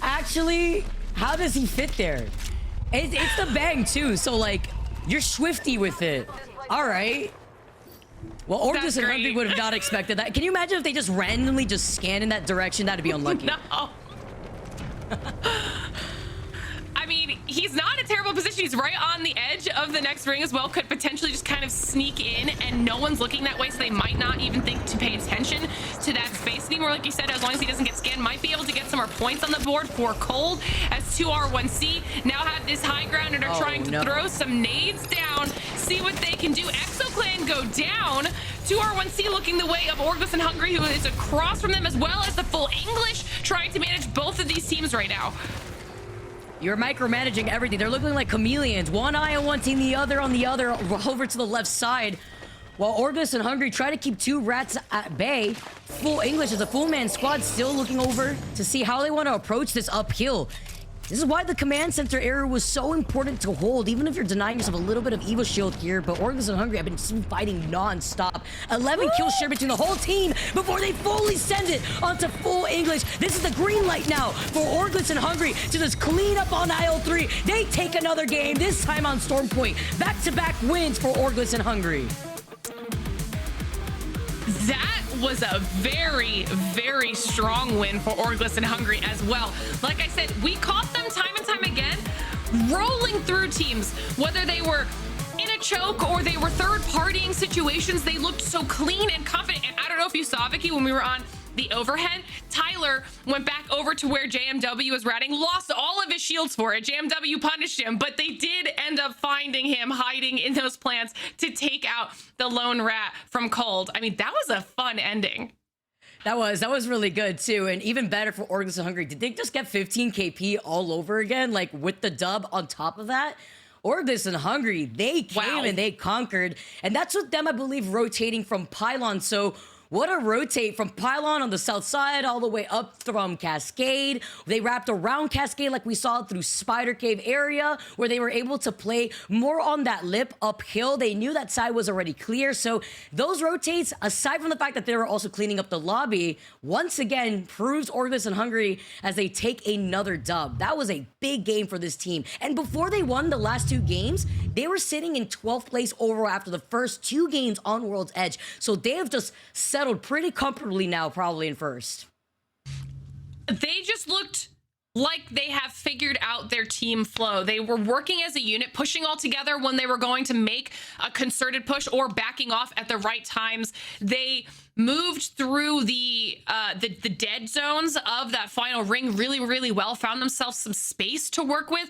Actually, how does he fit there? It's the bang too, so like, you're swifty with it. All right. Well, Orgus and Hungry would have not expected that. Can you imagine if they just randomly just scanned in that direction? That'd be unlucky. No. I mean, he's not in a terrible position. He's right on the edge of the next ring as well. Could potentially just kind of sneak in, and no one's looking that way, so they might not even think to pay attention to that space anymore. Like you said, as long as he doesn't get scanned, might be able to get some more points on the board for Cold, as 2R1C now have this high ground and are trying to throw some nades down, see what they can do. ExoClan go down. 2R1C looking the way of Orgus and Hungry, who is across from them, as well as the full English, trying to manage both of these teams right now. You're micromanaging everything. They're looking like chameleons. One eye on one team, the other on the other, over to the left side. While Orgus and Hungry try to keep 2 rats at bay, Full English is a full man squad still looking over to see how they want to approach this uphill. This is why the command center area was so important to hold, even if you're denying yourself a little bit of Evo Shield here. But Orgus and Hungry have been fighting non-stop. 11 kills shared between the whole team before they fully send it onto Full English. This is the green light now for Orgus and Hungry to just clean up on IL3. They take another game, this time on Storm Point. Back-to-back wins for Orgus and Hungry. That was a very, very strong win for Orgless and Hungry as well. Like I said, we caught them time and time again, rolling through teams, whether they were in a choke or they were third-partying situations. They looked so clean and confident. And I don't know if you saw, Vicky, when we were on the overhead, Tyler went back over to where JMW was ratting, lost all of his shields for it. JMW punished him, but they did end up finding him hiding in those plants to take out the lone rat from Cold. I mean, that was a fun ending. That was really good too, and even better for Orgus and Hungry. Did they just get 15 KP all over again, like with the dub on top of that? Orgus and Hungry, they came and they conquered, and that's with them, I believe, rotating from Pylon. So what a rotate from Pylon on the south side all the way up from Cascade. They wrapped around Cascade like we saw through Spider Cave area, where they were able to play more on that lip uphill. They knew that side was already clear. So those rotates, aside from the fact that they were also cleaning up the lobby, once again proves Orgus and Hungry as they take another dub. That was a big game for this team. And before they won the last 2 games, they were sitting in 12th place overall after the first 2 games on World's Edge. So they have just settled pretty comfortably now, probably in first. They just looked like they have figured out their team flow. They were working as a unit, pushing all together when they were going to make a concerted push or backing off at the right times. They moved through the dead zones of that final ring really, really well, found themselves some space to work with,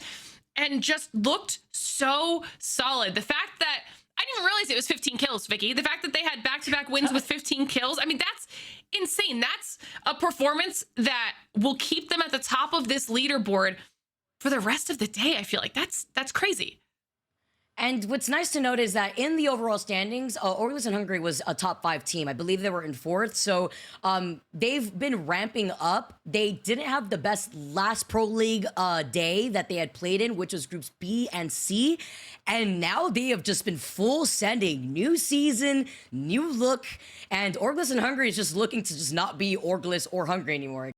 and just looked so solid. The fact that I didn't even realize it was 15 kills, Vicky. The fact that they had back-to-back wins with 15 kills, I mean, that's insane. That's a performance that will keep them at the top of this leaderboard for the rest of the day. I feel like that's crazy. And what's nice to note is that in the overall standings, Orgus and Hungary was a top 5 team. I believe they were in 4th. So they've been ramping up. They didn't have the best last Pro League day that they had played in, which was groups B and C. And now they have just been full sending. New season, new look. And Orgus and Hungary is just looking to just not be Orgless or Hungry anymore.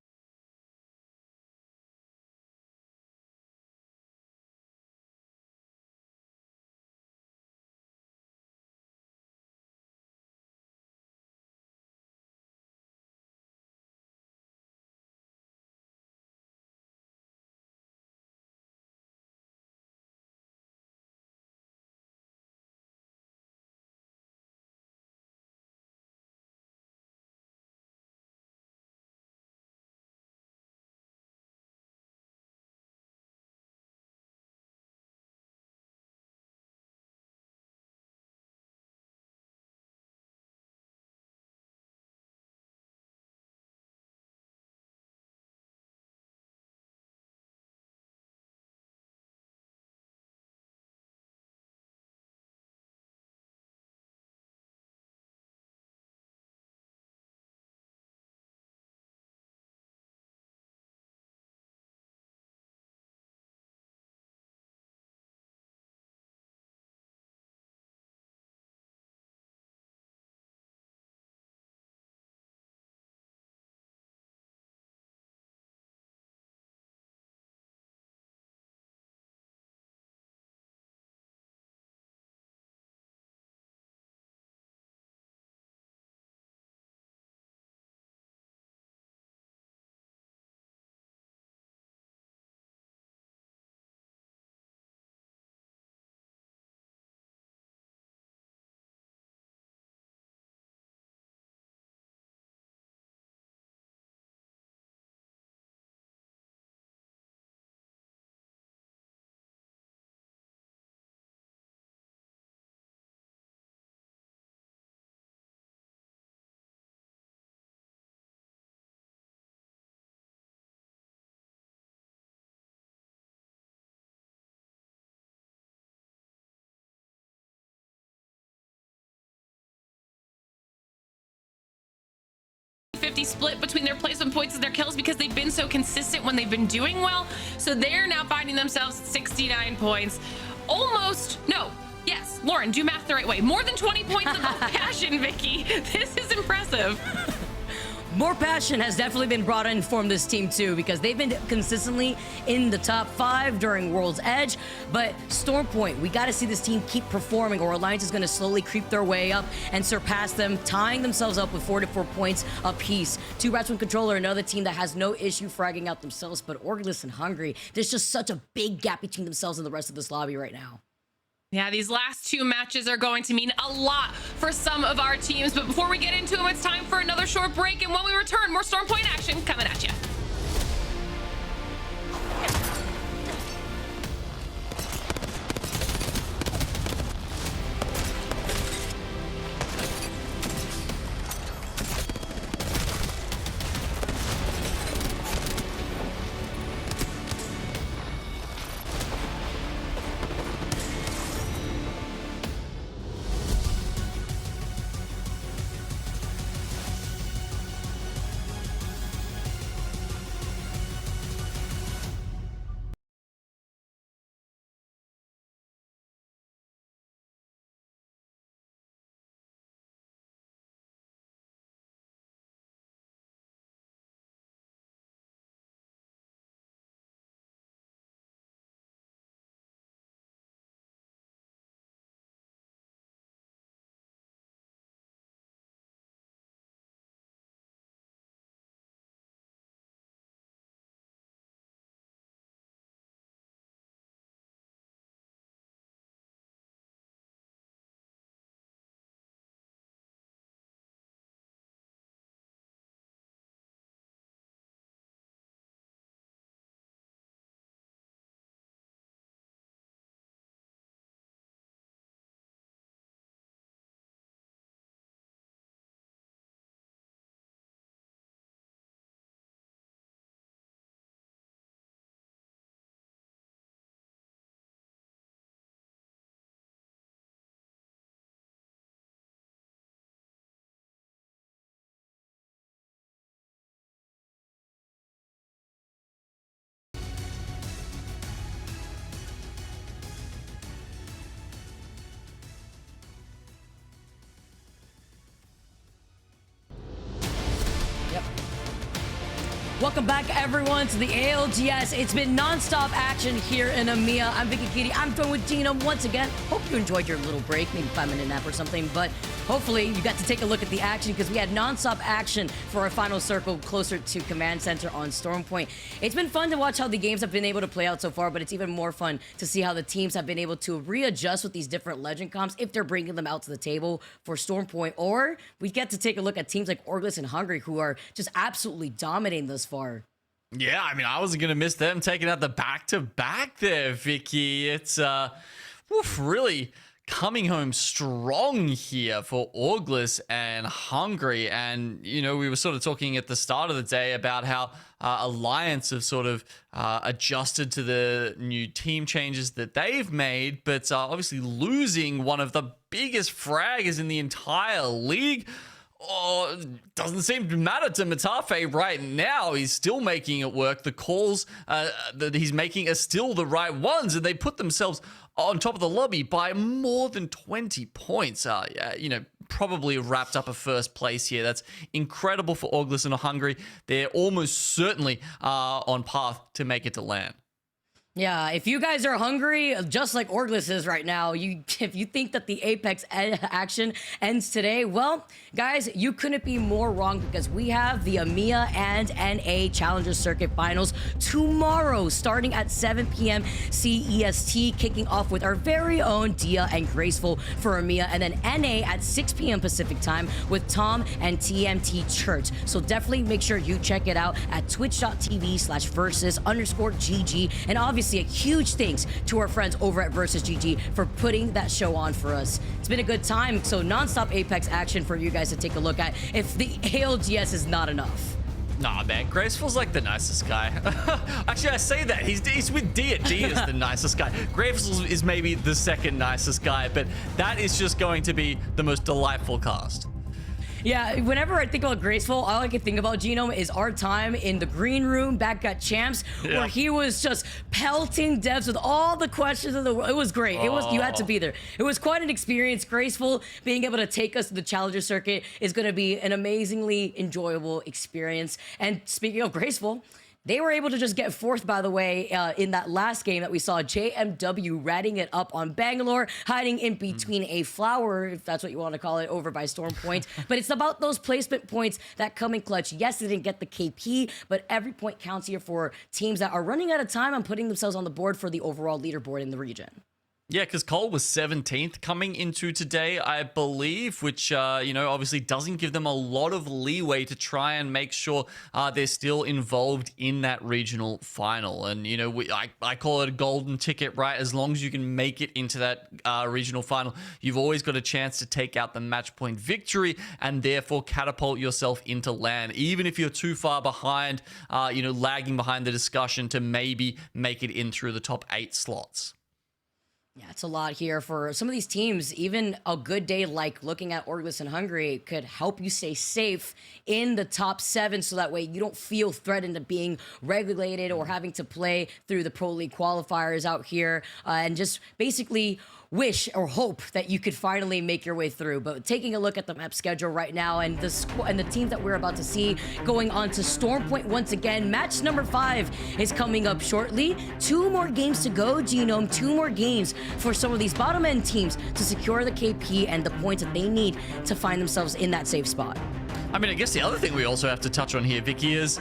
50-50 split between their placement points and their kills because they've been so consistent when they've been doing well. So they're now finding themselves at 69 points. Almost, no, yes, Lauren, do math the right way. More than 20 points of passion, Vicky. This is impressive. More passion has definitely been brought in from this team too, because they've been consistently in the top 5 during World's Edge. But Stormpoint, we got to see this team keep performing, or Alliance is going to slowly creep their way up and surpass them, tying themselves up with 44 points apiece. 2 Rats from Controller, another team that has no issue fragging out themselves, but Orgless and Hungry, there's just such a big gap between themselves and the rest of this lobby right now. Yeah, these last 2 matches are going to mean a lot for some of our teams. But before we get into them, it's time for another short break. And when we return, more Stormpoint action coming at you. Welcome back, everyone, to the ALGS. It's been non-stop action here in EMEA. I'm Vicky Kitty. I'm joined with Gina once again. Hope you enjoyed your little break, maybe 5-minute nap or something. But hopefully you got to take a look at the action, because we had non-stop action for our final circle closer to Command Center on Stormpoint. It's been fun to watch how the games have been able to play out so far, but it's even more fun to see how the teams have been able to readjust with these different legend comps, if they're bringing them out to the table for Stormpoint. Or we get to take a look at teams like Orgless and Hungry, who are just absolutely dominating thus far. Yeah, I mean, I wasn't going to miss them taking out the back-to-back there, Vicky. It's really coming home strong here for Orgless and Hungry. And, you know, we were sort of talking at the start of the day about how Alliance have sort of adjusted to the new team changes that they've made, but obviously losing one of the biggest fraggers in the entire league. Oh, doesn't seem to matter to Matafe right now. He's still making it work. The calls that he's making are still the right ones, and they put themselves on top of the lobby by more than 20 points. You know, probably wrapped up a first place here. That's incredible for Orgless and Hungry. They're almost certainly on path to make it to LAN. Yeah, if you guys are hungry, just like Orgless is right now, if you think that the Apex action ends today, well, guys, you couldn't be more wrong, because we have the EMEA and NA Challenger Circuit Finals tomorrow, starting at 7 p.m. CEST, kicking off with our very own Dia and Graceful for EMEA, and then NA at 6 p.m. Pacific time with Tom and TMT Church. So definitely make sure you check it out at twitch.tv/versus_GG, and obviously a huge thanks to our friends over at Versus GG for putting that show on for us. It's been a good time, so non-stop Apex action for you guys to take a look at if the ALGS is not enough. Nah, man, Graceful's like the nicest guy. Actually, I say that. He's with Dia. Dia is the nicest guy. Graceful is maybe the second nicest guy, but that is just going to be the most delightful cast. Yeah, whenever I think about Graceful, all I can think about, Genome, is our time in the green room back at Champs, where he was just pelting devs with all the questions of the world. It was great. It was, you had to be there. It was quite an experience. Graceful being able to take us to the Challenger circuit is going to be an amazingly enjoyable experience. And speaking of Graceful, they were able to just get fourth, by the way, in that last game that we saw JMW ratting it up on Bangalore, hiding in between a flower, if that's what you want to call it, over by Storm Point. But it's about those placement points that come in clutch. Yes, they didn't get the KP, but every point counts here for teams that are running out of time and putting themselves on the board for the overall leaderboard in the region. Yeah, because Cole was 17th coming into today, I believe, which, you know, obviously doesn't give them a lot of leeway to try and make sure they're still involved in that regional final. And, you know, I call it a golden ticket, right? As long as you can make it into that regional final, you've always got a chance to take out the match point victory and therefore catapult yourself into LAN. Even if you're too far behind, you know, lagging behind the discussion to maybe make it in through the top 8 slots. Yeah, it's a lot here for some of these teams. Even a good day like looking at Orgless and Hungary could help you stay safe in the top 7, so that way you don't feel threatened of being regulated or having to play through the Pro League qualifiers out here, and just basically wish or hope that you could finally make your way through. But taking a look at the map schedule right now and the teams that we're about to see going on to Storm Point once again, match number 5 is coming up shortly. 2 more games to go, Genome. 2 more games for some of these bottom end teams to secure the KP and the points that they need to find themselves in that safe spot. I mean, I guess the other thing we also have to touch on here, Vicky, is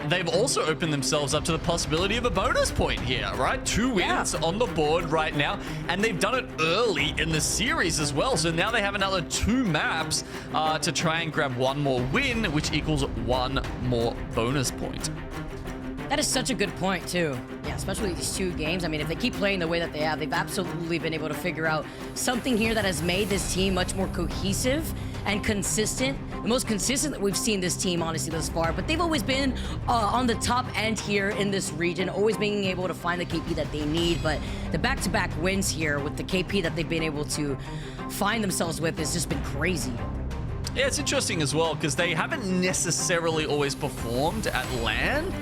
they've also opened themselves up to the possibility of a bonus point here, right? 2 wins on the board right now, and they've done it early in the series as well. So now they have another 2 maps to try and grab 1 more win, which equals 1 more bonus point. That is such a good point, too. Yeah, especially these 2 games. I mean, if they keep playing the way that they have, they've absolutely been able to figure out something here that has made this team much more cohesive and consistent. The most consistent that we've seen this team, honestly, thus far. But they've always been on the top end here in this region, always being able to find the KP that they need. But the back-to-back wins here with the KP that they've been able to find themselves with has just been crazy. Yeah, it's interesting as well because they haven't necessarily always performed at LAN,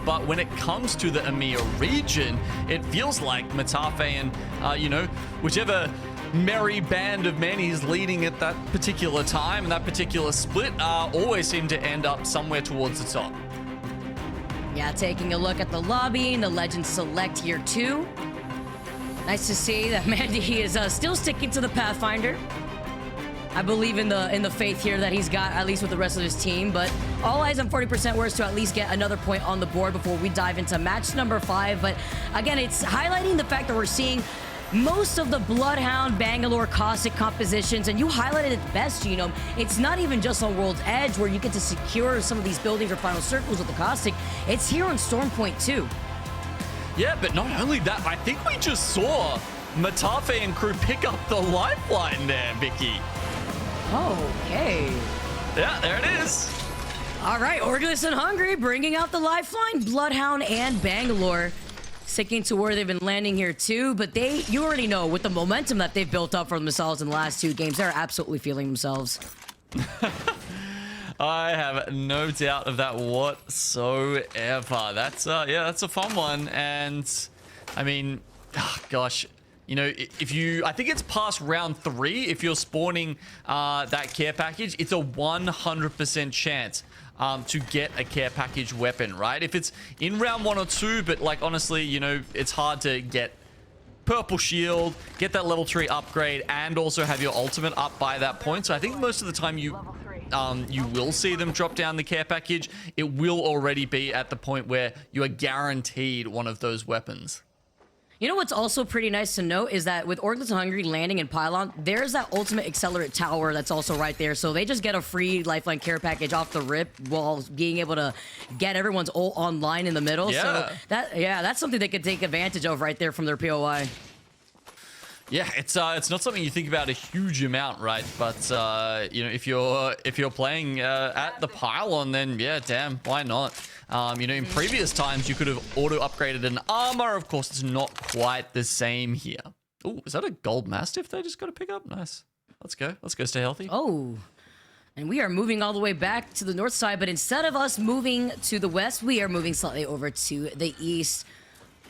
but when it comes to the EMEA region, it feels like Matafe and, you know, whichever merry band of men he's leading at that particular time and that particular split always seem to end up somewhere towards the top. Yeah, taking a look at the lobby and the Legends select here too. Nice to see that Mandy is still sticking to the Pathfinder. I believe in the faith here that he's got, at least with the rest of his team. But all eyes on 40% worse to at least get another point on the board before we dive into match number 5. But again, it's highlighting the fact that we're seeing most of the Bloodhound Bangalore Caustic compositions, and you highlighted it best, Genome. It's not even just on World's Edge where you get to secure some of these buildings or final circles with the Caustic. It's here on Storm Point too. Yeah, but not only that, I think we just saw Matafe and crew pick up the lifeline there, Vicky. Okay. Yeah, there it is. All right, Orgless and Hungry bringing out the lifeline. Bloodhound and Bangalore sticking to where they've been landing here too. But you already know, with the momentum that they've built up for themselves in the last 2 games, they're absolutely feeling themselves. I have no doubt of that whatsoever. That's yeah, that's a fun one. And I mean, gosh, you know, I think it's past round 3, if you're spawning that care package, it's a 100% chance to get a care package weapon, right? If it's in round 1 or 2, but like, honestly, you know, it's hard to get purple shield, get that level 3 upgrade, and also have your ultimate up by that point. So I think most of the time you will see them drop down the care package. It will already be at the point where you are guaranteed one of those weapons. You know what's also pretty nice to note is that with Orgless and Hungry landing in Pylon, there's that ultimate accelerate tower that's also right there. So they just get a free lifeline care package off the rip while being able to get everyone's ult online in the middle. Yeah. So that's something they could take advantage of right there from their POI. Yeah, it's not something you think about a huge amount, right? But you know, if you're playing at the Pylon, then yeah, damn, why not? You know, in previous times you could have auto upgraded an armor. Of course, it's not quite the same here. Oh, is that a gold mastiff they just got to pick up? Nice. Let's go. Let's go. Stay healthy. Oh, And we are moving all the way back to the north side, but instead of us moving to the west, we are moving slightly over to the east.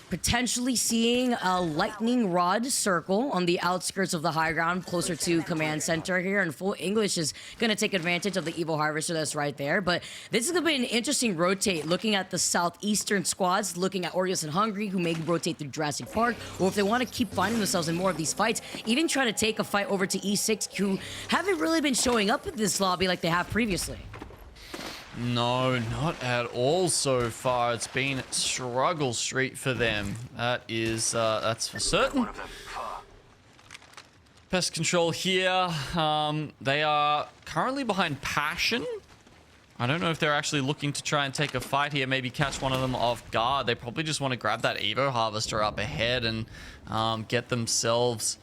Potentially seeing a lightning rod circle on the outskirts of the high ground, closer to command center here. And full English is going to take advantage of the Evil Harvester that's right there. But this is going to be an interesting rotate, looking at the southeastern squads, looking at Orius and Hungry, who may rotate through Jurassic Park, or if they want to keep finding themselves in more of these fights, even try to take a fight over to E6, who haven't really been showing up in this lobby like they have previously. No, not at all so far. It's been struggle street for them. That's for certain. Pest control here. They are currently behind Passion. I don't know if they're actually looking to try and take a fight here, maybe catch one of them off guard. They probably just want to grab that Evo Harvester up ahead and get themselves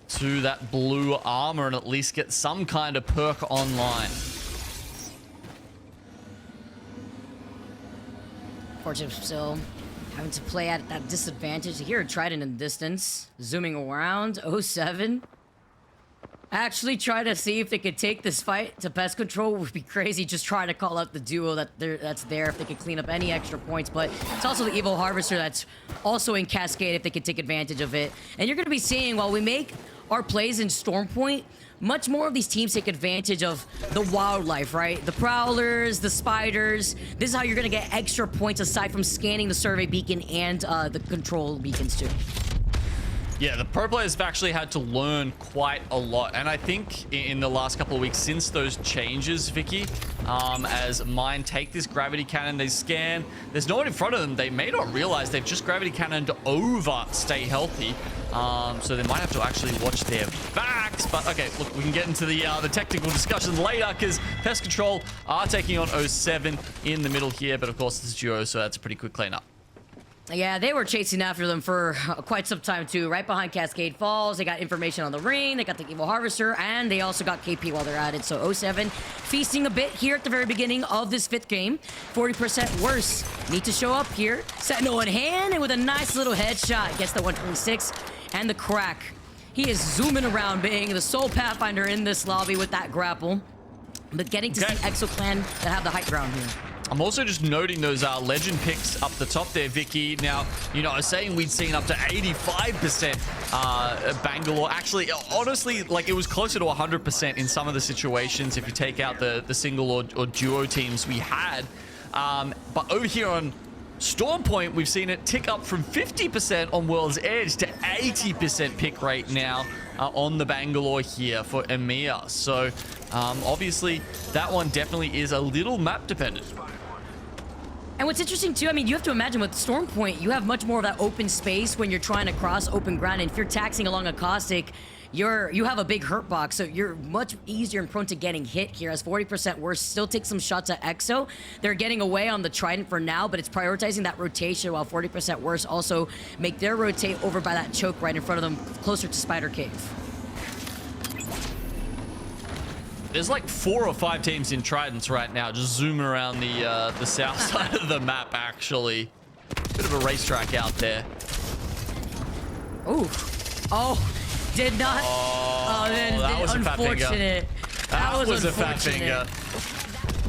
to that blue armor and at least get some kind of perk online. Fortune still having to play at that disadvantage. Here, Trident in the distance, zooming around. 07 actually try to see if they could take this fight to pest control. Would be crazy. Just trying to call out the duo that's there if they could clean up any extra points. But it's also the Evil Harvester that's also in Cascade if they could take advantage of it. And you're going to be seeing, while we make our plays in Stormpoint, much more of these teams take advantage of the wildlife, right? The prowlers, the spiders. This is how you're gonna get extra points aside from scanning the survey beacon and the control beacons too. Yeah, the pro players have actually had to learn quite a lot. And I think in the last couple of weeks since those changes, Vicky, as Mine take this gravity cannon, they scan, there's no one in front of them. They may not realize they've just gravity cannoned over Stay Healthy. So they might have to actually watch their backs. But okay, look, we can get into the technical discussion later because Pest Control are taking on 07 in the middle here. But of course, it's duo, so that's a pretty quick cleanup. Yeah, they were chasing after them for quite some time too. Right behind Cascade Falls, they got information on the ring, they got the Evil Harvester, and they also got KP while they're at it. So 07 feasting a bit here at the very beginning of this 5th game. 40% worse. Need to show up here. Sentinel in hand, and with a nice little headshot, gets the 126 and the crack. He is zooming around, being the sole Pathfinder in this lobby with that grapple. But getting to see Exoclan that have the high ground here. I'm also just noting those legend picks up the top there, Vicky. Now, you know, I was saying we'd seen up to 85% Bangalore. Actually, honestly, like it was closer to 100% in some of the situations if you take out the single or duo teams we had. But over here on Stormpoint, we've seen it tick up from 50% on World's Edge to 80% pick rate now on the Bangalore here for EMEA. So obviously that one definitely is a little map dependent. And what's interesting too, I mean, you have to imagine with Stormpoint, you have much more of that open space when you're trying to cross open ground. And if you're taxing along a caustic, you have a big hurt box, so you're much easier and prone to getting hit here. As 40% worse, still take some shots at Exo. They're getting away on the Trident for now, but it's prioritizing that rotation, while 40% worse also make their rotate over by that choke right in front of them, closer to Spider Cave. There's like 4 or 5 teams in Tridents right now, just zooming around the south side of the map, actually. Bit of a racetrack out there. Ooh. Oh. Did not. Oh, that was unfortunate. That was a fat finger.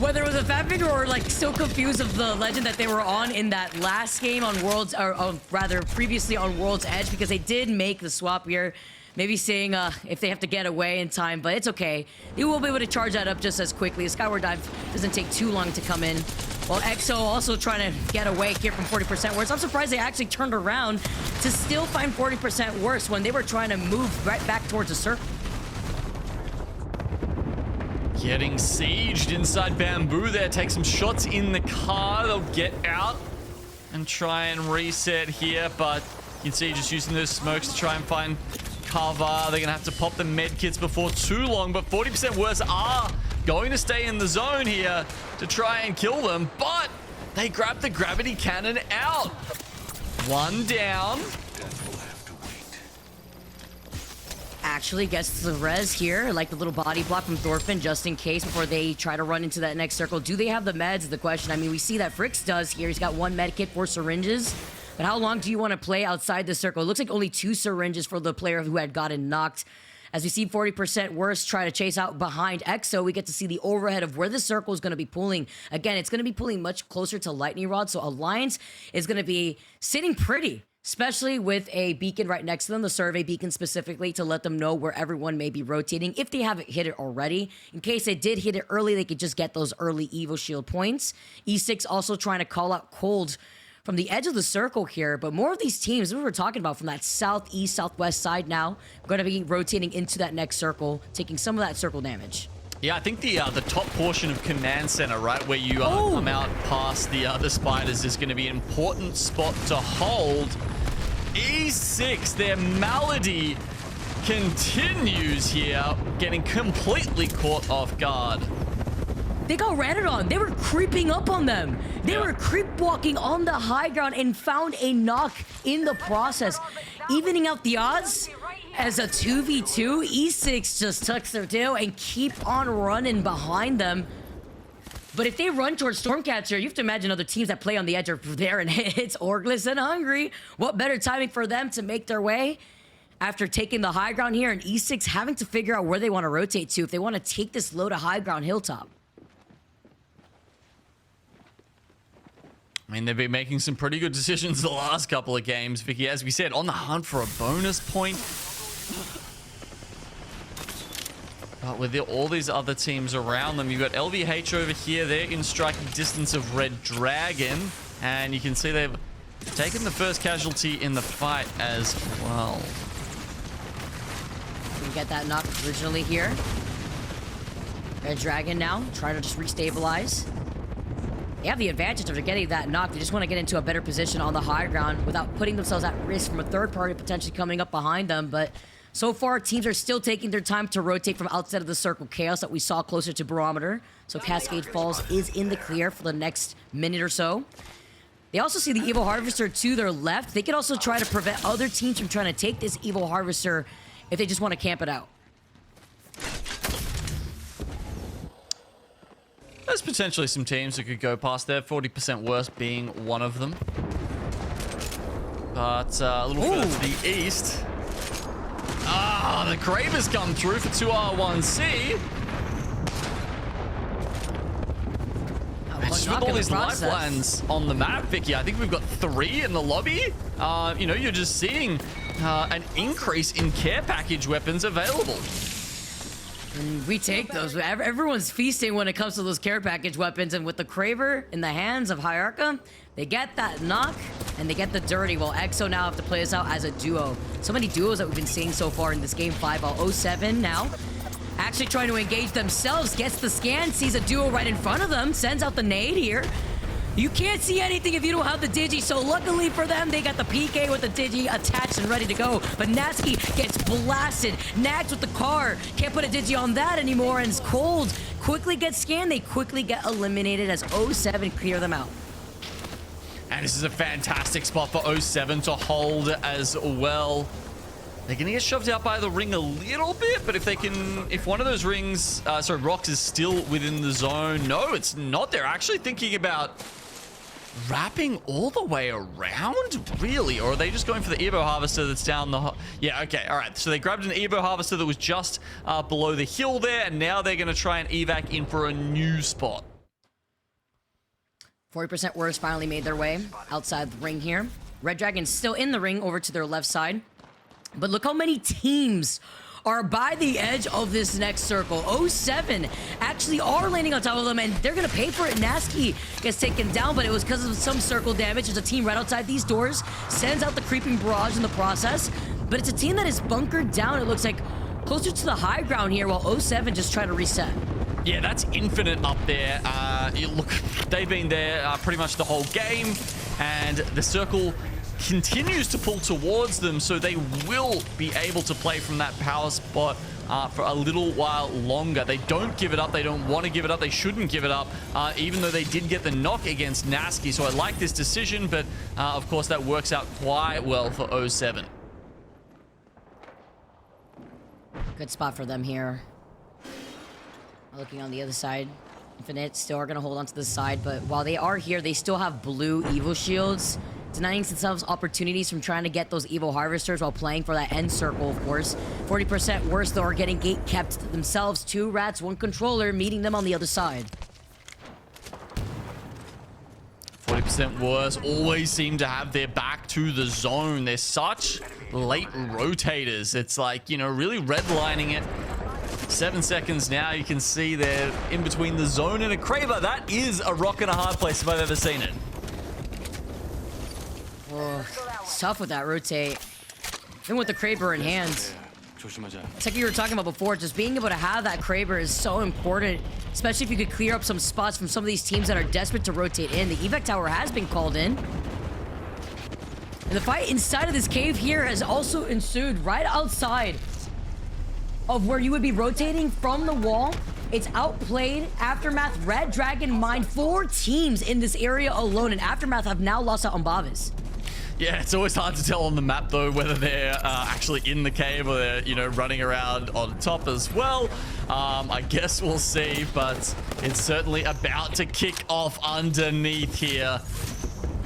Whether it was a fat finger or like still confused of the legend that they were on in that last game on Worlds, or rather previously on World's Edge, because they did make the swap here. Maybe seeing if they have to get away in time, but it's okay. You will be able to charge that up just as quickly. The Skyward Dive doesn't take too long to come in. While Exo also trying to get away here from 40% worse. I'm surprised they actually turned around to still find 40% worse when they were trying to move right back towards the circle. Getting sieged inside Bamboo there. Take some shots in the car. They'll get out and try and reset here, but you can see just using those smokes to try and find cover. They're gonna have to pop the med kits before too long, but 40% worse are going to stay in the zone here to try and kill them, but they grab the gravity cannon out. One down. Actually gets the res here, like the little body block from Thorfinn, just in case before they try to run into that next circle. Do they have the meds is the question. I mean, we see that Fricks does here. He's got 1 med kit, 4 syringes. But how long do you want to play outside the circle? It looks like only 2 syringes for the player who had gotten knocked. As we see 40% worse try to chase out behind EXO, we get to see the overhead of where the circle is going to be pulling. Again, it's going to be pulling much closer to Lightning Rod, so Alliance is going to be sitting pretty, especially with a beacon right next to them, the survey beacon specifically, to let them know where everyone may be rotating if they haven't hit it already. In case they did hit it early, they could just get those early Evo Shield points. E6 also trying to call out Cold from the edge of the circle here, but more of these teams, we were talking about from that southeast, southwest side now, going to be rotating into that next circle, taking some of that circle damage. Yeah, I think the top portion of Command Center, right, where you come out past the spiders, is going to be an important spot to hold. E6, their malady continues here, getting completely caught off guard. They got ratted on. They were creeping up on them. They were creep walking on the high ground and found a knock in the process, evening out the odds. As a 2v2, E6 just tucks their tail and keep on running behind them. But if they run towards Stormcatcher, you have to imagine other teams that play on the edge are there, and it's Orgless and Hungry. What better timing for them to make their way after taking the high ground here, and E6 having to figure out where they want to rotate to if they want to take this low to high ground hilltop. I mean, they've been making some pretty good decisions the last couple of games, Vicky. As we said, on the hunt for a bonus point. But with all these other teams around them, you've got LVH over here. They're in striking distance of Red Dragon. And you can see they've taken the first casualty in the fight as well. We get that knock originally here. Red Dragon now trying to just restabilize. They have the advantage of getting that knock. They just want to get into a better position on the high ground without putting themselves at risk from a third party potentially coming up behind them. But so far, teams are still taking their time to rotate from outside of the circle chaos that we saw closer to Barometer. So Cascade Falls is in the clear for the next minute or so. They also see the Evil Harvester to their left. They could also try to prevent other teams from trying to take this Evil Harvester if they just want to camp it out. There's potentially some teams that could go past there, 40% worse being one of them. But a little further to the east. The Crave has come through for 2R1C. Just with all these lifelines on the map, Vicky, I think we've got 3 in the lobby. You know, you're just seeing an increase in care package weapons available. And we take those. Everyone's feasting when it comes to those care package weapons. And with the Craver in the hands of Hierarcha, they get that knock and they get the dirty. While EXO now have to play this out as a duo. So many duos that we've been seeing so far in this game 5. While 07 now actually trying to engage themselves. Gets the scan, sees a duo right in front of them. Sends out the nade here. You can't see anything if you don't have the Digi, so luckily for them, they got the PK with the Digi attached and ready to go. But Natsuki gets blasted. Nags with the car. Can't put a Digi on that anymore, and it's Cold. Quickly gets scanned. They quickly get eliminated as 07 clear them out. And this is a fantastic spot for 07 to hold as well. They're gonna get shoved out by the ring a little bit, but if one of those rings, rocks is still within the zone. No, it's not. They're actually thinking about wrapping all the way around, really? Or are they just going for the Evo Harvester that's down the... Yeah, okay, all right. So they grabbed an Evo Harvester that was just below the hill there, and now they're going to try and evac in for a new spot. 40% worse finally made their way outside the ring here. Red Dragon's still in the ring over to their left side. But look how many teams are by the edge of this next circle. 07 actually are landing on top of them, and they're going to pay for it. Nasky gets taken down, but it was because of some circle damage. There's a team right outside these doors, sends out the creeping barrage in the process, but it's a team that is bunkered down, it looks like, closer to the high ground here, while 07 just try to reset. Yeah, that's Infinite up there. Look, they've been there pretty much the whole game, and the circle continues to pull towards them, so they will be able to play from that power spot for a little while longer. They don't give it up. They don't want to give it up. They shouldn't give it up, even though they did get the knock against Nasky. So I like this decision, but of course that works out quite well for 07. Good spot for them here. Looking on the other side, Infinite still are going to hold on to the side, but while they are here, they still have blue Evo shields denying themselves opportunities from trying to get those evil harvesters while playing for that end circle, of course. 40% worse, though, are getting gate kept themselves. 2 rats, 1 controller, meeting them on the other side. 40% worse, always seem to have their back to the zone. They're such late rotators. It's like, you know, really redlining it. 7 seconds now, you can see they're in between the zone and a Kraber. That is a rock and a hard place if I've ever seen it. Oh, it's tough with that rotate. Even with the Kraber in hand. It's like you were talking about before, just being able to have that Kraber is so important, especially if you could clear up some spots from some of these teams that are desperate to rotate in. The evac tower has been called in. And the fight inside of this cave here has also ensued right outside of where you would be rotating from the wall. It's outplayed. Aftermath, Red Dragon, Mine, 4 teams in this area alone, and Aftermath have now lost out on Bavis. Yeah, it's always hard to tell on the map, though, whether they're actually in the cave or they're, you know, running around on top as well. I guess we'll see, but it's certainly about to kick off underneath here.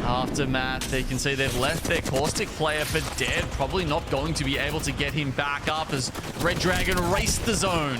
Aftermath, they can see they've left their Caustic player for dead. Probably not going to be able to get him back up as Red Dragon raced the zone.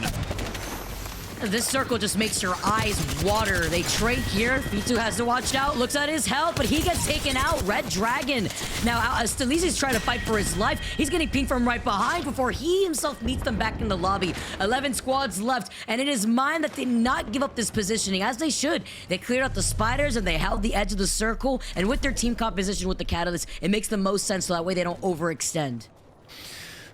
This circle just makes your eyes water. They trade here. V2 has to watch out. Looks at his health, but he gets taken out. Red Dragon. Now, Stalizi's trying to fight for his life. He's getting pinged from right behind before he himself meets them back in the lobby. 11 squads left, and it is Mine that did not give up this positioning, as they should. They cleared out the spiders, and they held the edge of the circle, and with their team composition with the Catalyst, it makes the most sense so that way they don't overextend.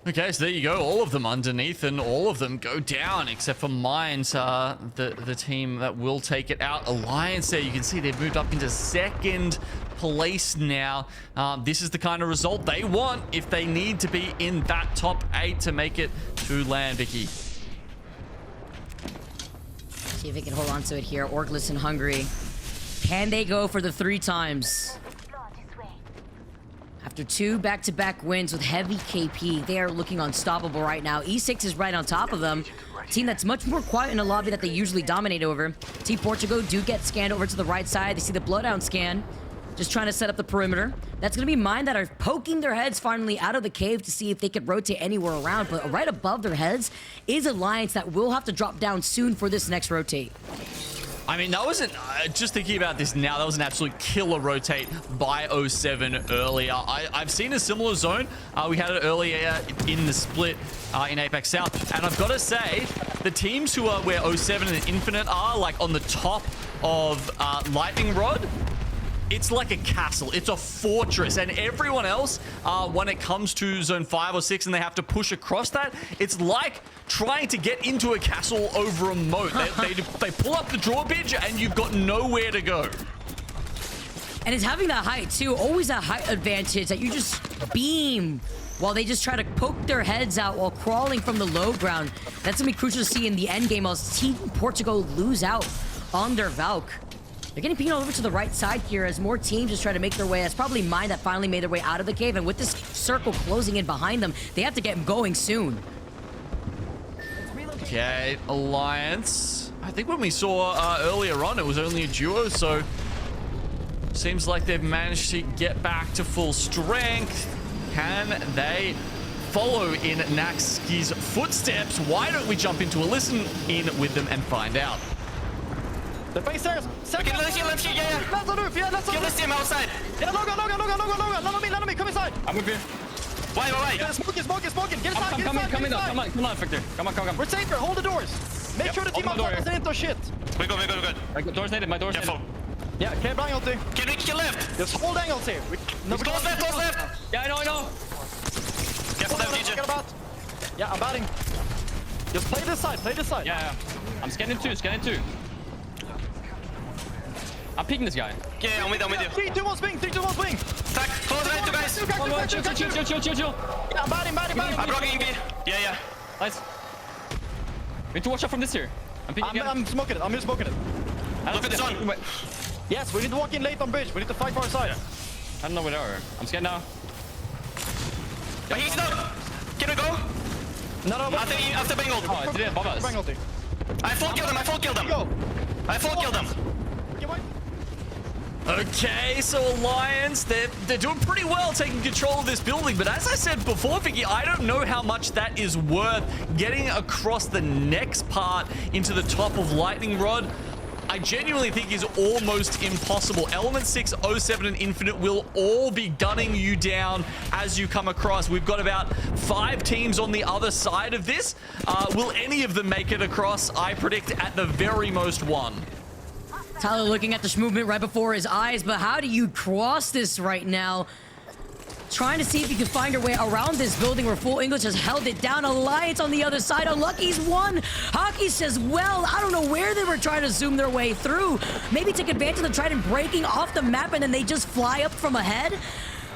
Okay, so there you go. All of them underneath, and all of them go down, except for Mines, the team that will take it out. Alliance there, you can see they've moved up into 2nd place now. This is the kind of result they want if they need to be in that top 8 to make it to land, Vicky. See if they can hold on to it here. Orgless and Hungry. Can they go for the 3 times? After 2 back-to-back wins with heavy KP, they are looking unstoppable right now. E6 is right on top of them. Team that's much more quiet in a lobby that they usually dominate over. Team Portugal do get scanned over to the right side. They see the Blowdown scan. Just trying to set up the perimeter. That's going to be Mine that are poking their heads finally out of the cave to see if they could rotate anywhere around. But right above their heads is Alliance that will have to drop down soon for this next rotate. I mean, that wasn't, just thinking about this now, that was an absolute killer rotate by 07 earlier. I've seen a similar zone. We had it earlier in the split in Apex South. And I've got to say, the teams who are where 07 and Infinite are, like on the top of Lightning Rod, it's like a castle. It's a fortress. And everyone else, when it comes to zone 5 or 6 and they have to push across that, it's like trying to get into a castle over a moat. They pull up the drawbridge and you've got nowhere to go. And it's having that height too. Always that height advantage that you just beam while they just try to poke their heads out while crawling from the low ground. That's gonna be crucial to see in the end game as Team Portugal lose out on their Valk. They're getting pinged all over to the right side here as more teams just try to make their way. That's probably Mine that finally made their way out of the cave. And with this circle closing in behind them, they have to get going soon. Okay, Alliance. I think when we saw earlier on, it was only a duo, so seems like they've managed to get back to full strength. Can they follow in Naxki's footsteps? Why don't we jump into a listen in with them and find out? The base stairs. Okay, let's see, yeah. Let's on the roof, yeah, let's on the Kill roof. this team outside. Yeah, log on. Land on me, come inside. I'm with you. Why? Yeah, smoking. Get inside, Come on, Victor. Come on. We're safer, hold the doors. Make sure the team open the outside door. doesn't hit those shit. We good. My door's nated, my door's nated. Careful. Yeah, can't bang ulti. Can we kill left? Just hold angles here. Close left. Yeah, I know. Careful left, DJ. Forget about. Yeah, I'm batting. Just play this side. Yeah. I'm scanning two. I'm picking this guy. Yeah, I'm with you. 3, 2, 1 swing. Tack, close right, two guys. Chill. Yeah, I'm batting. I'm blocking B. Yeah. Nice. We need to watch out from this here. I'm picking again. I'm smoking it. I'm just smoking it. Look at the sun. Yes, we need to walk in late on bridge. We need to fight for our side. I don't know where they are. I'm scared now. But he's not. Can we go? No. After Bengal. Oh, it's there above us. Bang ulti. I full killed them. Go. I full killed them. Okay, wait. Okay, so Alliance, they're doing pretty well taking control of this building, but as I said before, Vicky, I don't know how much that is worth getting across the next part into the top of Lightning Rod. I genuinely think is almost impossible. Element 6, 07, and Infinite will all be gunning you down as you come across. We've got about 5 teams on the other side of this. Will any of them make it across? I predict at the very most 1. Tyler looking at this movement right before his eyes, but how do you cross this right now? Trying to see if you can find your way around this building where Full English has held it down. Alliance on the other side. Unlucky's won. Hockey says, well, I don't know where they were trying to zoom their way through. Maybe take advantage of the Trident breaking off the map and then they just fly up from ahead.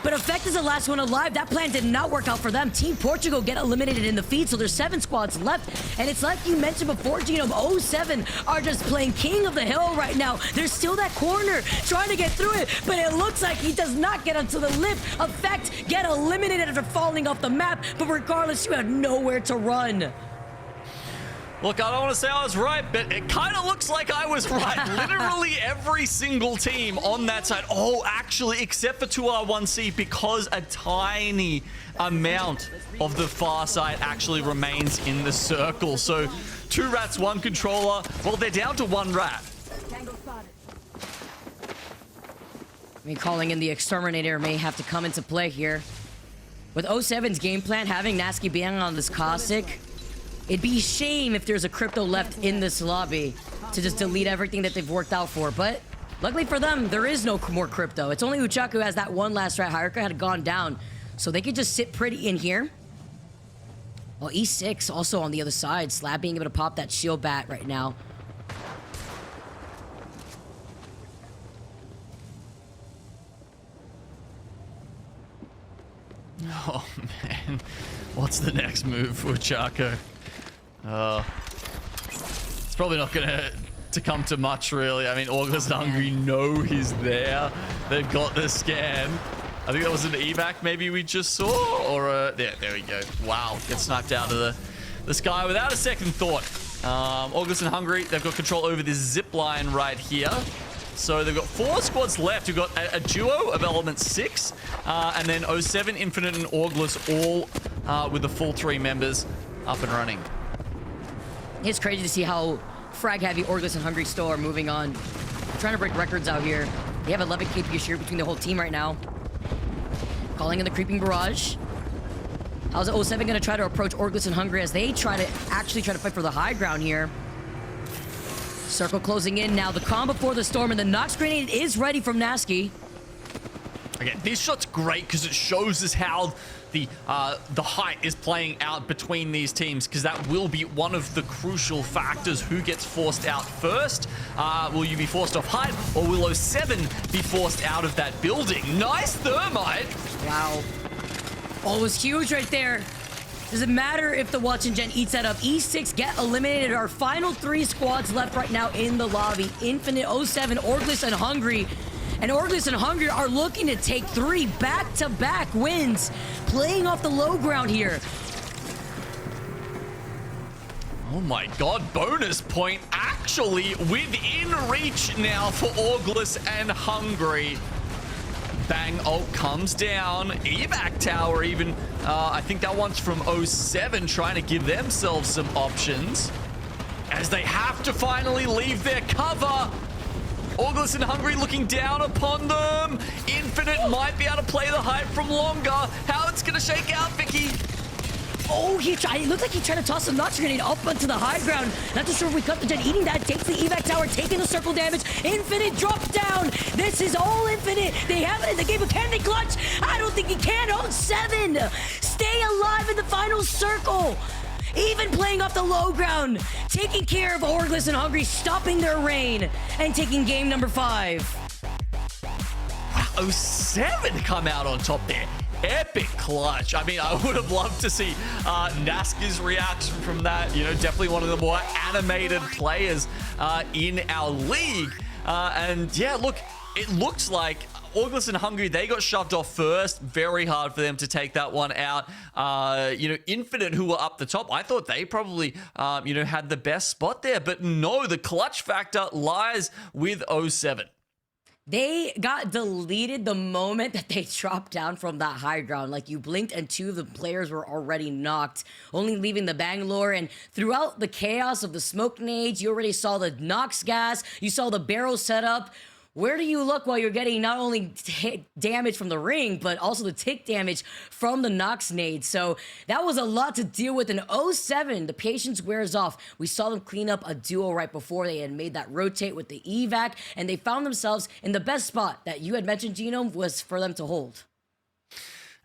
But Effect is the last one alive. That plan did not work out for them. Team Portugal get eliminated in the feed, so there's 7 squads left. And it's like you mentioned before, Genome, 07 are just playing king of the hill right now. There's still that corner trying to get through it, but it looks like he does not get onto the lip. Effect get eliminated after falling off the map, but regardless, you have nowhere to run. Look, I don't want to say I was right, but it kind of looks like I was right. Literally every single team on that side. Oh, actually, except for 2R1C, because a tiny amount of the far side actually remains in the circle. So 2 rats, 1 controller. Well, they're down to 1 rat. I mean, calling in the Exterminator may have to come into play here. With 07's game plan, having Nasky being on this Caustic, it'd be a shame if there's a crypto left in this lobby to just delete everything that they've worked out for. But luckily for them, there is no more crypto. It's only Uchaku who has that one last rat. Hayaka had gone down, so they could just sit pretty in here. Well, E6 also on the other side. Slab being able to pop that shield bat right now. Oh, man. What's the next move for Uchaku? It's probably not gonna come to much, really. I mean, August Hungry know he's there. They've got the scan. I think that was an evac maybe we just saw, or there we go. Wow, gets sniped out of the sky without a second thought. August and Hungry, they've got control over this zip line right here. So they've got 4 squads left. We've got a duo of Element 6, and then 07, Infinite, and August all with the full 3 members up and running. It's crazy to see how frag-heavy Orglis and Hungry still are moving on. Trying to break records out here. They have 11 KP share between the whole team right now. Calling in the creeping barrage. How's 07 going to try to approach Orglis and Hungry as they actually try to fight for the high ground here? Circle closing in now. The calm before the storm, and the Nox grenade is ready from Nasky. Again, this shot's great because it shows us how the height is playing out between these teams, because that will be one of the crucial factors. Who gets forced out first? Will you be forced off height, or will 07 be forced out of that building? Nice thermite. Wow. Oh, it was huge right there. Does it matter if the Watch and Gen eats that up? E6 get eliminated. Our final 3 squads left right now in the lobby. Infinite, 07, Orglis, and Hungry. And Orglis and Hungry are looking to take 3 back-to-back wins, playing off the low ground here. Oh my god, bonus point actually within reach now for Orglis and Hungry. Bang, ult comes down. Evac tower even, I think that one's from 07, trying to give themselves some options as they have to finally leave their cover. Orglis and Hungry looking down upon them. Infinite might be able to play the hype from longer. How it's gonna shake out, Vicky? Oh, it looked like he tried to toss a Nox grenade up onto the high ground. Not too sure if we cut the Gen. Eating that takes the evac tower, taking the circle damage. Infinite drops down. This is all Infinite. They have it in the game, but can they clutch? I don't think he can. 07, stay alive in the final circle. Even playing off the low ground, taking care of Orglis and Hungry, stopping their reign, and taking game number 5. Wow, 07 come out on top there. Epic clutch. I mean, I would have loved to see Nasky's reaction from that. You know, definitely one of the more animated players in our league. And yeah, look, it looks like Orglis and Hungry, they got shoved off first. Very hard for them to take that one out. You know, Infinite, who were up the top, I thought they probably, you know, had the best spot there. But no, the clutch factor lies with 07. They got deleted the moment that they dropped down from that high ground. Like, you blinked and two of the players were already knocked, only leaving the Bangalore. And throughout the chaos of the smoke nades, you already saw the Nox gas, you saw the barrel setup. Where do you look while you're getting not only damage from the ring, but also the tick damage from the Nox nade? So that was a lot to deal with. In 07, the patience wears off. We saw them clean up a duo right before they had made that rotate with the evac, and they found themselves in the best spot that you had mentioned, Genome, was for them to hold.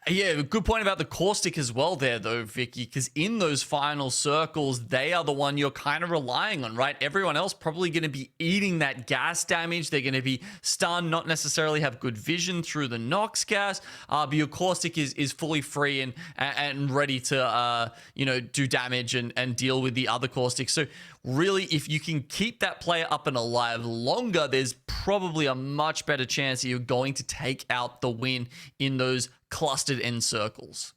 Yeah, good point about the caustic as well there, though, Vicky, because in those final circles, they are the one you're kind of relying on, right? Everyone else probably going to be eating that gas damage. They're going to be stunned, not necessarily have good vision through the Nox gas, but your caustic is fully free and ready to, do damage and deal with the other caustic. So really, if you can keep that player up and alive longer, there's probably a much better chance that you're going to take out the win in those clustered end circles.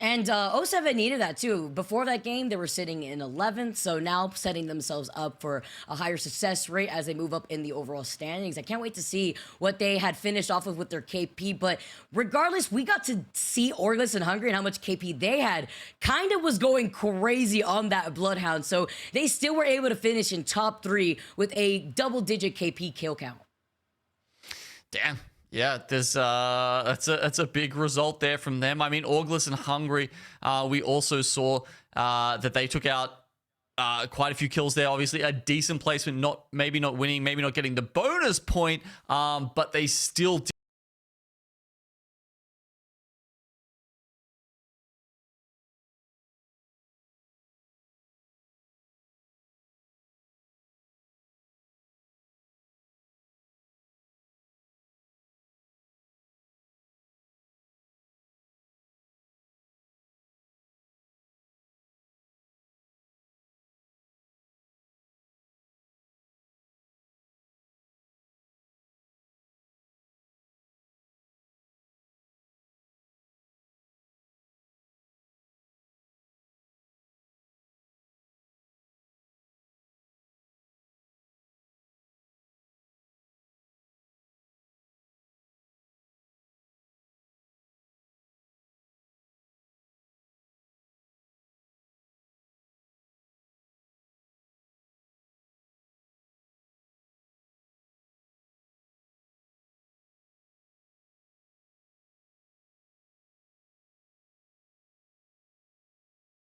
And 07 needed that too. Before that game, they were sitting in 11th, so now setting themselves up for a higher success rate as they move up in the overall standings. I can't wait to see what they had finished off with their KP, but regardless, we got to see Orgless and Hungry and how much KP they had. Kind of was going crazy on that Bloodhound, so they still were able to finish in top 3 with a double-digit KP kill count. Damn. Yeah, there's that's a big result there from them. I mean, Orgless and Hungry, we also saw that they took out quite a few kills there. Obviously, a decent placement, maybe not winning, maybe not getting the bonus point, but they still did.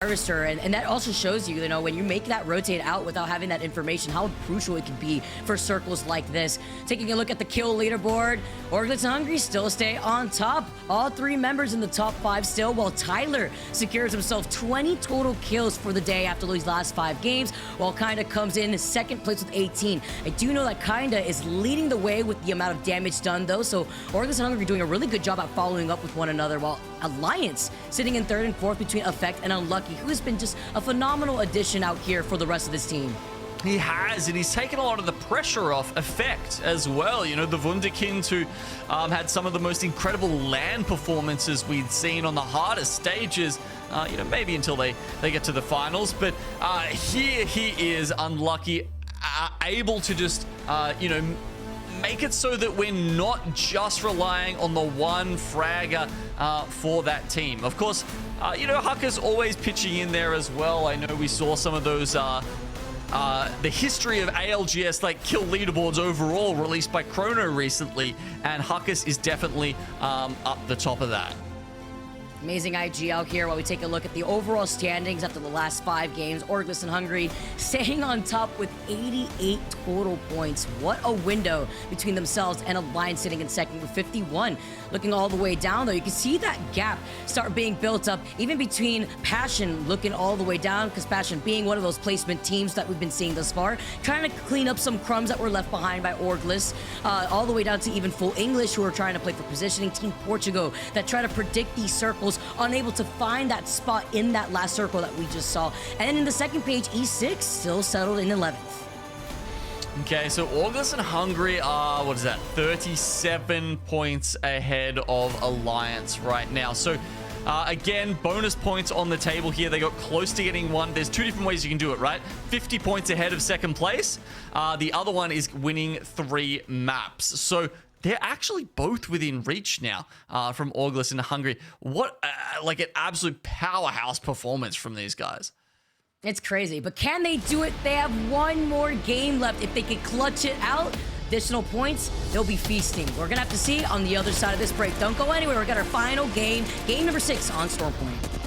And that also shows you, when you make that rotate out without having that information, how crucial it can be for circles like this. Taking a look at the kill leaderboard, Orgless and Hungry still stay on top. All 3 members in the top 5 still, while Tyler secures himself 20 total kills for the day after these last 5 games, while Kinda comes in second place with 18. I do know that Kinda is leading the way with the amount of damage done, though, so Orgless and Hungry doing a really good job at following up with one another, while Alliance sitting in 3rd and 4th between Effect and Unlucky, who has been just a phenomenal addition out here for the rest of this team. He has, and he's taken a lot of the pressure off Effect as well. The Wunderkind, who had some of the most incredible land performances we'd seen on the hardest stages, maybe until they get to the finals. But here he is, Unlucky, able to just, make it so that we're not just relying on the one fragger for that team. Of course, Hucker's always pitching in there as well. I know we saw some of those, the history of ALGS like kill leaderboards overall released by Chrono recently, and Huckus is definitely up the top of that. Amazing IG out here while we take a look at the overall standings after the last 5 games. Orgless and Hungry staying on top with 88 total points. What a window between themselves and Alliance sitting in second with 51. Looking all the way down, though, you can see that gap start being built up, even between Passion looking all the way down, because Passion being one of those placement teams that we've been seeing thus far, trying to clean up some crumbs that were left behind by Orgless, all the way down to even Full English, who are trying to play for positioning. Team Portugal that try to predict these circles, unable to find that spot in that last circle that we just saw. And then in the second page, E6 still settled in 11th. Okay, so Orgless and Hungry are, 37 points ahead of Alliance right now. So Again, bonus points on the table here. They got close to getting one. There's two different ways you can do it, right? 50 points ahead of second place. The other one is winning 3 maps. So they're actually both within reach now from ALGS and Hungary. What, like an absolute powerhouse performance from these guys. It's crazy, but can they do it? They have one more game left. If they can clutch it out, additional points, they'll be feasting. We're gonna have to see on the other side of this break. Don't go anywhere. We got our final game, game number 6 on Stormpoint.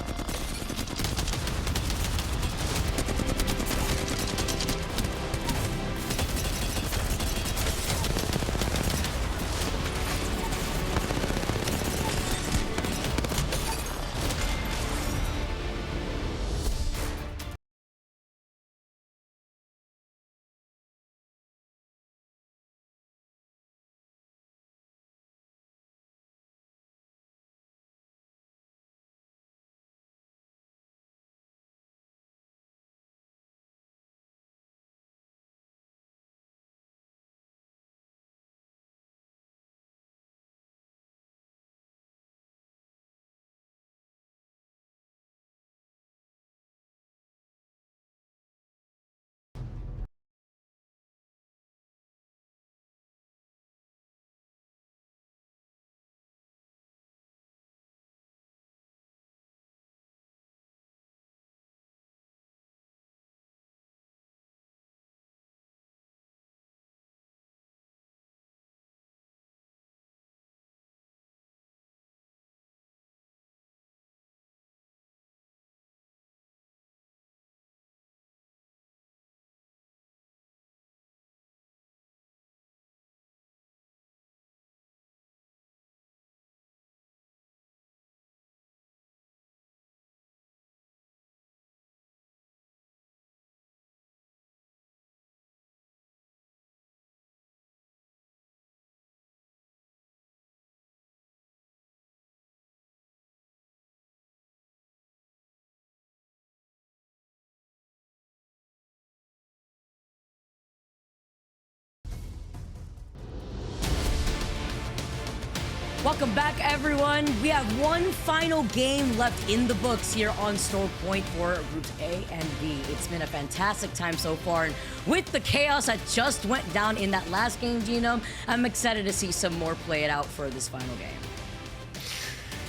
Welcome back, everyone. We have one final game left in the books here on Stormpoint for Groups A and B. It's been a fantastic time so far, and with the chaos that just went down in that last game, Genome, I'm excited to see some more play it out for this final game.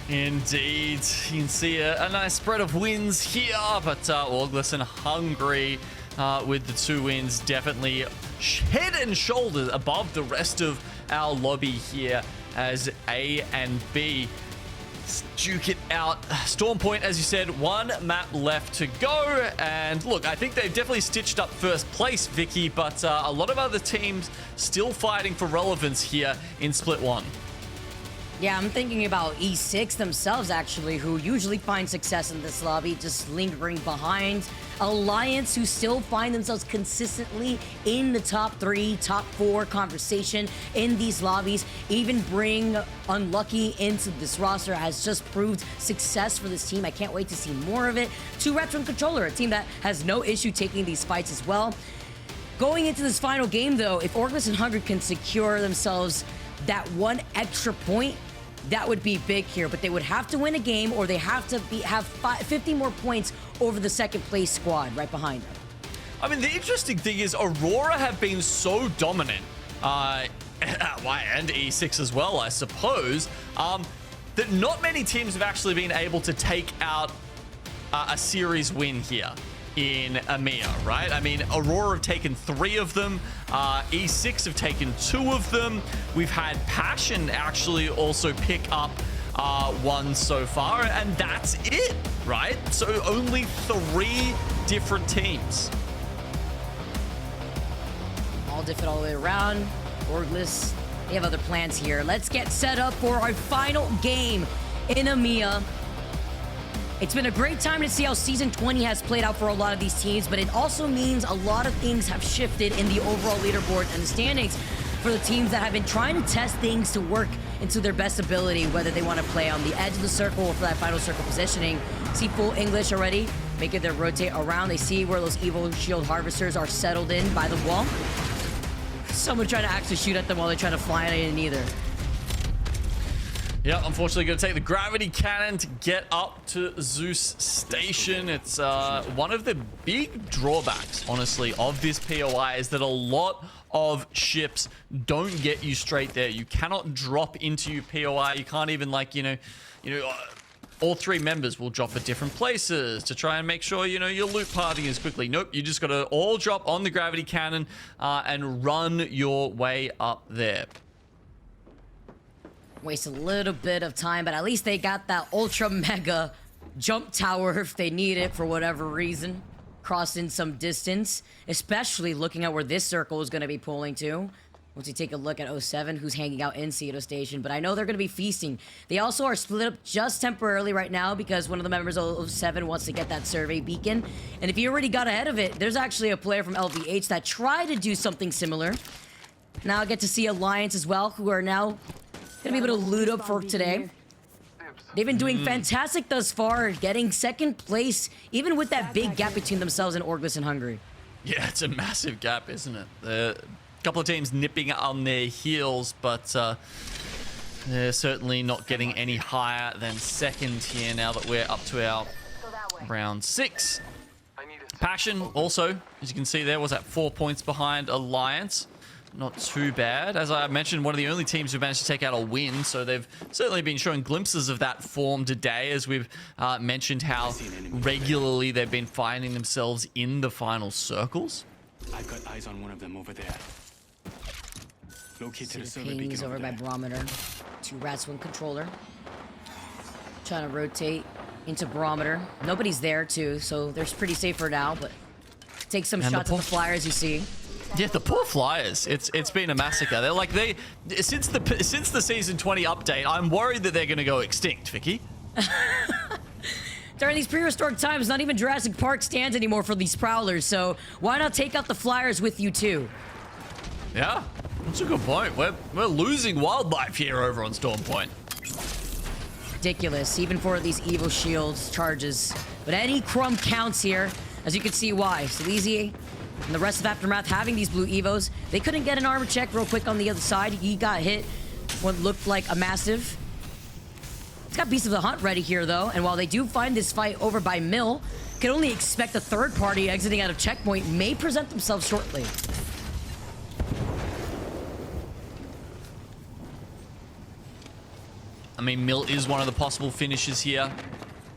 Indeed. You can see a nice spread of wins here, but ALGS and Hungary with the 2 wins definitely head and shoulders above the rest of our lobby here as A and B duke it out. Stormpoint, as you said, 1 map left to go. And look, I think they've definitely stitched up first place, Vicky, but a lot of other teams still fighting for relevance here in Split 1. Yeah, I'm thinking about E6 themselves, actually, who usually find success in this lobby, just lingering behind. Alliance, who still find themselves consistently in the top 3, top 4 conversation in these lobbies. Even bring Unlucky into this roster has just proved success for this team. I can't wait to see more of it. 2 Retro Controller, a team that has no issue taking these fights as well. Going into this final game, though, if ALGS and Hungary can secure themselves that 1 extra point, that would be big here, but they would have to win a game, or they have to have 50 more points over the second place squad right behind them. I mean, the interesting thing is Aurora have been so dominant, and E6 as well, I suppose, that not many teams have actually been able to take out a series win here in EMEA, right? I mean, Aurora have taken 3 of them. E6 have taken 2 of them. We've had Passion actually also pick up 1 so far, and that's it, right? So only 3 different teams. All different all the way around. ALGS, they have other plans here. Let's get set up for our final game in EMEA. It's been a great time to see how Season 20 has played out for a lot of these teams, but it also means a lot of things have shifted in the overall leaderboard and the standings for the teams that have been trying to test things to work into their best ability, whether they want to play on the edge of the circle or for that final circle positioning. See full English already, making their rotate around. They see where those evil shield harvesters are settled in by the wall. Someone trying to actually shoot at them while they're trying to fly in either. Yeah, unfortunately going to take the gravity cannon to get up to Zeus Station. It's one of the big drawbacks, honestly, of this POI is that a lot of ships don't get you straight there. You cannot drop into your POI. You can't even, like, all three members will drop at different places to try and make sure, your loot partying is quickly. Nope, you just got to all drop on the gravity cannon and run your way up there. Waste a little bit of time, but at least they got that ultra mega jump tower if they need it for whatever reason. Crossing some distance, especially looking at where this circle is going to be pulling to. Once you take a look at 07, who's hanging out in Cedo Station, but I know they're going to be feasting. They also are split up just temporarily right now because one of the members of 07 wants to get that survey beacon. And if you already got ahead of it, there's actually a player from LVH that tried to do something similar. Now I get to see Alliance as well, who are now going to be able to loot up for today. They've been doing fantastic thus far, getting second place, even with that big gap between themselves and Orglis and Hungary. Yeah, it's a massive gap, isn't it? A couple of teams nipping on their heels, but they're certainly not getting any higher than second here now that we're up to our round 6. Passion also, as you can see there, was at 4 points behind Alliance. Not too bad. As I mentioned, one of the only teams who managed to take out a win, so they've certainly been showing glimpses of that form today, as we've mentioned how regularly they've been finding themselves in the final circles. I've got eyes on one of them over there. Located a server Pings beacon over by Barometer. 2 rats, 1 controller. Trying to rotate into Barometer. Nobody's there too, so they're pretty safe for now, but take some shots at the Flyers, you see. Yeah, the poor Flyers. It's been a massacre. They're like since the season 20 update, I'm worried that they're going to go extinct, Vicky. During these prehistoric times, not even Jurassic Park stands anymore for these prowlers, so why not take out the Flyers with you too? Yeah, that's a good point. We're losing wildlife here over on Storm Point. Ridiculous, even for these Evo Shields charges. But any crumb counts here, as you can see why. Sleazy and the rest of Aftermath having these blue Evos. They couldn't get an armor check real quick on the other side. He got hit what looked like a massive. He's got Beast of the Hunt ready here, though. And while they do find this fight over by Mill, can only expect a third party exiting out of checkpoint may present themselves shortly. I mean, Mill is one of the possible finishes here.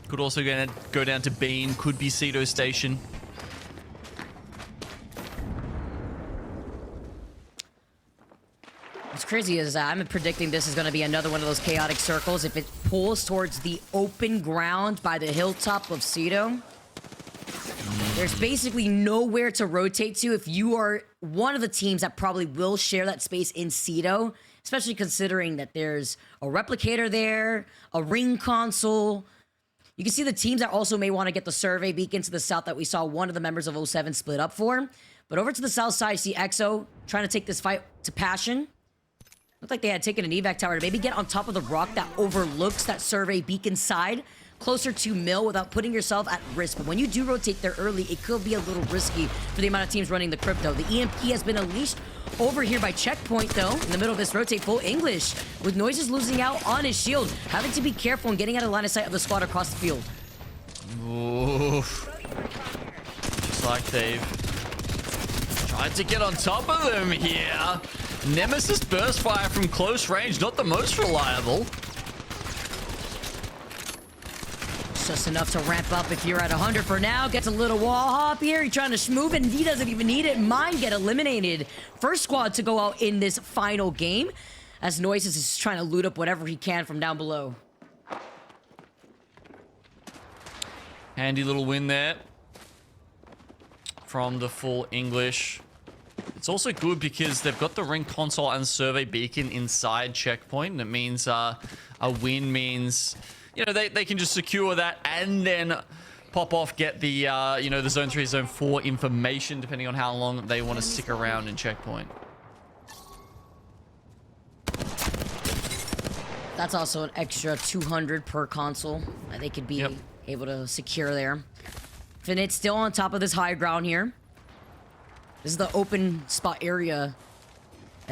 Could also go down to Beam. Could be Cedo Station. What's crazy is I'm predicting this is going to be another one of those chaotic circles. If it pulls towards the open ground by the hilltop of Cedo, there's basically nowhere to rotate to if you are one of the teams that probably will share that space in Cedo, especially considering that there's a replicator there, a ring console. You can see the teams that also may want to get the survey beacon to the south that we saw one of the members of 07 split up for. But over to the south side, see EXO trying to take this fight to Passion. Looked like they had taken an evac tower to maybe get on top of the rock that overlooks that survey beacon side, closer to Mill without putting yourself at risk. But when you do rotate there early, it could be a little risky for the amount of teams running the crypto. The EMP has been unleashed over here by Checkpoint, though, in the middle of this rotate. Full English, with Noises losing out on his shield, having to be careful and getting out of line of sight of the squad across the field. Oof. Just like they've tried to get on top of them here. Nemesis burst fire from close range, not the most reliable. Just enough to ramp up if you're at 100 for now. Gets a little wall hop here. He's trying to move and he doesn't even need it. Mine get eliminated. First squad to go out in this final game, as Noises is trying to loot up whatever he can from down below. Handy little win there from the Full English. It's also good because they've got the ring console and survey beacon inside Checkpoint. And it means a win means, you know, they can just secure that and then pop off, get the, you know, the Zone 3, Zone 4 information, depending on how long they want to stick around in Checkpoint. That's also an extra 200 per console that they could be able to secure there. Finite still on top of this high ground here. This is the open spot area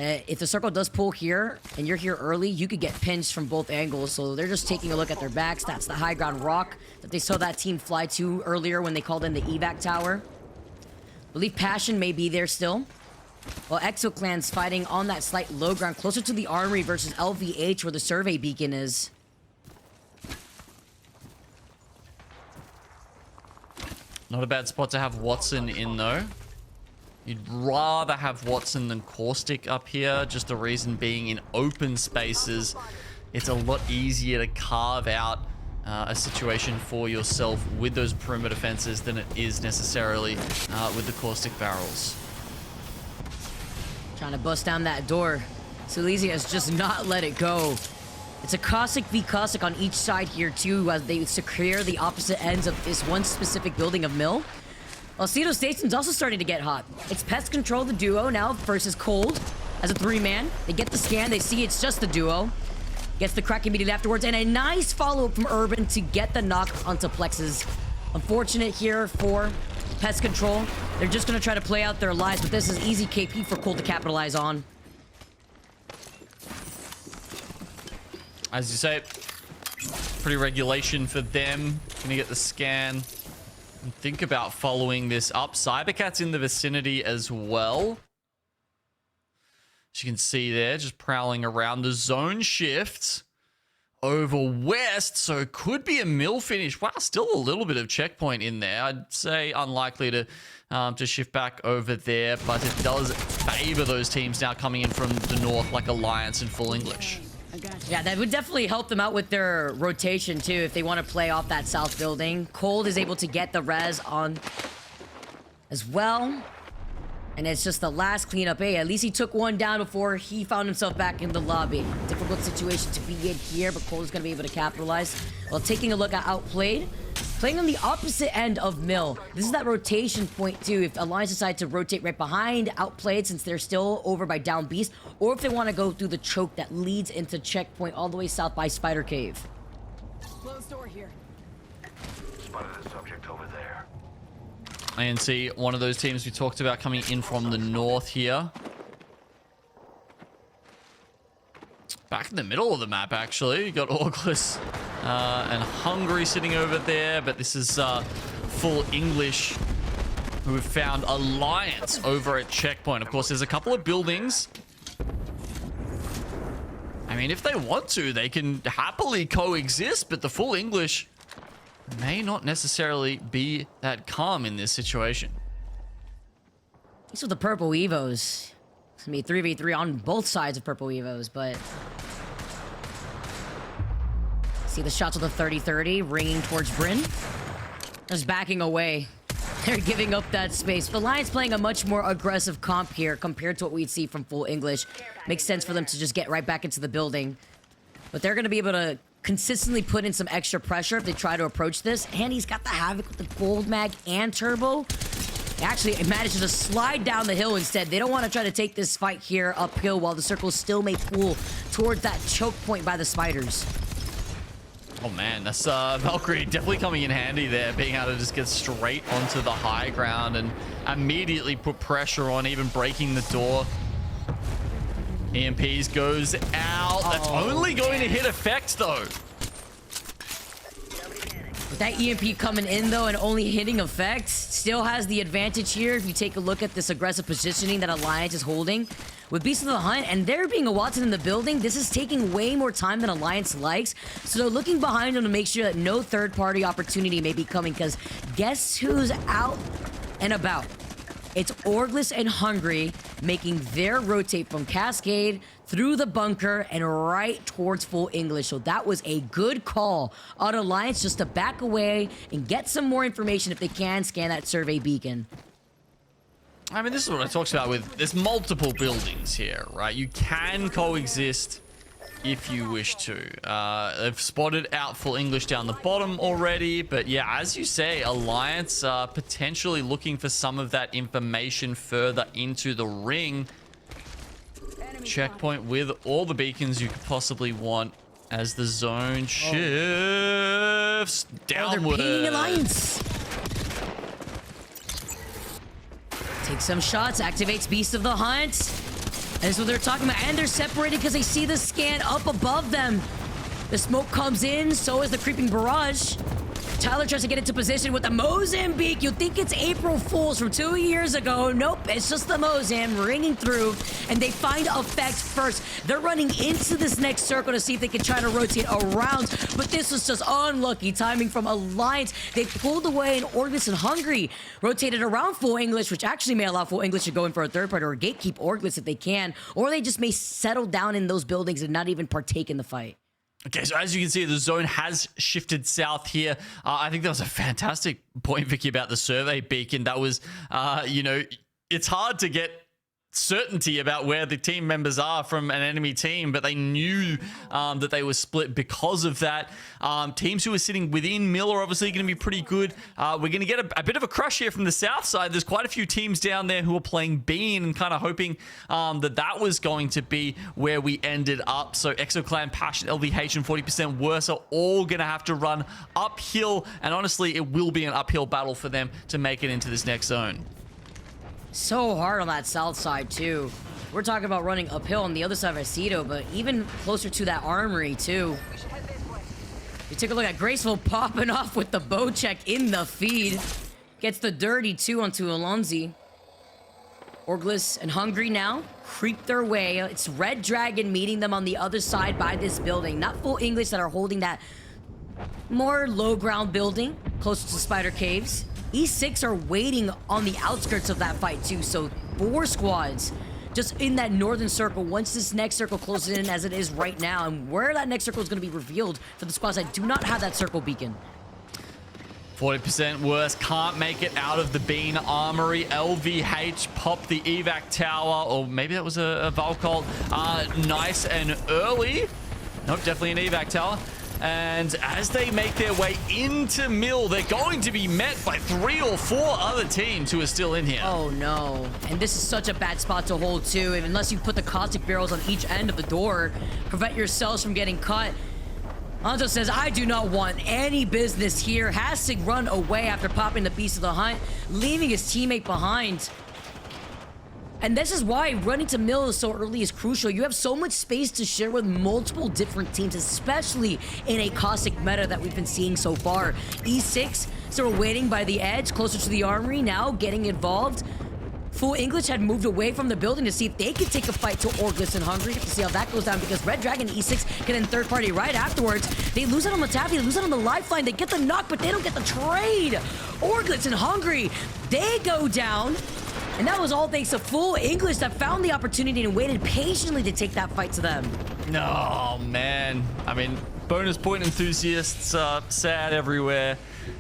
If the circle does pull here and you're here early, you could get pinched from both angles. So they're just taking a look at their backs. That's the high ground rock that they saw that team fly to earlier when they called in the evac tower. I believe Passion may be there still. While ExoClan's fighting on that slight low ground closer to the armory versus LVH where the survey beacon is. Not a bad spot to have Watson in, though. You'd rather have Watson than Caustic up here. Just the reason being, in open spaces, it's a lot easier to carve out a situation for yourself with those perimeter fences than it is necessarily with the Caustic barrels. Trying to bust down that door. Suleezy has just not let it go. It's a Caustic v Caustic on each side here too, as they secure the opposite ends of this one specific building of Mill. Alcedo Station's also starting to get hot. It's Pest Control, the duo, now versus Cold as a 3-man. They get the scan, they see it's just the duo. Gets the crack immediately afterwards, and a nice follow-up from Urban to get the knock onto Plexes. Unfortunate here for Pest Control. They're just gonna try to play out their lives, but this is easy KP for Cold to capitalize on. As you say, pretty regulation for them. Gonna get the scan and think about following this up. Cybercat's in the vicinity as well. As you can see there, just prowling around. The zone shifts over west, so it could be a Mill finish. Wow, still a little bit of checkpoint in there. I'd say unlikely to shift back over there, but it does favor those teams now coming in from the north, like Alliance and Full English. Yeah, that would definitely help them out with their rotation too if they want to play off that south building. Cold is able to get the res on as well. And it's just the last cleanup. Hey, at least he took one down before he found himself back in the lobby. Difficult situation to be in here, but Cold is going to be able to capitalize. While taking a look at Outplayed, playing on the opposite end of Mill. This is that rotation point too. If Alliance decide to rotate right behind Outplayed since they're still over by Down Beast, or if they want to go through the choke that leads into checkpoint all the way south by Spider Cave. Closed door here. Spotted a subject over there. And see one of those teams we talked about coming in from the north here. Back in the middle of the map, actually. You got Auglis and Hungry sitting over there, but this is Full English, who have found Alliance over at checkpoint. Of course, there's a couple of buildings. I mean, if they want to, they can happily coexist, but the Full English may not necessarily be that calm in this situation. These are the purple Evos. It's gonna be 3v3 on both sides of purple Evos, but... See the shots of the 30-30 ringing towards Bryn. Just backing away. They're giving up that space. The Lions playing a much more aggressive comp here compared to what we'd see from Full English. Makes sense for them to just get right back into the building. But they're gonna be able to consistently put in some extra pressure if they try to approach this. And he's got the Havoc with the Gold Mag and Turbo. Actually, it manages to slide down the hill instead. They don't want to try to take this fight here uphill while the circle still may pull towards that choke point by the spiders. Oh man, that's Valkyrie definitely coming in handy there, being able to just get straight onto the high ground and immediately put pressure on, even breaking the door. EMPs goes out. That's only going to hit effect though. With that EMP coming in though and only hitting effect, still has the advantage here if you take a look at this aggressive positioning that Alliance is holding. With Beast of the Hunt and there being a Watson in the building, this is taking way more time than Alliance likes. So they're looking behind them to make sure that no third-party opportunity may be coming, because guess who's out and about? It's Orglis and Hungry making their rotate from Cascade through the bunker and right towards Full English. So that was a good call on Alliance just to back away and get some more information if they can scan that survey beacon. I mean, this is what I talked about with, there's multiple buildings here, right? You can coexist if you wish to. They've spotted out Full English down the bottom already, but yeah, as you say, Alliance potentially looking for some of that information further into the ring. Checkpoint with all the beacons you could possibly want as the zone shifts downward. They're pinging Alliance. Takes some shots, activates Beast of the Hunt. That's what they're talking about. And they're separated because they see the scan up above them. The smoke comes in, so is the creeping barrage. Tyler tries to get into position with the Mozambique. You'd think it's April Fool's from 2 years ago. Nope, it's just the Mozam ringing through, and they find effect first. They're running into this next circle to see if they can try to rotate around, but this was just unlucky timing from Alliance. They pulled away, and Orglis and Hungry rotated around Full English, which actually may allow Full English to go in for a third party or gatekeep Orglis if they can, or they just may settle down in those buildings and not even partake in the fight. Okay, so as you can see, the zone has shifted south here. I think that was a fantastic point, Vicky, about the survey beacon. That was, you know, it's hard to get certainty about where the team members are from an enemy team, but they knew that they were split because of that. Teams who are sitting within Mill are obviously going to be pretty good. We're going to get a bit of a crush here from the south side. There's quite a few teams down there who are playing Bean and kind of hoping that was going to be where we ended up. So ExoClan, Passion, LVH, and 40% Worse are all going to have to run uphill, and honestly, it will be an uphill battle for them to make it into this next zone. So hard on that south side, too. We're talking about running uphill on the other side of Aceto, but even closer to that armory, too. You take a look at Graceful popping off with the bow check in the feed. Gets the dirty, too, onto Alonzi. Orglis and Hungry now creep their way. It's Red Dragon meeting them on the other side by this building. Not Full English that are holding that more low ground building closer to Spider Caves. E6 are waiting on the outskirts of that fight too, so 4 squads just in that northern circle once this next circle closes in as it is right now, and where that next circle is going to be revealed for the squads that do not have that circle beacon. 40% Worse can't make it out of the Bean Armory. LVH popped the evac tower, or maybe that was a Valcolt. Nice and early. Nope, definitely an evac tower. And as they make their way into Mill, they're going to be met by 3 or 4 other teams who are still in here. Oh, no. And this is such a bad spot to hold, too. Unless you put the caustic barrels on each end of the door, prevent yourselves from getting cut. Anzo says, I do not want any business here. Has to run away after popping the Beast of the Hunt, leaving his teammate behind. And this is why running to Mill so early is crucial. You have so much space to share with multiple different teams, especially in a caustic meta that we've been seeing so far. E6 still waiting by the edge, closer to the armory now, getting involved. Full English had moved away from the building to see if they could take a fight to Orglis and Hungry to see how that goes down, because Red Dragon and E6 get in third party right afterwards. They lose it on the tap, they lose it on the lifeline, they get the knock, but they don't get the trade. Orglis and Hungry, they go down. And that was all thanks to Full English that found the opportunity and waited patiently to take that fight to them. No, man. I mean, bonus point enthusiasts are sad everywhere.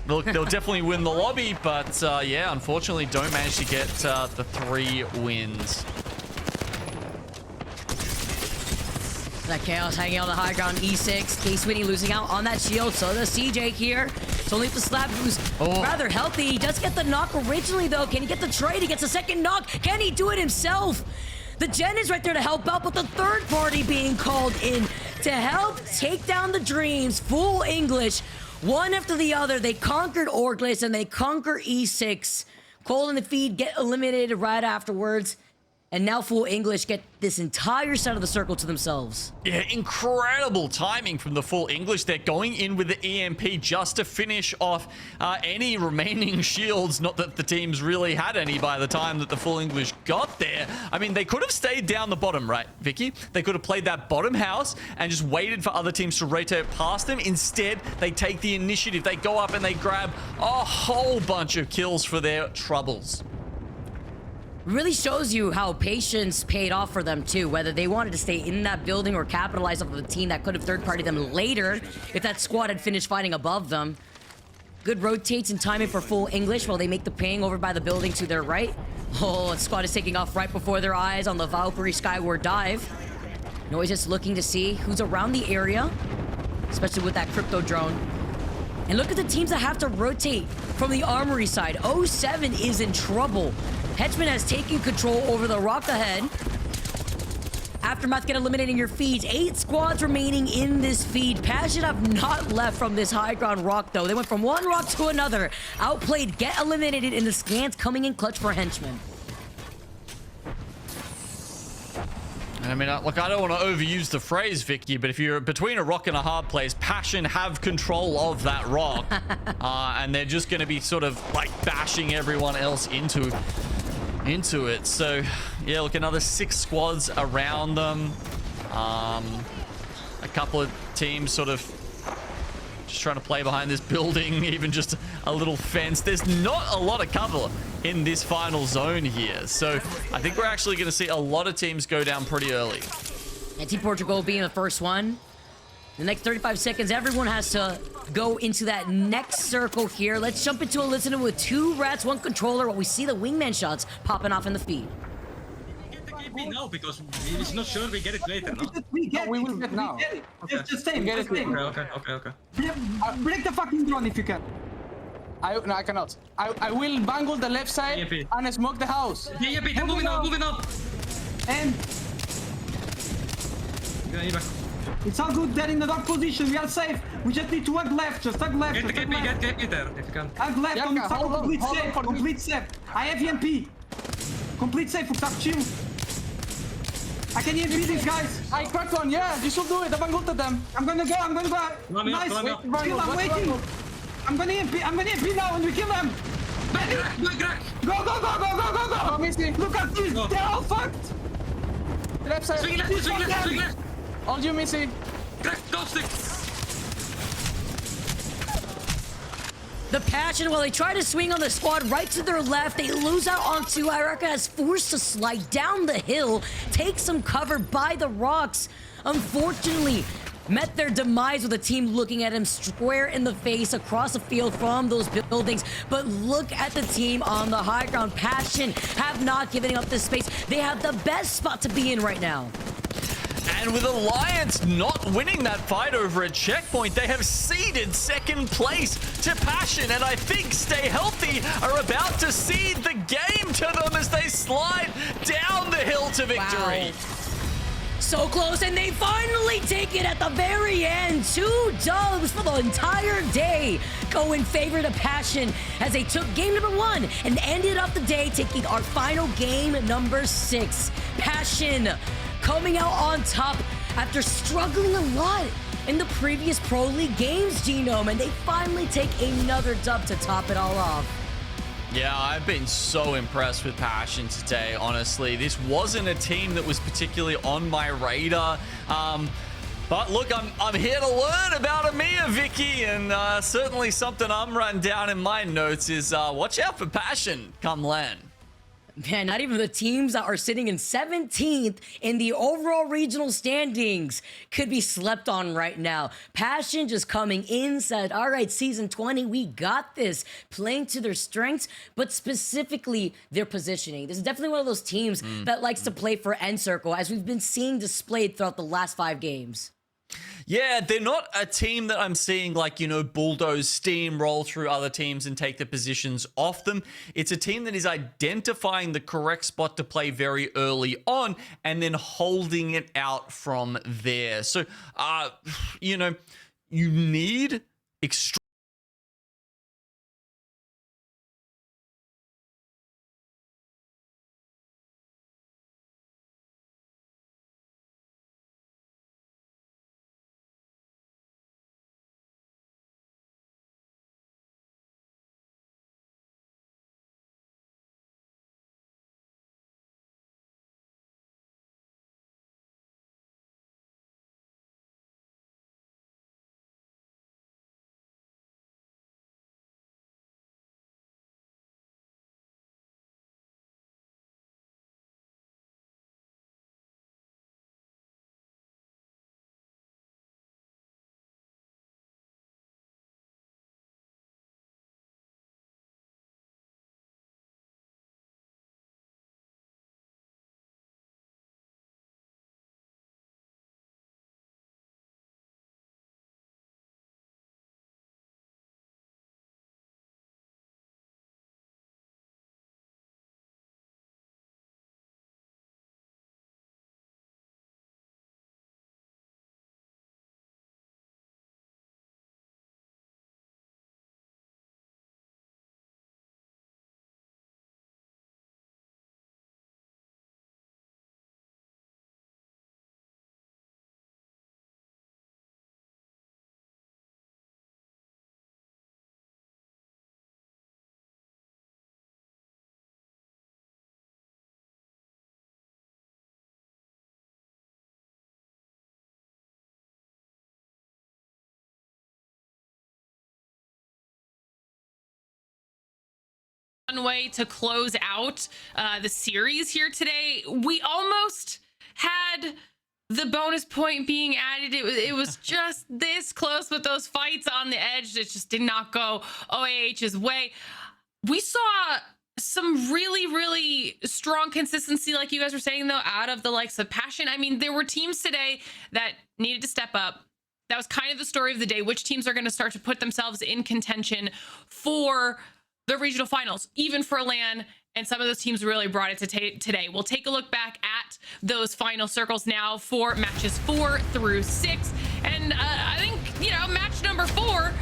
They'll definitely win the lobby, but yeah, unfortunately don't manage to get the 3 wins. That Chaos hanging on the high ground, E6. K-Sweeney losing out on that shield, so does CJ here. It's only the Slab who's rather healthy. He does get the knock originally, though. Can he get the trade? He gets a second knock. Can he do it himself? The Gen is right there to help out, but the third party being called in to help take down the Dreams. Full English, one after the other. They conquered Orglis and they conquer E6. Cole and the feed get eliminated right afterwards. And now Full English get this entire side of the circle to themselves. Yeah, incredible timing from the Full English. They're going in with the EMP just to finish off any remaining shields. Not that the teams really had any by the time that the Full English got there. I mean, they could have stayed down the bottom, right, Vicky? They could have played that bottom house and just waited for other teams to rotate past them. Instead, they take the initiative. They go up and they grab a whole bunch of kills for their troubles. Really shows you how patience paid off for them too, whether they wanted to stay in that building or capitalize off of a team that could have third-partied them later if that squad had finished fighting above them. Good rotates and timing for Full English while they make the ping over by the building to their right. Oh, the squad is taking off right before their eyes on the Valkyrie Skyward dive. Noise just looking to see who's around the area, especially with that crypto drone. And look at the teams that have to rotate from the armory side. 07 is in trouble. Hedgeman has taken control over the rock ahead. Aftermath get eliminating your feeds. 8 squads remaining in this feed. Passion have not left from this high ground rock, though. They went from one rock to another. Outplayed, get eliminated in the scans coming in clutch for Henchman. And I mean, look, I don't want to overuse the phrase, Vicky, but if you're between a rock and a hard place, Passion have control of that rock. And they're just going to be sort of like bashing everyone else into it. So, yeah, look, another 6 squads around them. A couple of teams sort of just trying to play behind this building, even just a little fence. There's not a lot of cover in this final zone here. So I think we're actually going to see a lot of teams go down pretty early. And Team Portugal being the first one. The next 35 seconds, everyone has to go into that next circle here. Let's jump into a listener with 2 rats, 1 controller, while we see the wingman shots popping off in the feed. Get the KP now because it's not sure we get it later, no? We will get now. Just stay. Get it. Okay. Break the fucking drone if you can. No, I cannot. I will bangle the left side and smoke the house. Yeah, they're moving up. And it's all good. They're in the dark position. We are safe. We just need to hug left. Just hug left. Get the KP there if you can. Hug left. Complete safe. Complete safe. I have EMP. Complete safe. Chill. I can EMP these guys. I crack on. Yeah, you should do it. I bangled them. I'm gonna go. Nice. Chill. I'm waiting. I'm gonna EMP now and we kill them. Go. Missy. Look at this. They're all fucked. Left side. Swing left. All you, Missy. Crack, go stick. The Passion, while they try to swing on the squad right to their left, they lose out onto Iraka as forced to slide down the hill, take some cover by the rocks. Unfortunately, met their demise with a team looking at him square in the face across the field from those buildings. But look at the team on the high ground. Passion have not given up this space. They have the best spot to be in right now. And with Alliance not winning that fight over a checkpoint, they have ceded second place to Passion. And I think Stay Healthy are about to cede the game to them as they slide down the hill to victory. Wow. So close, and they finally take it at the very end. 2 dubs for the entire day go in favor to Passion as they took game number 1 and ended up the day taking our final game number 6. Passion coming out on top after struggling a lot in the previous Pro League games, Genome, and they finally take another dub to top it all off. Yeah, I've been so impressed with Passion today, honestly. This wasn't a team that was particularly on my radar. But look, I'm here to learn about EMEA, Vicky, and certainly something I'm writing down in my notes is watch out for Passion come LAN. Man, not even the teams that are sitting in 17th in the overall regional standings could be slept on right now. Passion just coming in, said, all right, Season 20, we got this. Playing to their strengths, but specifically their positioning. This is definitely one of those teams that likes to play for end circle, as we've been seeing displayed throughout the last 5 games. Yeah, they're not a team that I'm seeing like, bulldoze, steamroll through other teams and take the positions off them. It's a team that is identifying the correct spot to play very early on and then holding it out from there. So, you need extreme fun way to close out the series here today. We almost had the bonus point being added. It was just this close with those fights on the edge that just did not go OAH's way. We saw some really, really strong consistency, like you guys were saying, though, out of the likes of Passion. I mean, there were teams today that needed to step up. That was kind of the story of the day. Which teams are going to start to put themselves in contention for the regional finals, even for LAN, and some of those teams really brought it to today. We'll take a look back at those final circles now for matches 4 through 6. And I think, you know, match number 4,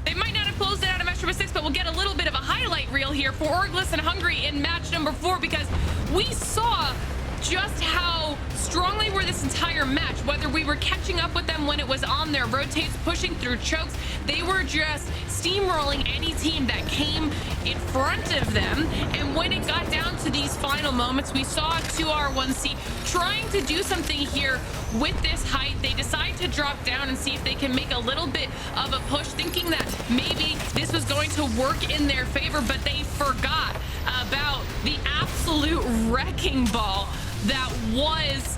they might not have closed it out of match number 6, but we'll get a little bit of a highlight reel here for Orglis and Hungry in match number 4, because we saw just how strongly were this entire match, whether we were catching up with them when it was on their rotates, pushing through chokes, they were just steamrolling any team that came in front of them. And when it got down to these final moments, we saw 2R1C trying to do something here with this height. They decide to drop down and see if they can make a little bit of a push, thinking that maybe this was going to work in their favor, but they forgot about the absolute wrecking ball that was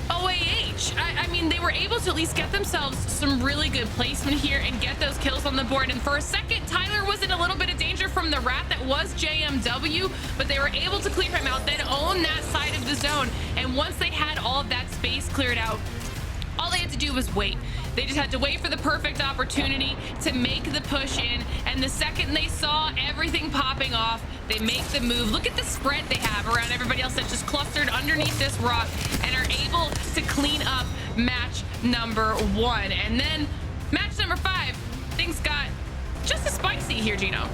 OAH. I mean, they were able to at least get themselves some really good placement here and get those kills on the board. And for a second, Tyler was in a little bit of danger from the rat that was JMW, but they were able to clear him out, then own that side of the zone. And once they had all of that space cleared out, all they had to do was wait. They just had to wait for the perfect opportunity to make the push in. And the second they saw everything popping off, they make the move. Look at the spread they have around everybody else that's just clustered underneath this rock and are able to clean up match number 1. And then match number 5, things got just as spicy here, Gino.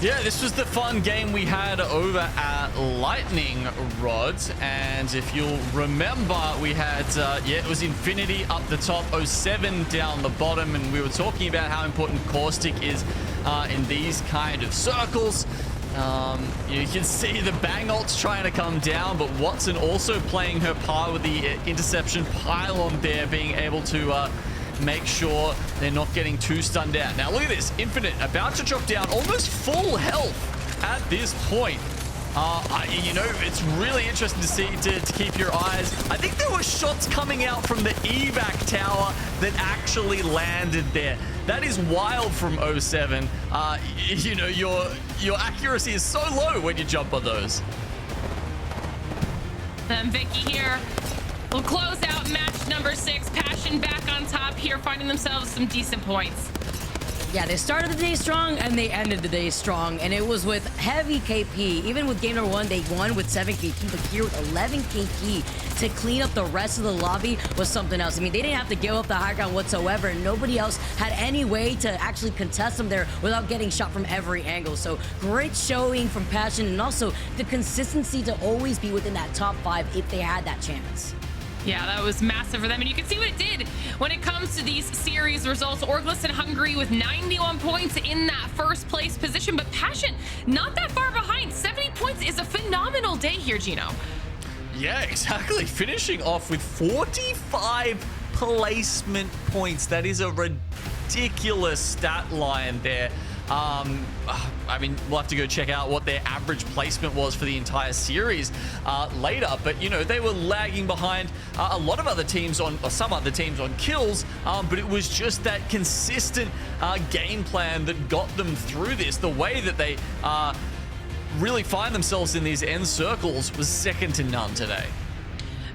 Yeah, this was the fun game we had over at Lightning Rods, and if you'll remember, we had, it was Infinity up the top, 07 down the bottom, and we were talking about how important Caustic is in these kind of circles. You can see the bang ults trying to come down, but Watson also playing her part with the interception pylon there, being able to make sure they're not getting too stunned out. Now look at this, Infinite about to drop down, almost full health at this point. You know, it's really interesting to see, to keep your eyes. I think there were shots coming out from the evac tower that actually landed there. That is wild from 07. You know, your accuracy is so low when you jump on those. And Vicky here will close out match number 6. Passion back on top here, finding themselves some decent points. Yeah, they started the day strong and they ended the day strong, and it was with heavy KP. Even with game number 1, they won with 7 KP, but here with 11 KP to clean up the rest of the lobby was something else. I mean, they didn't have to give up the high ground whatsoever, and nobody else had any way to actually contest them there without getting shot from every angle. So great showing from Passion, and also the consistency to always be within that top 5 if they had that chance. Yeah, that was massive for them. And you can see what it did when it comes to these series results. Orglis and Hungry with 91 points in that first place position, but Passion not that far behind. 70 points is a phenomenal day here, Gino. Yeah, exactly. Finishing off with 45 placement points. That is a ridiculous stat line there. I mean, we'll have to go check out what their average placement was for the entire series later, but you know, they were lagging behind a lot of other teams on, or some other teams on kills, but it was just that consistent game plan that got them through this. The way that they really find themselves in these end circles was second to none today.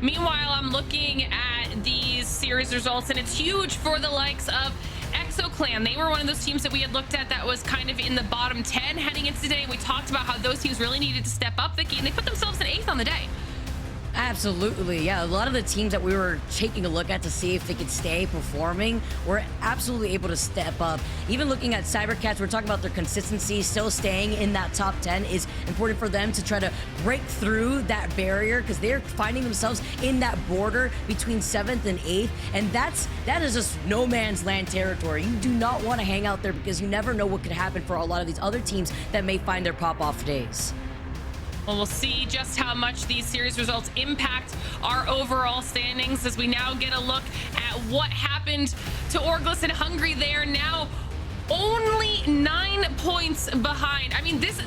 Meanwhile, I'm looking at these series results, and it's huge for the likes of ExoClan. They were one of those teams that we had looked at that was kind of in the bottom 10 heading into today. We talked about how those teams really needed to step up, Vicky, and they put themselves in 8th on the day. Absolutely, yeah. A lot of the teams that we were taking a look at to see if they could stay performing were absolutely able to step up. Even looking at Cybercats, we're talking about their consistency, still staying in that top 10 is important for them to try to break through that barrier, because they're finding themselves in that border between 7th and 8th, and that is just no man's land territory. You do not want to hang out there, because you never know what could happen for a lot of these other teams that may find their pop-off days. Well, we'll see just how much these series results impact our overall standings as we now get a look at what happened to Orglis and Hungry. They are now only 9 points behind. I mean, this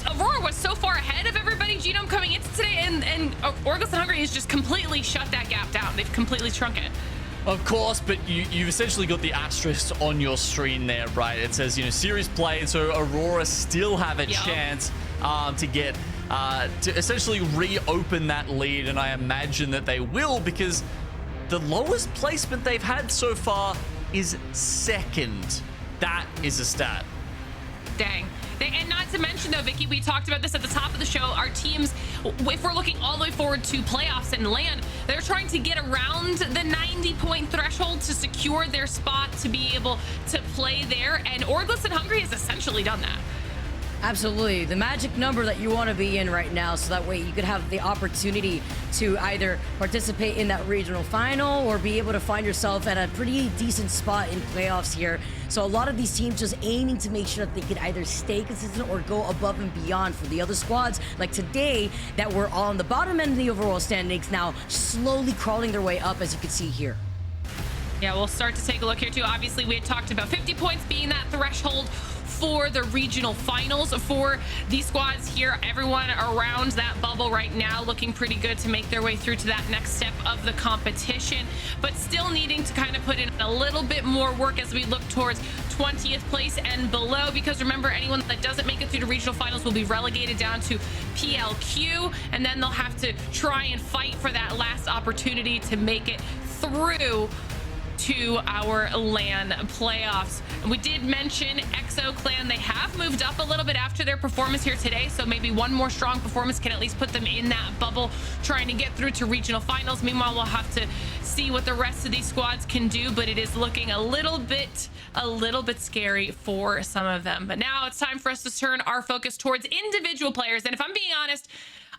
Aurora was so far ahead of everybody, Genome, coming into today, and Orglis and Hungry has just completely shut that gap down. They've completely shrunk it. Of course, but you've essentially got the asterisk on your screen there, right? It says, you know, series played, so Aurora still have a chance to get, to essentially reopen that lead, and I imagine that they will, because the lowest placement they've had so far is second. That is a stat. Dang. And not to mention, though, Vicky, we talked about this at the top of the show. Our teams, if we're looking all the way forward to playoffs and LAN, they're trying to get around the 90-point threshold to secure their spot to be able to play there. And Orglis and Hungry has essentially done that. Absolutely. The magic number that you want to be in right now, so that way you could have the opportunity to either participate in that regional final or be able to find yourself at a pretty decent spot in playoffs here. So a lot of these teams just aiming to make sure that they could either stay consistent or go above and beyond for the other squads, like today, that were on the bottom end of the overall standings, now slowly crawling their way up, as you can see here. Yeah, we'll start to take a look here too. Obviously, we had talked about 50 points being that threshold for the regional finals for these squads here. Everyone around that bubble right now looking pretty good to make their way through to that next step of the competition, but still needing to kind of put in a little bit more work as we look towards 20th place and below, because remember, anyone that doesn't make it through the regional finals will be relegated down to PLQ, and then they'll have to try and fight for that last opportunity to make it through to our LAN playoffs. And we did mention Exo Clan. They have moved up a little bit after their performance here today, so maybe one more strong performance can at least put them in that bubble trying to get through to regional finals. Meanwhile, we'll have to see what the rest of these squads can do, but it is looking a little bit scary for some of them. But now it's time for us to turn our focus towards individual players, and if I'm being honest,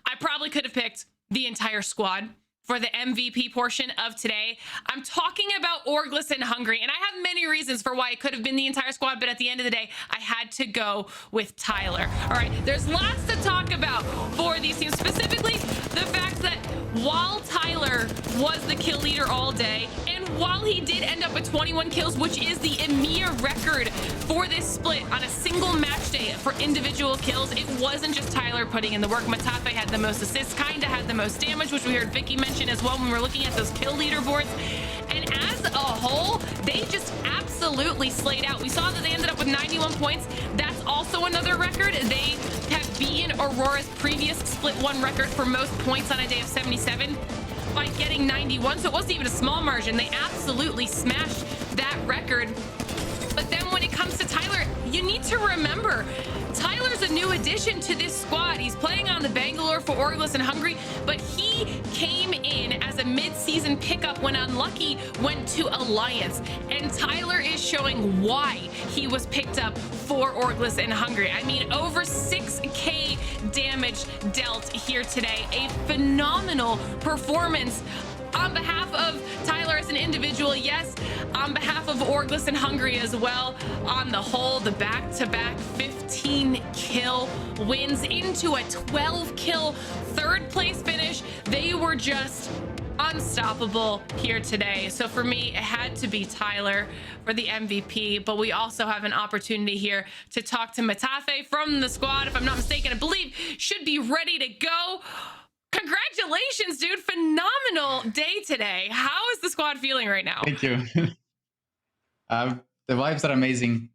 I probably could have picked the entire squad for the MVP portion of today. I'm talking about Orglis and Hungry, and I have many reasons for why it could have been the entire squad, but at the end of the day, I had to go with Tyler. All right, there's lots to talk about for these teams, specifically the fact that while Tyler was the kill leader all day, and while he did end up with 21 kills, which is the EMEA record for this split on a single match day for individual kills, it wasn't just Tyler putting in the work. Matafe had the most assists, kinda had the most damage, which we heard Vicky mention as well when we were looking at those kill leaderboards. And as a whole, they just absolutely slayed out. We saw that they ended up with 91 points. That's also another record. They have beaten Aurora's previous split one record for most points on a day of 77 by getting 91. So it wasn't even a small margin. They absolutely smashed that record. But then when it comes to Tyler, you need to remember, Tyler's a new addition to this squad. He's playing on the Bangalore for Orglis and Hungry, but he came in as a mid-season pickup when Unlucky went to Alliance. And Tyler is showing why he was picked up for Orglis and Hungry. I mean, over 6K damage dealt here today. A phenomenal performance on behalf of Tyler as an individual, yes, on behalf of Orglis and Hungry as well. On the whole, the back-to-back 15 kill wins into a 12 kill third place finish. They were just unstoppable here today. So for me, it had to be Tyler for the MVP, but we also have an opportunity here to talk to Matafe from the squad. If I'm not mistaken, I believe should be ready to go. Congratulations, dude. Phenomenal day today. How is the squad feeling right now? Thank you. The vibes are amazing.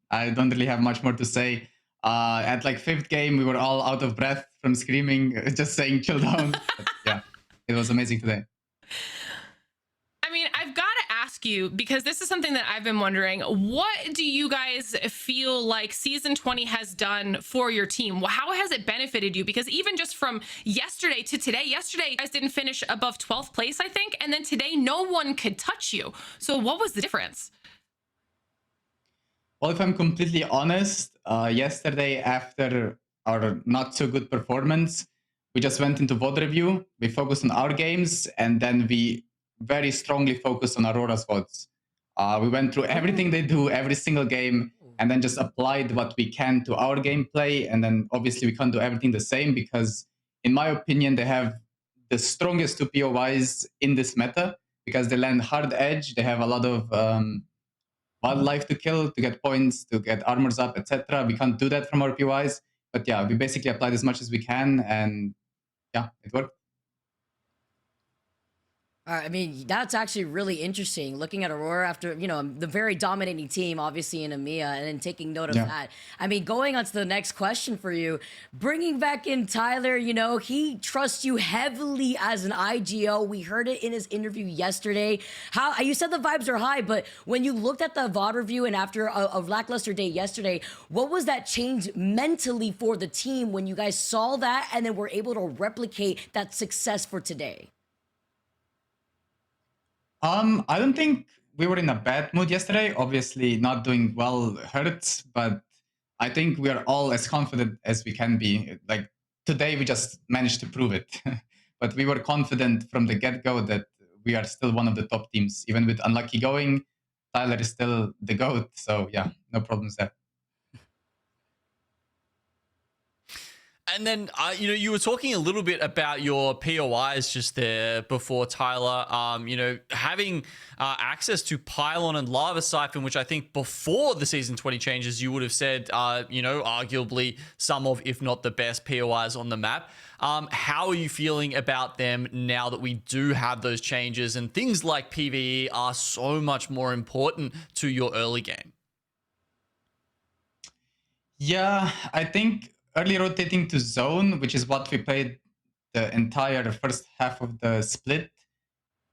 I don't really have much more to say. At like 5th game, we were all out of breath from screaming, just saying chill down. But yeah, it was amazing today. I mean, I've got to ask you, because this is something that I've been wondering, what do you guys feel like season 20 has done for your team? How has it benefited you? Because even just from yesterday to today, yesterday you guys didn't finish above 12th place, I think, and then today no one could touch you. So what was the difference? Well, if I'm completely honest, yesterday after our not so good performance, we just went into VOD review. We focused on our games, and then we very strongly focused on Aurora's VODs. We went through everything they do, every single game, and then just applied what we can to our gameplay. And then obviously we can't do everything the same because, in my opinion, they have the strongest 2 POIs in this meta because they land hard edge. They have a lot of wildlife to kill, to get points, to get armors up, etc. We can't do that from our POIs. But yeah, we basically applied as much as we can, and yeah, it worked. I mean, that's actually really interesting. Looking at Aurora after, you know, the very dominating team, obviously in EMEA, and then taking note of that. I mean, going on to the next question for you, bringing back in Tyler, you know, he trusts you heavily as an IGO. We heard it in his interview yesterday. How you said the vibes are high, but when you looked at the VOD review and after a lackluster day yesterday, what was that change mentally for the team when you guys saw that and then were able to replicate that success for today? I don't think we were in a bad mood yesterday. Obviously, not doing well hurts, but I think we are all as confident as we can be. Like today, we just managed to prove it. But we were confident from the get-go that we are still one of the top teams. Even with unlucky going, Tyler is still the GOAT. So yeah, no problems there. And then, you know, you were talking a little bit about your POIs just there before, Tyler. You know, having access to Pylon and Lava Siphon, which I think before the Season 20 changes, you would have said, you know, arguably some of, if not the best POIs on the map. How are you feeling about them now that we do have those changes and things like PvE are so much more important to your early game? Yeah, I think early rotating to zone, which is what we played the entire first half of the split,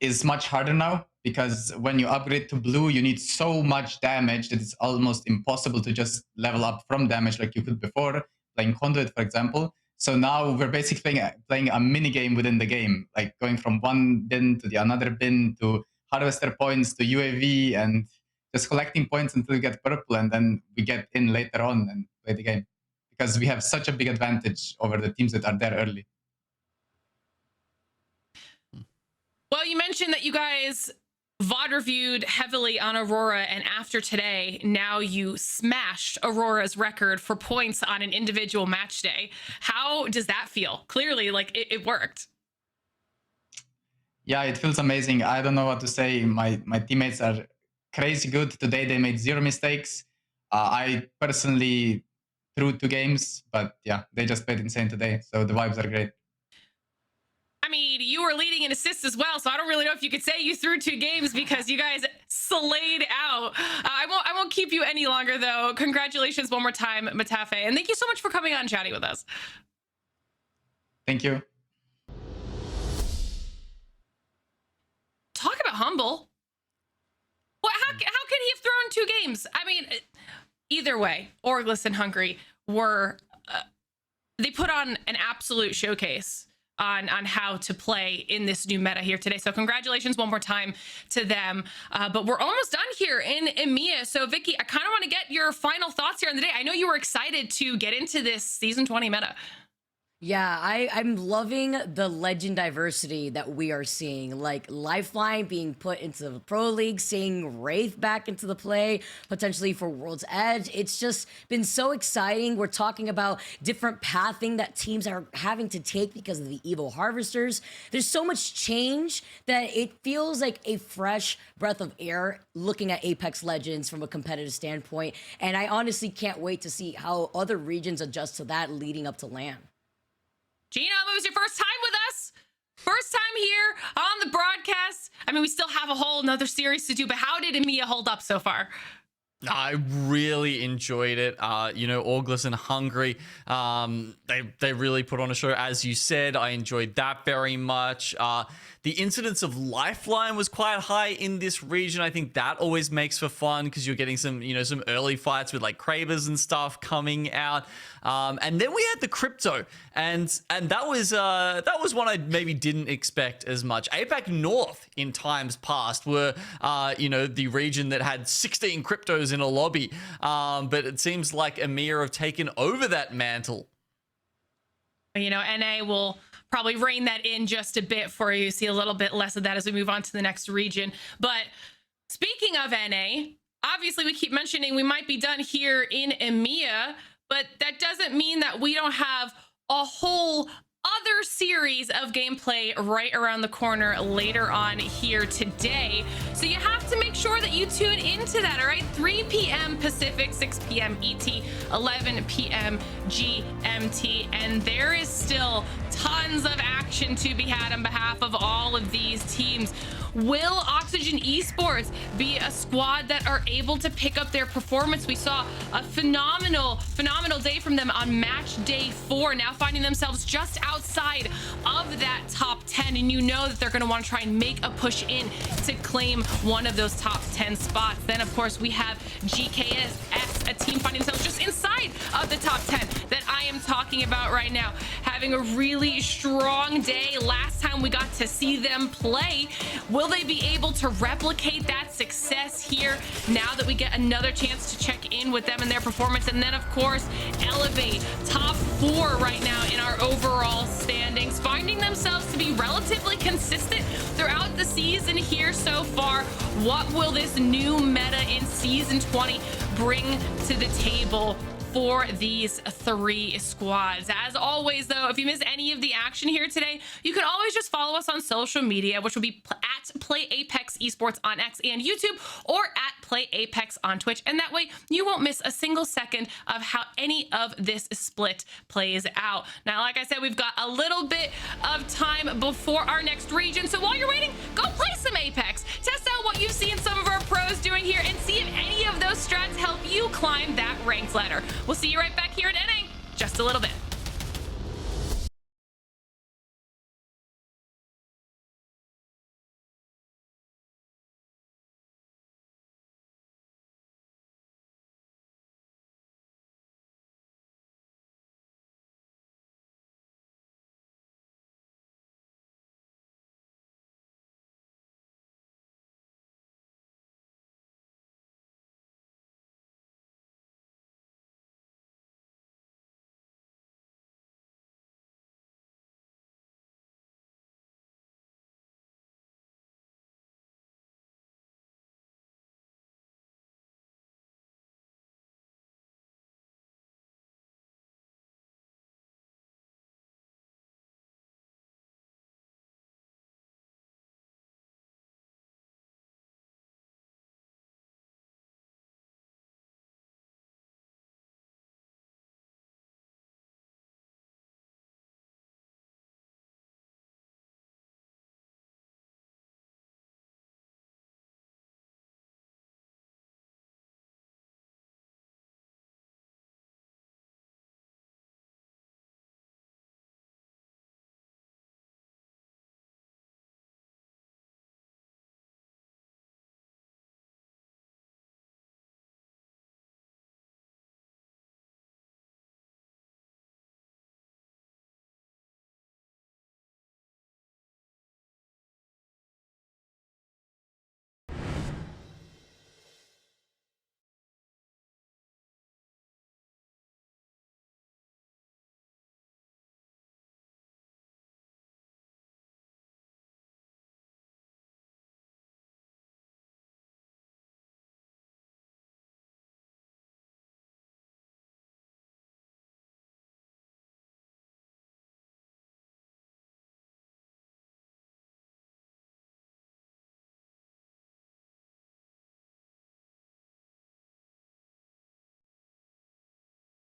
is much harder now, because when you upgrade to blue, you need so much damage that it's almost impossible to just level up from damage like you could before, playing Conduit, for example. So now we're basically playing a mini game within the game, like going from one bin to the another bin to harvester points to UAV and just collecting points until we get purple, and then we get in later on and play the game. Because we have such a big advantage over the teams that are there early. Well, you mentioned that you guys VOD reviewed heavily on Aurora, and after today, now you smashed Aurora's record for points on an individual match day. How does that feel? Clearly, like, it worked. Yeah, it feels amazing. I don't know what to say. My teammates are crazy good. Today they made 0 mistakes. I personally threw 2 games, but yeah, they just played insane today. So the vibes are great. I mean, you were leading in assists as well, so I don't really know if you could say you threw 2 games because you guys slayed out. I won't keep you any longer, though. Congratulations one more time, Matafe, and thank you so much for coming on and chatting with us. Thank you. Talk about humble. Well, how can he have thrown 2 games? I mean, either way, Orglis and Hungry were they put on an absolute showcase on how to play in this new meta here today. So congratulations one more time to them. But we're almost done here in EMEA. So Vicky, I kind of want to get your final thoughts here on the day. I know you were excited to get into this Season 20 meta. Yeah, I'm loving the legend diversity that we are seeing, like Lifeline being put into the Pro League, seeing Wraith back into the play, potentially for World's Edge. It's just been so exciting. We're talking about different pathing that teams are having to take because of the Evo Harvesters. There's so much change that it feels like a fresh breath of air looking at Apex Legends from a competitive standpoint. And I honestly can't wait to see how other regions adjust to that leading up to LAN. Gino, it was your first time with us. First time here on the broadcast. I mean, we still have a whole nother series to do, but how did EMEA hold up so far? I really enjoyed it. You know, Orglis and Hungry, they really put on a show. As you said, I enjoyed that very much. The incidence of Lifeline was quite high in this region. I think that always makes for fun because you're getting some, you know, some early fights with like Kravers and stuff coming out. And then we had the Crypto, and that was one I maybe didn't expect as much. APAC North in times past were, you know, the region that had 16 Cryptos in a lobby. But it seems like EMEA have taken over that mantle. You know, NA will probably rein that in just a bit for you. See a little bit less of that as we move on to the next region. But speaking of NA, obviously we keep mentioning we might be done here in EMEA, but that doesn't mean that we don't have a whole other series of gameplay right around the corner later on here today. So you have to make sure that you tune into that, all right? 3 p.m. Pacific, 6 p.m. ET, 11 p.m. GMT. And there is still tons of action to be had on behalf of all of these teams. Will Oxygen Esports be a squad that are able to pick up their performance? We saw a phenomenal day from them on match day 4, now finding themselves just outside of that top 10. And you know that they're going to want to try and make a push in to claim one of those top 10 spots. Then, of course, we have GKS, a team finding themselves just inside of the top 10 that I am talking about right now, having a really strong day. Last time we got to see them play, will they be able to replicate that success here now that we get another chance to check in with them and their performance? And then, of course, Elevate, top 4 right now in our overall standings, finding themselves to be relatively consistent throughout the season here so far. What will this new meta in Season 20 bring to the table for these 3 squads? As always, though, if you miss any of the action here today, you can always just follow us on social media, which will be at Play Apex Esports on X and YouTube, or at Play Apex on Twitch. And that way you won't miss a single second of how any of this split plays out. Now, like I said, we've got a little bit of time before our next region. So while you're waiting, go play some Apex. Test out what you've seen some of our pros doing here and see if any of those strats help you climb that ranked ladder. We'll see you right back here at NA just a little bit.